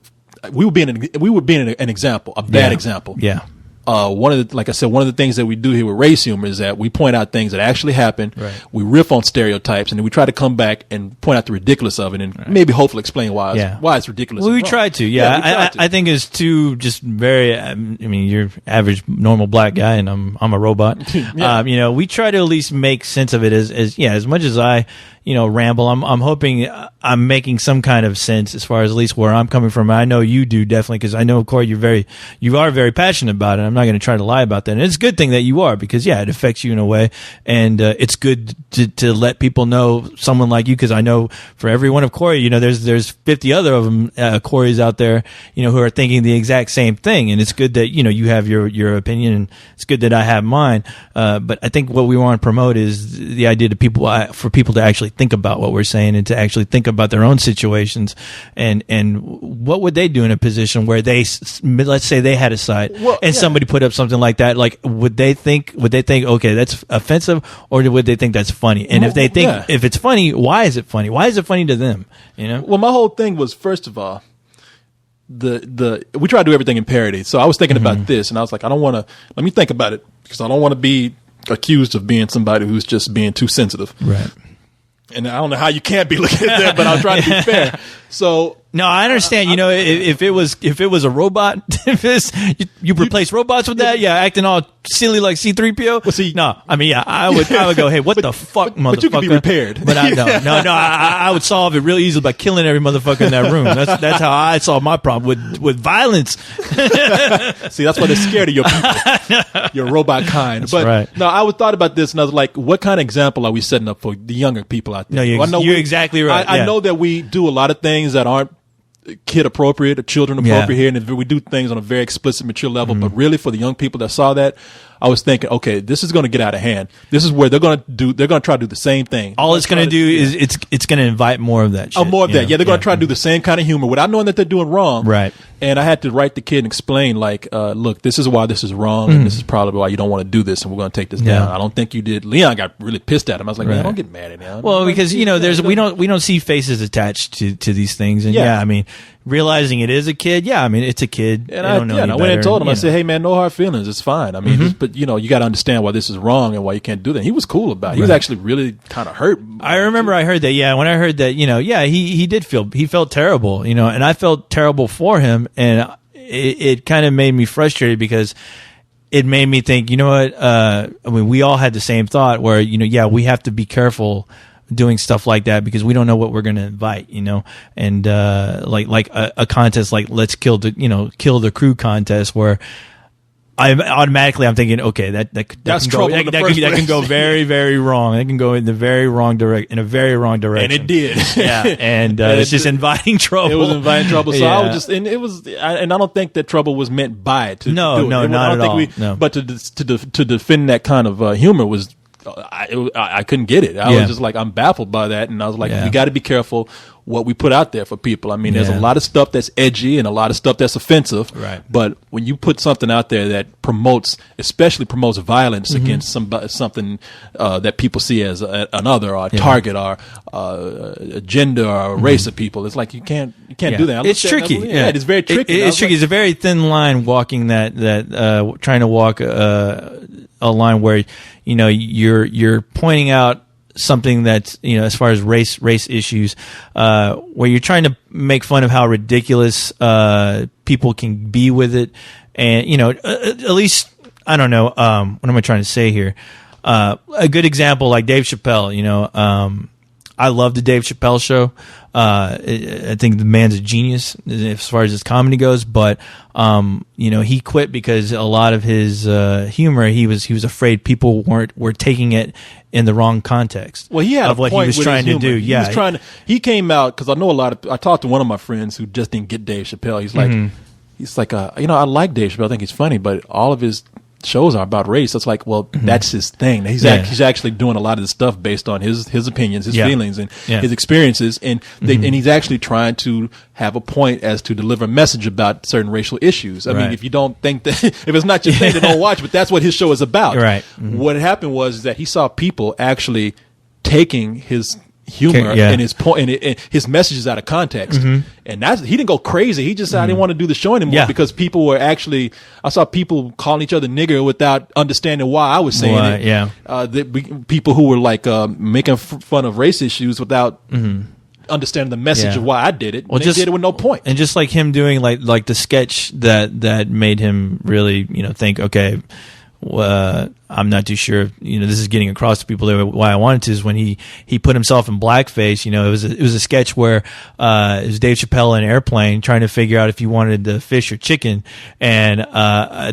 We were being an example, a bad example. Yeah. Like I said, one of the things that we do here with race humor is that we point out things that actually happen. Right. We riff on stereotypes, and then we try to come back and point out the ridiculous of it, and maybe hopefully explain why it's ridiculous. Well, and we wrong. try to. we Yeah, try to. I think it's too just very. I mean, you're average normal black guy, and I'm a robot. Yeah. We try to at least make sense of it as much as I. Ramble. I'm hoping I'm making some kind of sense as far as at least where I'm coming from. I know you do definitely, because I know, Corey, you are very passionate about it. I'm not going to try to lie about that. And it's a good thing that you are, because it affects you in a way. And, it's good to let people know someone like you, because I know for every one of Corey, there's 50 other of them, Corey's out there, who are thinking the exact same thing. And it's good that, you have your opinion, and it's good that I have mine. But I think what we want to promote is the idea for people to actually think about what we're saying, and to actually think about their own situations, and what would they do in a position where let's say they had a site and somebody put up something like that, like would they think okay, that's offensive, or would they think that's funny? And if they think if it's funny, why is it funny? Why is it funny to them? Well, my whole thing was, first of all, we try to do everything in parody. So I was thinking about this, and I was like, let me think about it, because I don't want to be accused of being somebody who's just being too sensitive. Right. And I don't know how you can't be looking at that, but I'll try to be fair. So no, I understand. If it was a robot, you replace robots with that, acting all silly like C-3PO. Well, see, no, I mean, I would go, hey, what the fuck, motherfucker? But you can be repaired. But I would solve it real easily by killing every motherfucker in that room. That's how I solve my problem with violence. See, that's why they're scared of your people, your robot kind. That's but right. no, I thought about this, and I was like, what kind of example are we setting up for the younger people out there? No, you're exactly right. I know that we do a lot of things that aren't kid appropriate or children appropriate here, and we do things on a very explicit, mature level. But really, for the young people that saw that, I was thinking, okay, this is going to get out of hand. This is where they're going to try to do the same thing. All it's going to do is it's going to invite more of that shit. More of that. Yeah, they're going to try to do the same kind of humor without knowing that they're doing wrong. Right. And I had to write the kid and explain, like, look, this is why this is wrong, and this is probably why you don't want to do this, and we're going to take this down. I don't think you did. Leon got really pissed at him. I was like, man, don't get mad at him. Well, because we don't see faces attached to these things, and I mean, realizing it is a kid, it's a kid. And I went and told him, I said, hey man, no hard feelings, it's fine. I mean, but you got to understand why this is wrong and why you can't do that. He was cool about it. He was actually really kind of hurt. I remember I heard that. Yeah, when I heard that, he felt terrible, and I felt terrible for him, and it kind of made me frustrated, because it made me think, you know what? I mean, we all had the same thought where, we have to be careful doing stuff like that, because we don't know what we're going to invite, and like a contest like Let's Kill the Crew contest, where I'm thinking, okay, that can go very, very wrong. It can go in a very wrong direction. And it did. Yeah, and it's just inviting trouble. It was inviting trouble. So I was just, and it was, and I don't think that trouble was meant by it. No, not at all. But to defend that kind of humor was. I couldn't get it. I was just like, I'm baffled by that, and I was like, we got to be careful what we put out there for people. I mean, there's a lot of stuff that's edgy and a lot of stuff that's offensive. Right. But when you put something out there that especially promotes violence against something that people see as another or a target or a gender or a race of people, it's like you can't do that. It's tricky. It's very tricky. It's tricky. It's a very thin line walking that trying to walk a line where you're pointing out something that's as far as race issues, where you're trying to make fun of how ridiculous people can be with it, and at least I don't know. What am I trying to say here? A good example, like Dave Chappelle. You know, I love the Dave Chappelle show. I think the man's a genius as far as his comedy goes. But you know, he quit because a lot of his humor, he was afraid people were taking it in the wrong context. Well, he had of what he was trying to do. Yeah, he was trying to. He came out because I know I talked to one of my friends who just didn't get Dave Chappelle. He's like, you know, I like Dave Chappelle. I think he's funny, but all of his shows are about race. So it's like, well, that's his thing. He's actually doing a lot of the stuff based on his opinions, his feelings, and his experiences, and and he's actually trying to have a point as to deliver a message about certain racial issues. I mean, if you don't think that, if it's not your thing, then don't watch. But that's what his show is about. Right. What happened was that he saw people actually taking his humor and his point and his messages out of context, and that's, he didn't go crazy. He just said, I didn't want to do the show anymore because people were actually, I saw people calling each other nigger without understanding why I was saying it. People who were like making fun of race issues without understanding the message of why I did it. Well, they did it with no point. And just like him doing like the sketch that made him really, you know, think, okay, I'm not too sure, you know, this is getting across to people that why I wanted to, is when he put himself in blackface. You know, it was a sketch where it was Dave Chappelle in an airplane trying to figure out if he wanted the fish or chicken, and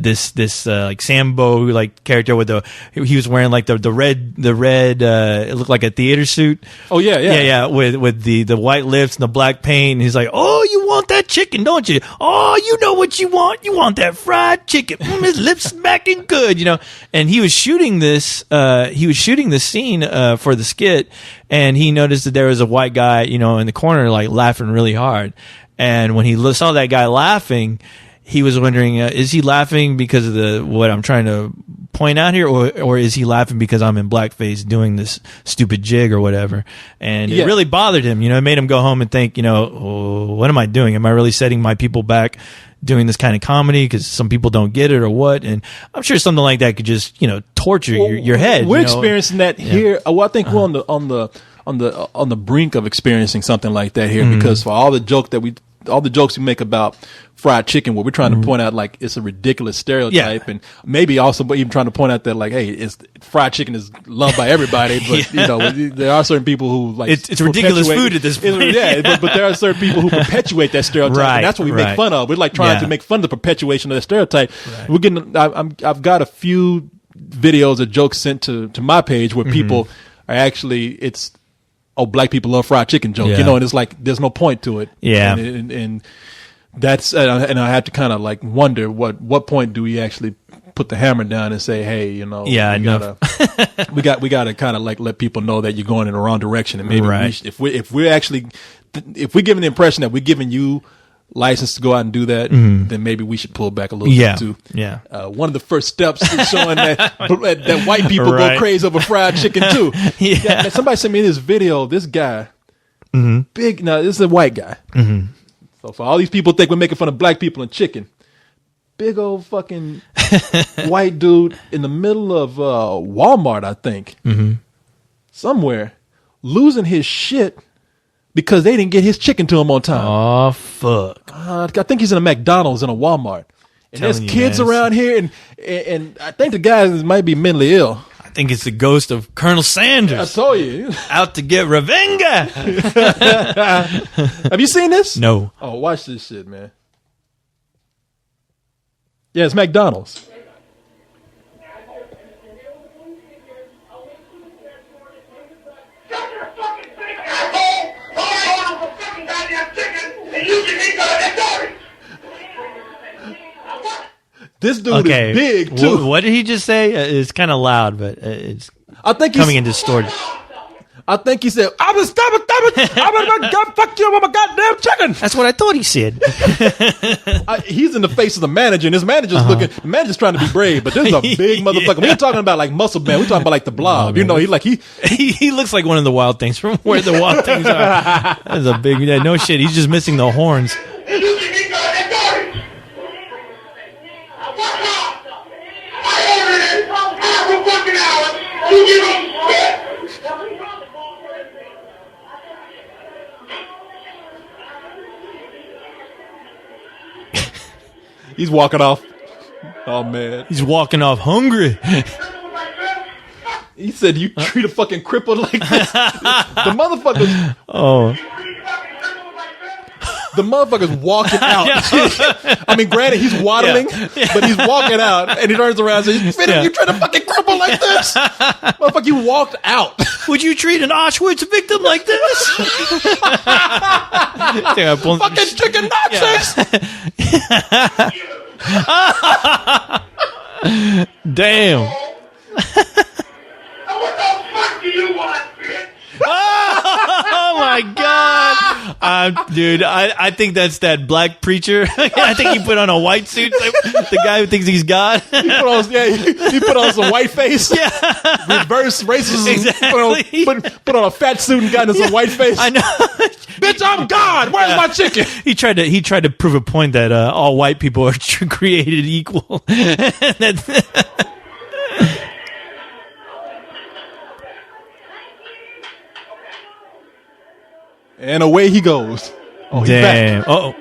this like Sambo like character with he was wearing like the red it looked like a theater suit. Oh yeah with the white lips and the black paint, and he's like, oh, you want that chicken, don't you? Oh, you know what you want that fried chicken. His lips smacking good, you know. And he was shooting this scene for the skit, and he noticed that there was a white guy, you know, in the corner like laughing really hard. And when he saw that guy laughing, he was wondering, is he laughing because of what I'm trying to point out here, or is he laughing because I'm in blackface doing this stupid jig or whatever? And it really bothered him. You know, it made him go home and think, you know, oh, what am I doing? Am I really setting my people back doing this kind of comedy because some people don't get it, or what? And I'm sure something like that could just, you know, torture your head. We're experiencing that here. Well, I think we're on the brink of experiencing something like that here, because for all the jokes we make about fried chicken, where we're trying to point out like it's a ridiculous stereotype, and maybe also even trying to point out that like, hey, it's fried chicken is loved by everybody, but you know, there are certain people who like it's ridiculous food at this point. But there are certain people who perpetuate that stereotype, and that's what we make fun of. We're like trying to make fun of the perpetuation of that stereotype. We're getting. I've got a few videos or jokes sent to my page where people are actually black people love fried chicken joke, you know, and it's like there's no point to it. Yeah, and that's and I had to kind of like wonder what point do we actually put the hammer down and say, hey, you know, we gotta kind of like let people know that you're going in the wrong direction, and maybe if we're giving the impression that we're giving you license to go out and do that, then maybe we should pull back a little bit too. Yeah. One of the first steps is showing that white people go crazy over fried chicken too. Yeah. Somebody sent me this video. This guy, big. Now this is a white guy. So for all these people think we're making fun of black people and chicken, big old fucking white dude in the middle of Walmart, I think, somewhere, losing his shit because they didn't get his chicken to him on time. Oh, fuck. I think he's in a McDonald's in a Walmart. And there's kids around here, and I think the guy might be mentally ill. I think it's the ghost of Colonel Sanders. I told you. Out to get Revenga. Have you seen this? No. Oh, watch this shit, man. Yeah, it's McDonald's. This dude is big too. What did he just say? It's kind of loud, but it's coming in distorted. I think he said, "I'm gonna stop it. I'm gonna fuck you with my goddamn chicken." That's what I thought he said. He's in the face of the manager, and his manager's looking. The manager's trying to be brave, but this is a big motherfucker. We ain't talking about like Muscle Man. We're talking about like the Blob. You know, he looks like one of the Wild Things from where the Wild Things are. That's a big. No shit. He's just missing the horns. He's walking off. Oh man, He's walking off hungry. he said you treat a fucking cripple like this. The motherfuckers. Oh. The motherfucker's walking out. I mean, granted, he's waddling, but he's walking out, and he turns around and says, you trying to fucking cripple like this? Motherfucker, you walked out. Would you treat an Auschwitz victim like this? Fucking chicken nutcase. Damn. What the fuck do you want, bitch? Oh my god, dude! I think that's that black preacher. I think he put on a white suit. The guy who thinks he's God. He put on some white face. Yeah, reverse racism. Exactly. Put on a fat suit and got into some white face. I know. Bitch, I'm God. Where's my chicken? He tried to prove a point that all white people are created equal. And away he goes. Oh, he's damn. back. Oh.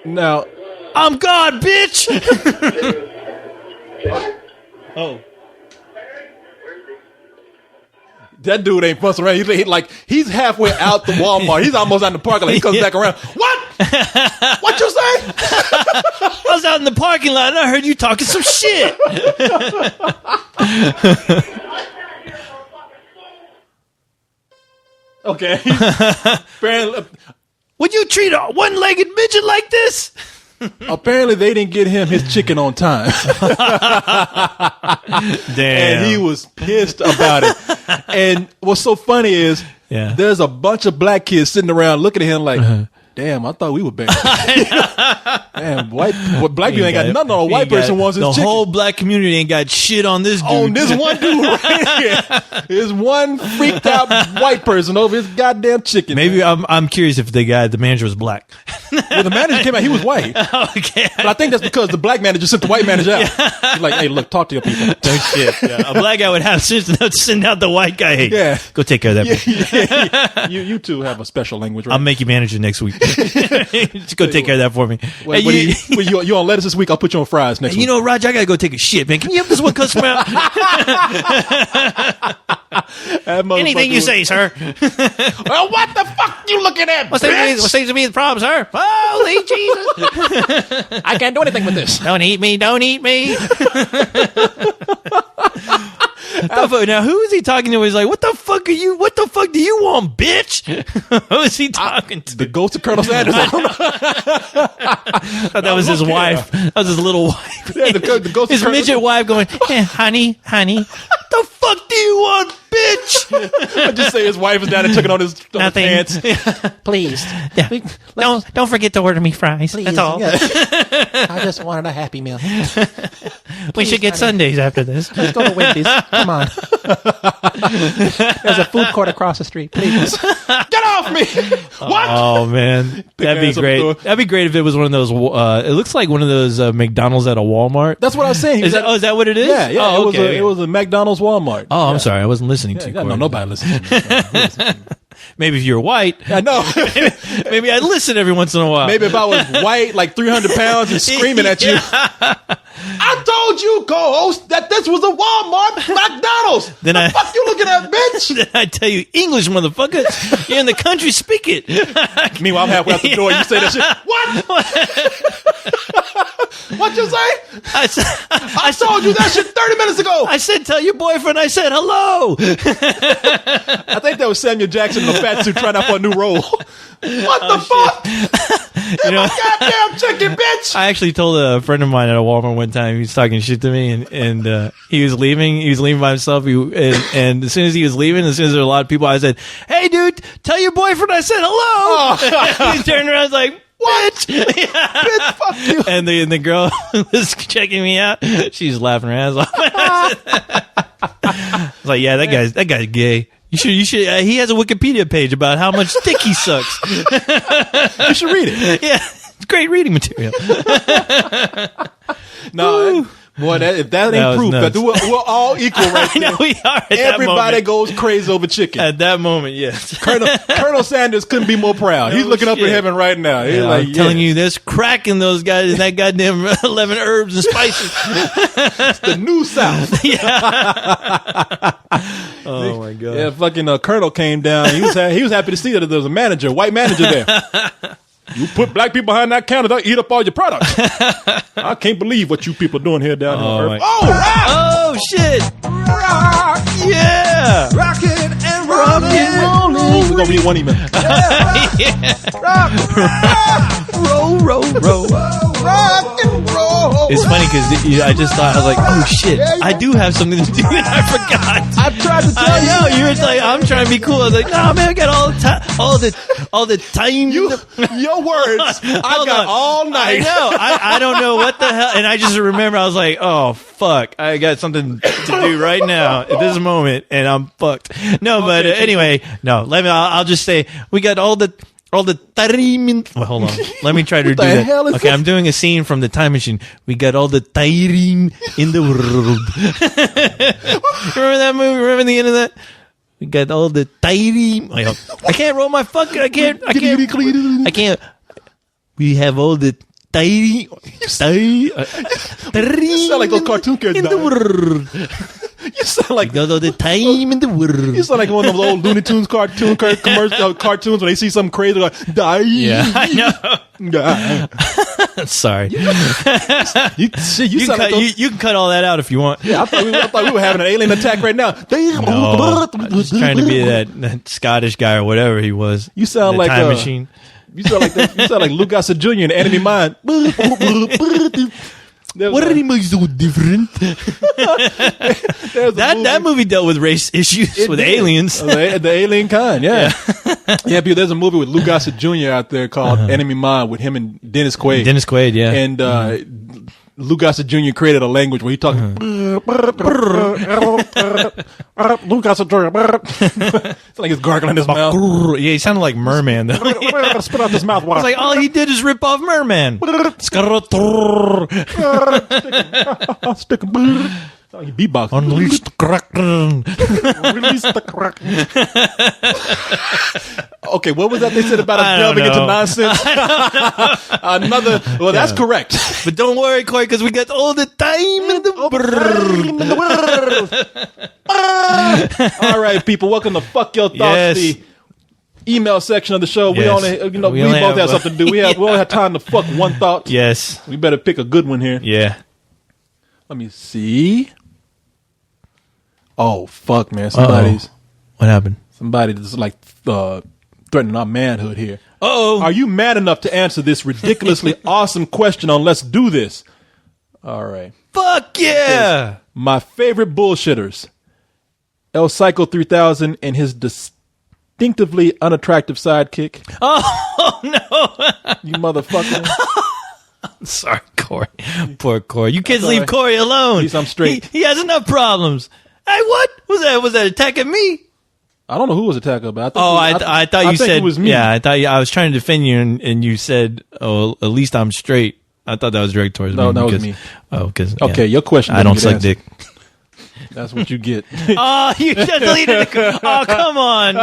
Now, I'm God, bitch. Oh. that dude ain't fussing around. He's halfway out the Walmart. He's almost out in the parking lot. He comes back around. What? What you say? I was out in the parking lot and I heard you talking some shit. Okay. Apparently, Would you treat a one-legged midget like this? apparently they didn't get him his chicken on time. Damn. And he was pissed about it. And what's so funny is there's a bunch of black kids sitting around looking at him like, damn, I thought we were bad. Damn, black people ain't got nothing on a white person wants his the chicken. whole black community ain't got shit on this dude. On this one dude right here. There's one freaked out white person over his goddamn chicken. Maybe I'm curious if the manager was black. Well, the manager came out, he was white. Okay. But I think that's because the black manager sent the white manager out. He's like, hey, look, talk to your people. No shit. Yeah. A black guy would have sense enough to send out the white guy. Hey, go take care of that. You two have a special language, right? I'll make you manager next week. Just go take care of that for me. Well, Hey, you on lettuce this week? I'll put you on fries next week. you know, Roger, I gotta go take a shit, man. Can you help this one customer out? Anything you say, sir. Well, what the fuck you looking at, What bitch? seems to be the problem, sir? Holy Jesus. I can't do anything with this. Don't eat me. Don't eat me. Now, who is he talking to? He's like, what the fuck are you? What the fuck do you want, bitch? Who is he talking to? The ghost of Colonel Sanders. I don't know. Thought that was his wife. That was his little wife. Yeah, the ghost His of Colonel midget wife going, honey, what the fuck do you want, bitch? I just say his wife is down there checking on his pants. Please. Don't forget to order me fries. That's all. Yeah. I just wanted a Happy Meal. We should get Sundays after this. Let's go to Wendy's. Come on. There's a food court across the street. Please. Get off me! What? Oh man, that'd be ass up the great. door. That'd be great if it was one of those. It looks like one of those McDonald's at a Walmart. That's what I was saying. Is that what it is? Yeah. Oh, It was a McDonald's Walmart. Oh, I'm sorry, I wasn't listening to you. No, Corey. nobody listens to me. Maybe if you're white, I know. maybe I'd listen every once in a while. Maybe if I was white, like 300 pounds, and screaming at you. I told you, co-host, that this was a Walmart McDonald's. Then the fuck you looking at, bitch? Then I tell you, English, motherfucker. You're in the country, speak it. Meanwhile, I'm halfway out the door. You say that shit. What? What you say? I told you that shit 30 minutes ago. I said, tell your boyfriend I said hello. I think that was Samuel Jackson in a fat suit trying out for a new role. What the fuck? You know, Goddamn chicken, bitch. I actually told a friend of mine at a Walmart one time, he was talking shit to me, and he was leaving by himself. And as soon as he was leaving, as soon as there were a lot of people, I said, hey, dude, tell your boyfriend I said hello. Oh. He turned around and was like, what? Bitch, fuck you. And the girl was checking me out. She's laughing her ass off. I was like, yeah, that guy's gay. You should. He has a Wikipedia page about how much dick he sucks. You should read it. Yeah, it's great reading material. No, Boy, if that That ain't was proof nuts. that we're all equal right I there. know we are. At Everybody that moment. goes crazy over chicken. At that moment, yes. Colonel Sanders couldn't be more proud. He's No looking up at shit. heaven right now. He's Yeah, like, I'm telling yes. you, there's crack in those guys and that goddamn 11 herbs and spices. The New South. Oh my god. Yeah, fucking Colonel came down. He was happy to see that there was a manager, white manager there. You put black people behind that counter, they'll eat up all your products. I can't believe what you people are doing here down Oh, on my- Earth. Oh, rock! Oh shit! Rock! Yeah! Rockin' and rollin'. We're gonna read one email. Roll. Rock and roll. It's funny because I just thought, I was like, oh shit, I do have something to do and I forgot. I've tried to tell I know, you were like, I'm trying to be cool. I was like, nah man, I got all the time. Your words. I Hold got on. all night. I know. I don't know what the hell. And I just remember I was like, oh, fuck. I got something to do right now at this moment and I'm fucked. No, but anyway, no, I'll just say we got all the time. Well, hold on. Let me try to do the that. hell is Okay, that? I'm doing a scene from the time machine. We got all the time in the world. Remember that movie? Remember the end of that? We got all the time. I can't roll my fucking. I can't. We have all the time. You sound like those cartoon characters. in the world. You sound like We got all the time in the world. you sound like one of those old Looney Tunes cartoons when they see something crazy like die. Yeah, I know. Die. Sorry. You You sound can, like cut, those, you can cut all that out if you want. yeah, I thought we were having an alien attack right now. No, I was trying to be that Scottish guy or whatever he was. You sound The like time machine. You sound like that. You sound like Luke Gossett Jr. in Enemy Mine. What are they so different? That movie dealt with race issues with aliens. The alien kind, yeah. Yeah, but there's a movie with Luke Gossett Jr. out there called Enemy Mine with him and Dennis Quaid. Dennis Quaid, yeah. And Luke Gossett Jr. created a language where he talked. Luke Gossett Jr. It's like he's gargling his mouth. Yeah, he sounded like Merman though. Spit out this mouth water. It's like all he did is rip off Merman. Stick him. He beatbox. Unleash the Kraken. Release the crack. Okay, what was that they said about I us don't delving into know. nonsense? Another. Well, that's correct. But don't worry, Corey, because we got all the time in the world. All right, people, welcome to Fuck Your Thoughts, Yes. the email section of the show. We Yes. only, We we only both have have, something to do. We only have time to fuck one thought. Yes. We better pick a good one here. Yeah. Let me see. Oh fuck, man! What happened? Somebody that's like threatening our manhood here. Uh-oh. Are you mad enough to answer this ridiculously awesome question on Let's Do This? All right. Fuck yeah. My favorite bullshitters. El Psycho 3000 and his distinctively unattractive sidekick. Oh, no. You motherfucker. Sorry, Corey. Poor Corey. You kids all leave right. Corey alone. At least I'm straight. He has enough problems. Hey, what? Was that attacking me? I don't know who was attacking, but I thought you said it was me. Yeah, I was trying to defend you, and you said, "Oh, at least I'm straight." I thought that was directed towards No, me. that was because, me. Oh, because Okay, your question I don't didn't get suck dick. That's what you get. Oh, you just deleted the. Oh, come on!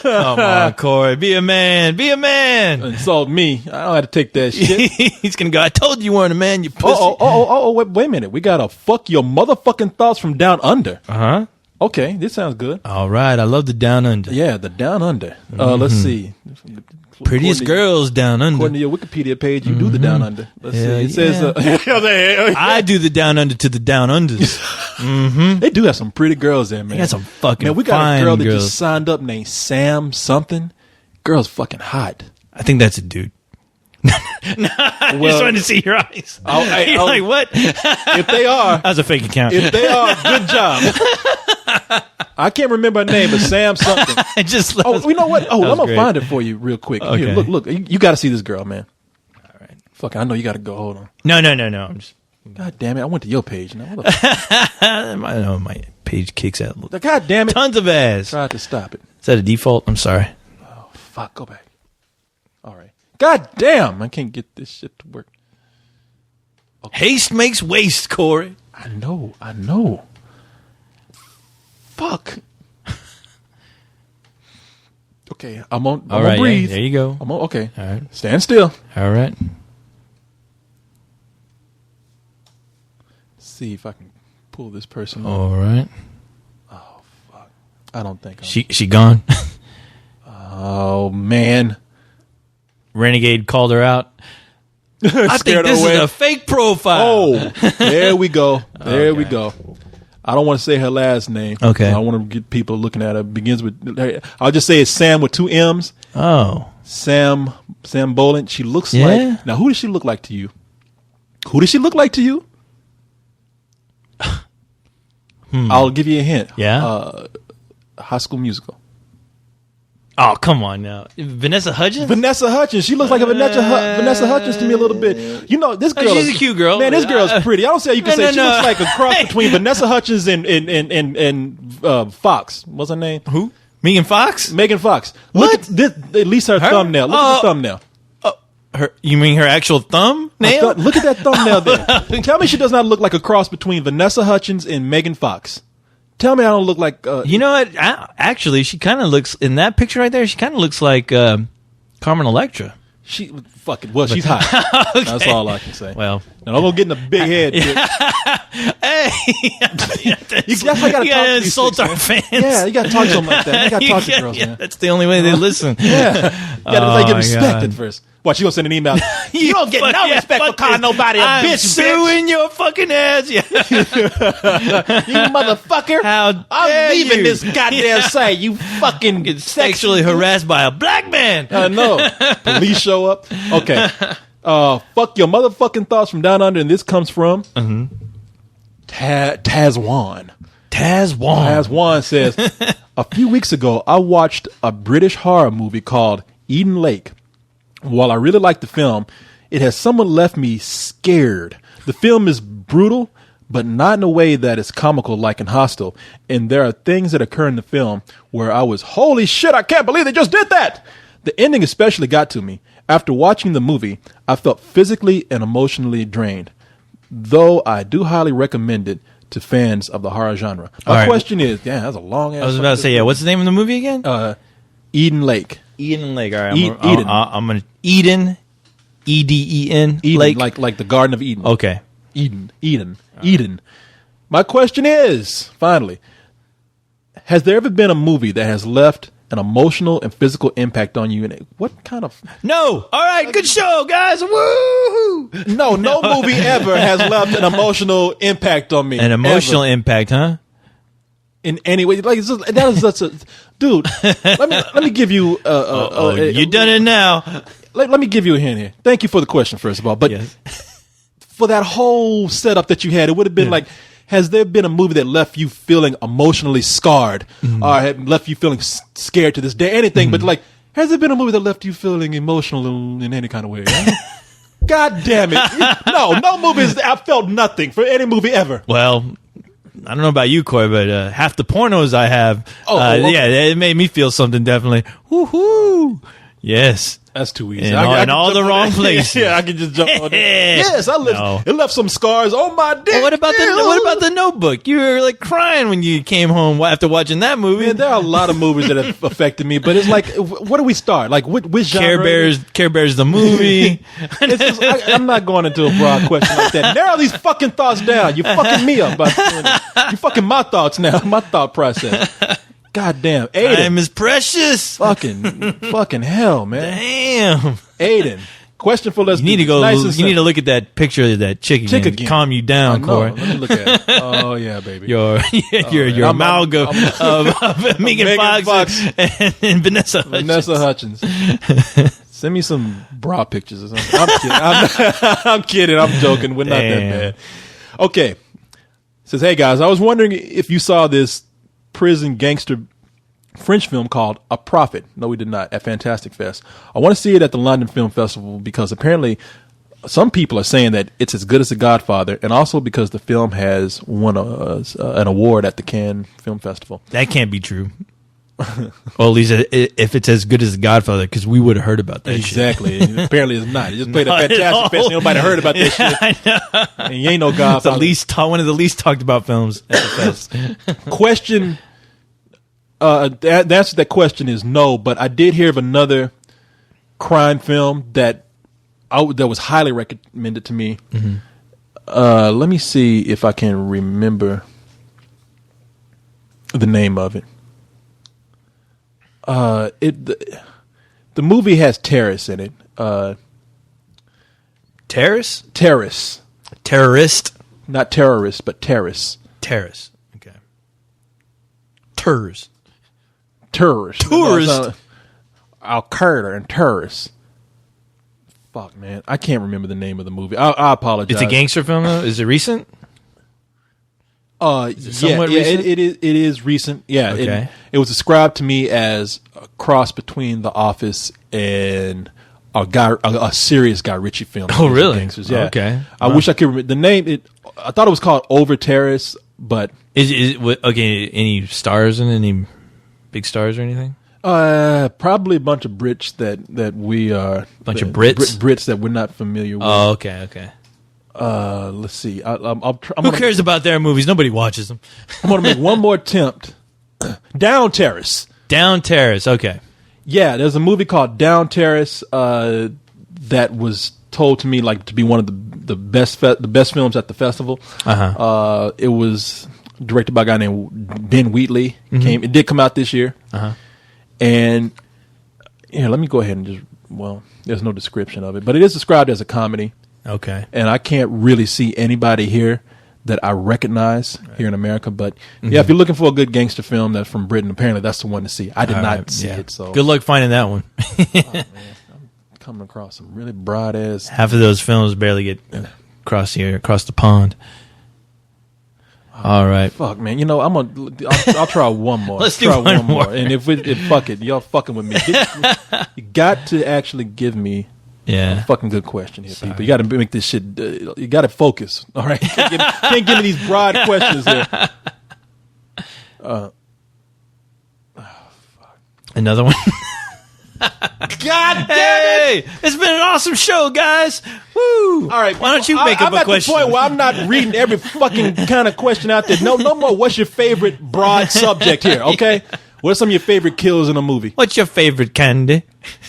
Come on, Corey, be a man. Be a man. Insult me. I don't have to take that shit. He's gonna go. I told you weren't a man. You pussy. Wait a minute. We got a fuck your motherfucking thoughts from down under. Huh? Okay, this sounds good. All right. I love the down under. Yeah, the down under. Let's see. Prettiest girls down under. According to your Wikipedia page, you do the down under. Let's Hell see. It says I do the down under to the down unders. they do have some pretty girls there, man. They got some fucking Man, we got fine a girl that girls. just signed up named Sam something. Girl's fucking hot. I think that's a dude. I just wanted to see your eyes. You're like, what? If they are, That was a fake account. if they are, good job. I can't remember her name, but Sam something. I just. Oh, you know what? Oh, That was I'm gonna great. find it for you real quick. Okay. Here, look. You got to see this girl, man. All right. Fuck, I know you got to go. Hold on. No. I'm just. God damn it! I went to your page now. What the I know my page kicks out. God damn it! Tons of ass. Tried to stop it. Is that a default? I'm sorry. Fuck, go back. All right. God damn! I can't get this shit to work. Haste makes waste, Corey. I know. Fuck. Okay, I'm gonna breathe. Yeah, there you go. Okay. All right. Stand still. All right. See if I can pull this person up. All right. I don't think She gone. Oh man. Renegade called her out. I think Scared this away. is a fake profile. Oh, there we go. There we go. I don't want to say her last name. Okay. I want to get people looking at her. Begins with. I'll just say it's Sam with 2 M's. Oh. Sam Boland. She looks Yeah? like. Now, who does she look like to you? Who does she look like to you? I'll give you a hint. Yeah? High School Musical. Oh, come on now. Vanessa Hudgens? Vanessa Hudgens. She looks like a Vanessa Hudgens to me a little bit. You know, this girl. She's a cute girl. Man, this girl's pretty. I don't see how you can No, say no, she no. looks like a cross between Vanessa Hudgens and Fox. What's her name? Who? Megan Fox? Megan Fox. What? Look at this, at least her thumbnail. Look at the thumbnail. You mean her actual thumbnail? Look at that thumbnail there. Tell me she does not look like a cross between Vanessa Hudgens and Megan Fox. Tell me I don't look like... You know what? Actually, she kind of looks... In that picture right there, she kind of looks like Carmen Electra. Fuck it. Well, she's hot. Okay. That's all I can say. Well... And I'm going to get in a big head. Hey! That's how you got to talk to these insult chicks, our man. fans. Yeah, you got to talk to them like that. You got to talk to girls, man. That's the only way they listen. Yeah. You got to get my respect God. at first. Watch, you going to send an email. You don't get no respect for calling nobody a I'm bitch, suing your fucking ass. Yeah. You motherfucker. How I'm dare leaving you. this goddamn site. You fucking Get sexually harassed by a black man. I know. Police show up. Okay. Fuck your motherfucking thoughts from down under, and this comes from Tazwan. Tazwan says, a few weeks ago, I watched a British horror movie called Eden Lake. While I really liked the film, it has somewhat left me scared. The film is brutal, but not in a way that is comical like in Hostel. And there are things that occur in the film where I was, holy shit, I can't believe they just did that. The ending especially got to me. After watching the movie, I felt physically and emotionally drained, though I do highly recommend it to fans of the horror genre. My question is, that's a long ass. I was about to say, what's the name of the movie again? Eden Lake. Eden Lake. All right. Eden. I'm going to Eden. Eden. Eden, Lake. like the Garden of Eden. Okay. Eden. My question is, finally, has there ever been a movie that has left an emotional and physical impact on you? And what kind of... No. All right. Good show, guys. Woo! No movie ever has left an emotional impact on me. An emotional ever. Impact, huh? In any way, like that is such a dude. Let me give you. You done it now. Let me give you a hint here. Thank you for the question, first of all. But Yes. for that whole setup that you had, it would have been like, has there been a movie that left you feeling emotionally scarred, or had left you feeling scared to this day? Anything, but like, has there been a movie that left you feeling emotional in any kind of way? Right? God damn it! No movies. I felt nothing for any movie ever. Well, I don't know about you, Corey, but half the pornos I have, okay. yeah, it made me feel something definitely. Woohoo! Yes. That's too easy. In I can all jump the on wrong that. places. Yeah, I can just jump on that. Yes, I lived. No. It left some scars on my dick. Well, what about the Notebook? You were like crying when you came home after watching that movie. Man, there are a lot of movies that have affected me, but it's like, where do we start? Like, which genre? Care Bears the movie. It's just, I'm not going into a broad question like that. Narrow these fucking thoughts down. You're fucking me up. You're fucking my thoughts now. My thought process. God damn, Aiden. Time is precious. Fucking hell, man. Damn. Aiden. Question for let's. You need to go. Nice and you need simple. to look at that picture of that chick again. Calm you I down, know. Corey. Let me look at it. Oh yeah, baby. Your I'm- amalgam of Megan Fox and Vanessa Hudgens. Vanessa Hutchins. Send me some bra pictures or something. I'm kidding. I'm kidding. I'm joking. We're not Damn. that bad. Okay. Says, hey guys, I was wondering if you saw this prison gangster French film called A Prophet. No, we did not, at Fantastic Fest. I want to see it at the London Film Festival because apparently some people are saying that it's as good as The Godfather, and also because the film has won an award at the Cannes Film Festival. That can't be true. Well, at least if it's as good as The Godfather, because we would have heard about that Exactly. Apparently it's not. He just played a Not at fantastic all. film. Nobody heard about this shit. I know. And you ain't no It's Godfather. one of the least talked about films at the fest. Question. The answer to that question is no, but I did hear of another crime film that was highly recommended to me. Mm-hmm. Let me see if I can remember the name of it. The movie has terrorists in it. Terrace? Terrorists, Terrorist? not terrorists, but terrorists. Terrace. Okay. Terrorist. Terrorists. Tourist. Al Qaeda and terrorists. Fuck, man, I can't remember the name of the movie. I apologize. It's a gangster film, though? Is it recent? somewhat recent? It is recent. Yeah, Okay. it was described to me as a cross between The Office and a serious Guy Ritchie film. Oh, really? Gangsters. Yeah. Okay. I wish I could remember the name. I thought it was called Over Terrace, but Okay, any stars in any big stars or anything? probably a bunch of Brits that we are Bunch of Brits? Brits that we're not familiar with. Oh, okay. Let's see. I'm Who gonna, cares about their movies? Nobody watches them. I'm going to make one more attempt. Down Terrace. Down Terrace, okay. Yeah, there's a movie called Down Terrace that was told to me like to be one of the best films at the festival. Uh-huh. It was directed by a guy named Ben Wheatley. Mm-hmm. It did come out this year. Uh-huh. And let me go ahead and there's no description of it, but it is described as a comedy. Okay. And I can't really see anybody here that I recognize here in America. But yeah, if you're looking for a good gangster film that's from Britain, apparently that's the one to see. I did All not right, see yeah. it. So good luck finding that one. coming across some really broad ass. Half of those films barely get across the pond. All right. Fuck, man. I'll try one more. Let's do try one more. And if fuck it, y'all fucking with me. You got to actually give me Yeah. a fucking good question here, people. You got to make this shit. You got to focus. All right. Can't give me these broad questions here. Another one. God damn it! Hey, it's been an awesome show, guys. Woo! All right, why don't you make I'm up a at question? the point where I'm not reading every fucking kind of question out there. No more. What's your favorite broad subject here? Okay, what are some of your favorite kills in a movie? What's your favorite candy?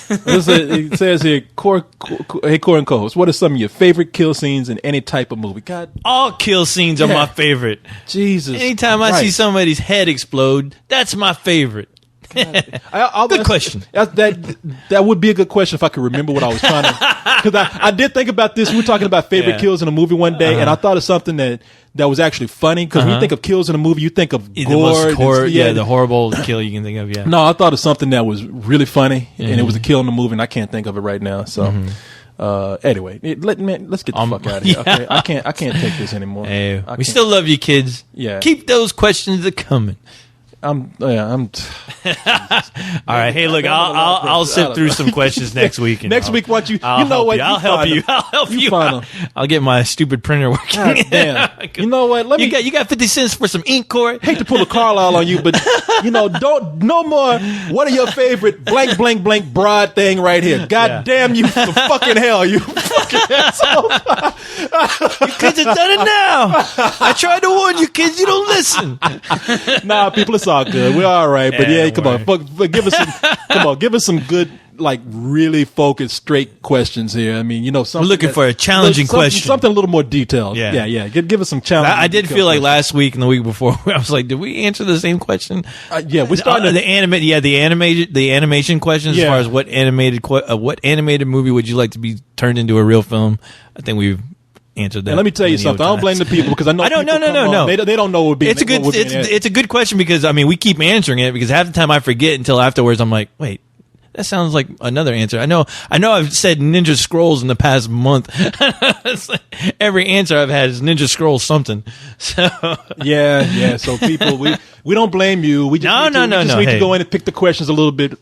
It says here, hey, Core and Co-host, what are some of your favorite kill scenes in any type of movie? God, All kill scenes are Yeah. my favorite. Jesus! Anytime I see Christ. somebody's head explode, that's my favorite. Good question. That would be a good question if I could remember what I was trying to. Because I did think about this. We were talking about favorite Yeah. kills in a movie one day, and I thought of something that was actually funny. Because when you think of kills in a movie, you think of The gore. most horror, and- the horrible kill you can think of. Yeah. No, I thought of something that was really funny, and it was a kill in the movie, and I can't think of it right now. So, anyway, let's get the fuck out of here. Okay? I can't take this anymore. Hey, I we can't. still love you, kids. Yeah. Keep those questions coming. I'm. All right. Hey, look, I'll sit through some questions next week. Next week, once you I'll know help what? you. I'll help find you. them. I'll help you. find them. I'll get my stupid printer working. God damn. You know what? You got 50 cents for some ink, Corey? hate to pull a Carlisle on you, but no more. What are your favorite blank broad thing right here? God damn you, the fucking hell, you fucking asshole. You kids have done it now. I tried to warn you, kids. You don't listen. Nah, people, it's all good. We're all right, but Yeah, yeah, come on, give us some. Come on, give us some good, like really focused, straight questions here. I mean, something. We're looking for a challenging question. something a little more detailed. Yeah. yeah. Give us some challenge. I did feel like last week and the week before, I was like, did we answer the same question? Yeah, we're starting the animation question Yeah. as far as what animated movie would you like to be turned into a real film? I think we've answered that. And let me tell you plenty of something. I don't blame times. the people because I know. I don't. people No. come on, They don't know what being. It's a good. It's a good question because we keep answering it because half the time I forget until afterwards. I'm like, wait, that sounds like another answer. I know. I've said Ninja Scrolls in the past month. It's like every answer I've had is Ninja Scrolls something. So Yeah. So people, We don't blame you. We just No. need Hey. to go in and pick the questions a little bit,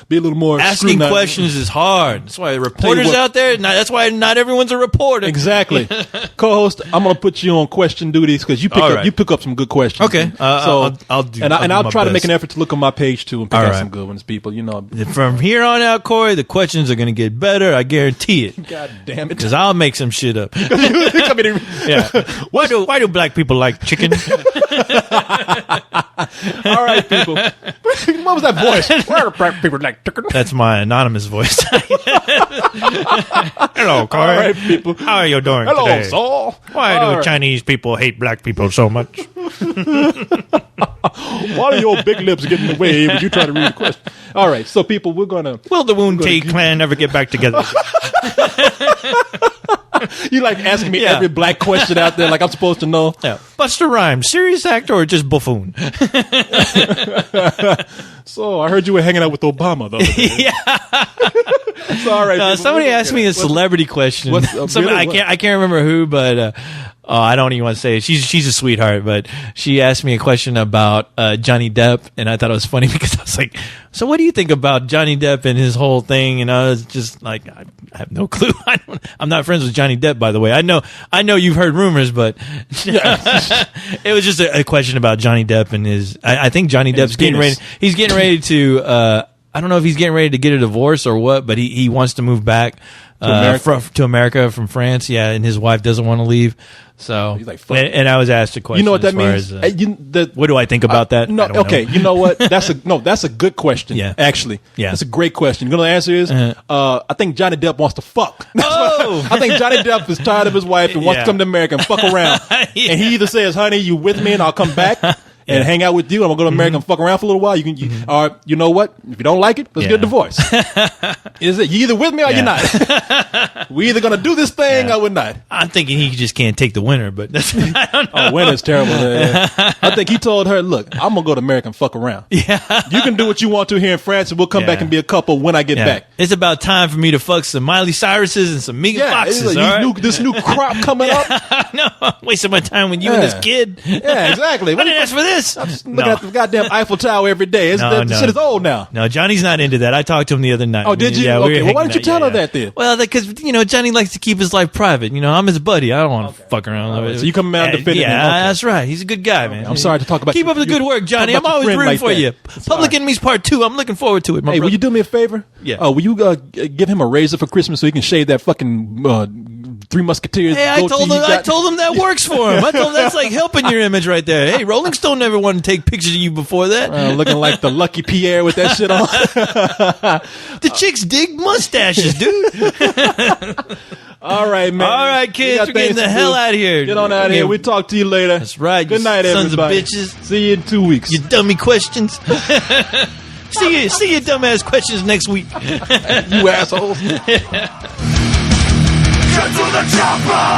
be a little more Asking scrutinized. questions is hard. That's why reporters what- out there. That's why not everyone's a reporter. Exactly. Co-host, I'm going to put you on question duties because you All right. you pick up some good questions. Okay. I'll do. And I'll my try to make best. an effort to look on my page too and pick All out right. some good ones, people. You know, From here on out, Corey, the questions are going to get better. I guarantee it. God damn it. Because I'll make some shit up. I mean, Yeah. Why do black people like chicken? all right, people. What was that voice? Why do black people like chicken? That's my anonymous voice. Hello, Corey. All right, people. How are you doing Hello, today? Saul. Why All do right. Chinese people hate black people so much? Why do your big lips get in the way when you try to read the question? All right, so people, we're gonna. Will the Woon Tae clan ever get back together? You like asking me Yeah. every black question out there, like I'm supposed to know. Yeah. Buster Rhymes, serious actor or just buffoon? So I heard you were hanging out with Obama the other day. Yeah. So, all right. people, Somebody we're asked me a celebrity question. what's- Somebody- really? I can't remember who, but I don't even want to say it. She's a sweetheart, but she asked me a question about Johnny Depp, and I thought it was funny because I was like, "So what do you think about Johnny Depp and his whole thing?" And I was just like, "I have no clue. I'm not friends with Johnny Depp, by the way. I know you've heard rumors, but it was just a question about Johnny Depp and his. I think Johnny Depp's his getting ready. penis. He's getting ready to. I don't know if he's getting ready to get a divorce or what, but he wants to move back America? to America from France. Yeah, and his wife doesn't want to leave. So, He's like, fuck and I was asked a question. You know what as that far means? as, what do I think about that? No, I don't okay. know. You know what? That's a good question. Yeah. Actually, Yeah. that's a great question. You know what the answer is? I think Johnny Depp wants to fuck. Oh! I think Johnny Depp is tired of his wife and wants Yeah. to come to America and fuck around. Yeah. And he either says, "Honey, you with me, and I'll come back." And hang out with you. I'm gonna go to America and fuck around for a little while. Or you know what? If you don't like it, let's Yeah. get a divorce. Is it you either with me or Yeah. you're not? We either gonna do this thing or we're not. I'm thinking he just can't take the winner, but that's, I don't know. Oh, winter's terrible. Yeah. I think he told her, "Look, I'm gonna go to America and fuck around. Yeah. You can do what you want to here in France, and we'll come back Yeah. and be a couple when I get Yeah. back." It's about time for me to fuck some Miley Cyruses and some Megan Yeah, it's Foxes. like, all right? this new crop coming up. No, I'm wasting my time with you and this Yeah. kid. Yeah, exactly. I didn't ask for this. Looking at the goddamn Eiffel Tower every day. The shit is old now. No, Johnny's not into that. I talked to him the other night. Oh, did you? Yeah, we were Okay, well, why hanging didn't you out. tell her that then? Well, because Johnny likes to keep his life private. I'm his buddy. I don't want to fuck around. right, so you coming out defending Yeah, him. Okay. that's right. He's a good guy, man. I'm sorry to talk about Keep you- up the good work, Johnny. talk about I'm always your friend rooting like for that. you. It's Public fine. Enemies Part 2. I'm looking forward to it, my Hey, brother. will you do me a favor? Yeah. Will you give him a razor for Christmas so he can shave that fucking Three Musketeers? Hey, I goatee told you him. I got? told him that works for him. I told him that's like helping your image right there. Hey, Rolling Stone never wanted to take pictures of you before that. Looking like the Lucky Pierre with that shit on. The chicks dig mustaches, dude. All right, man. All right, kids, got we're getting things the to hell do. out of here. Get on out of Yeah. here. We'll talk to you later. That's right. Good you night, sons everybody. of bitches. See you in 2 weeks. You dummy questions. see you dumbass questions next week. You assholes. Get to the chopper!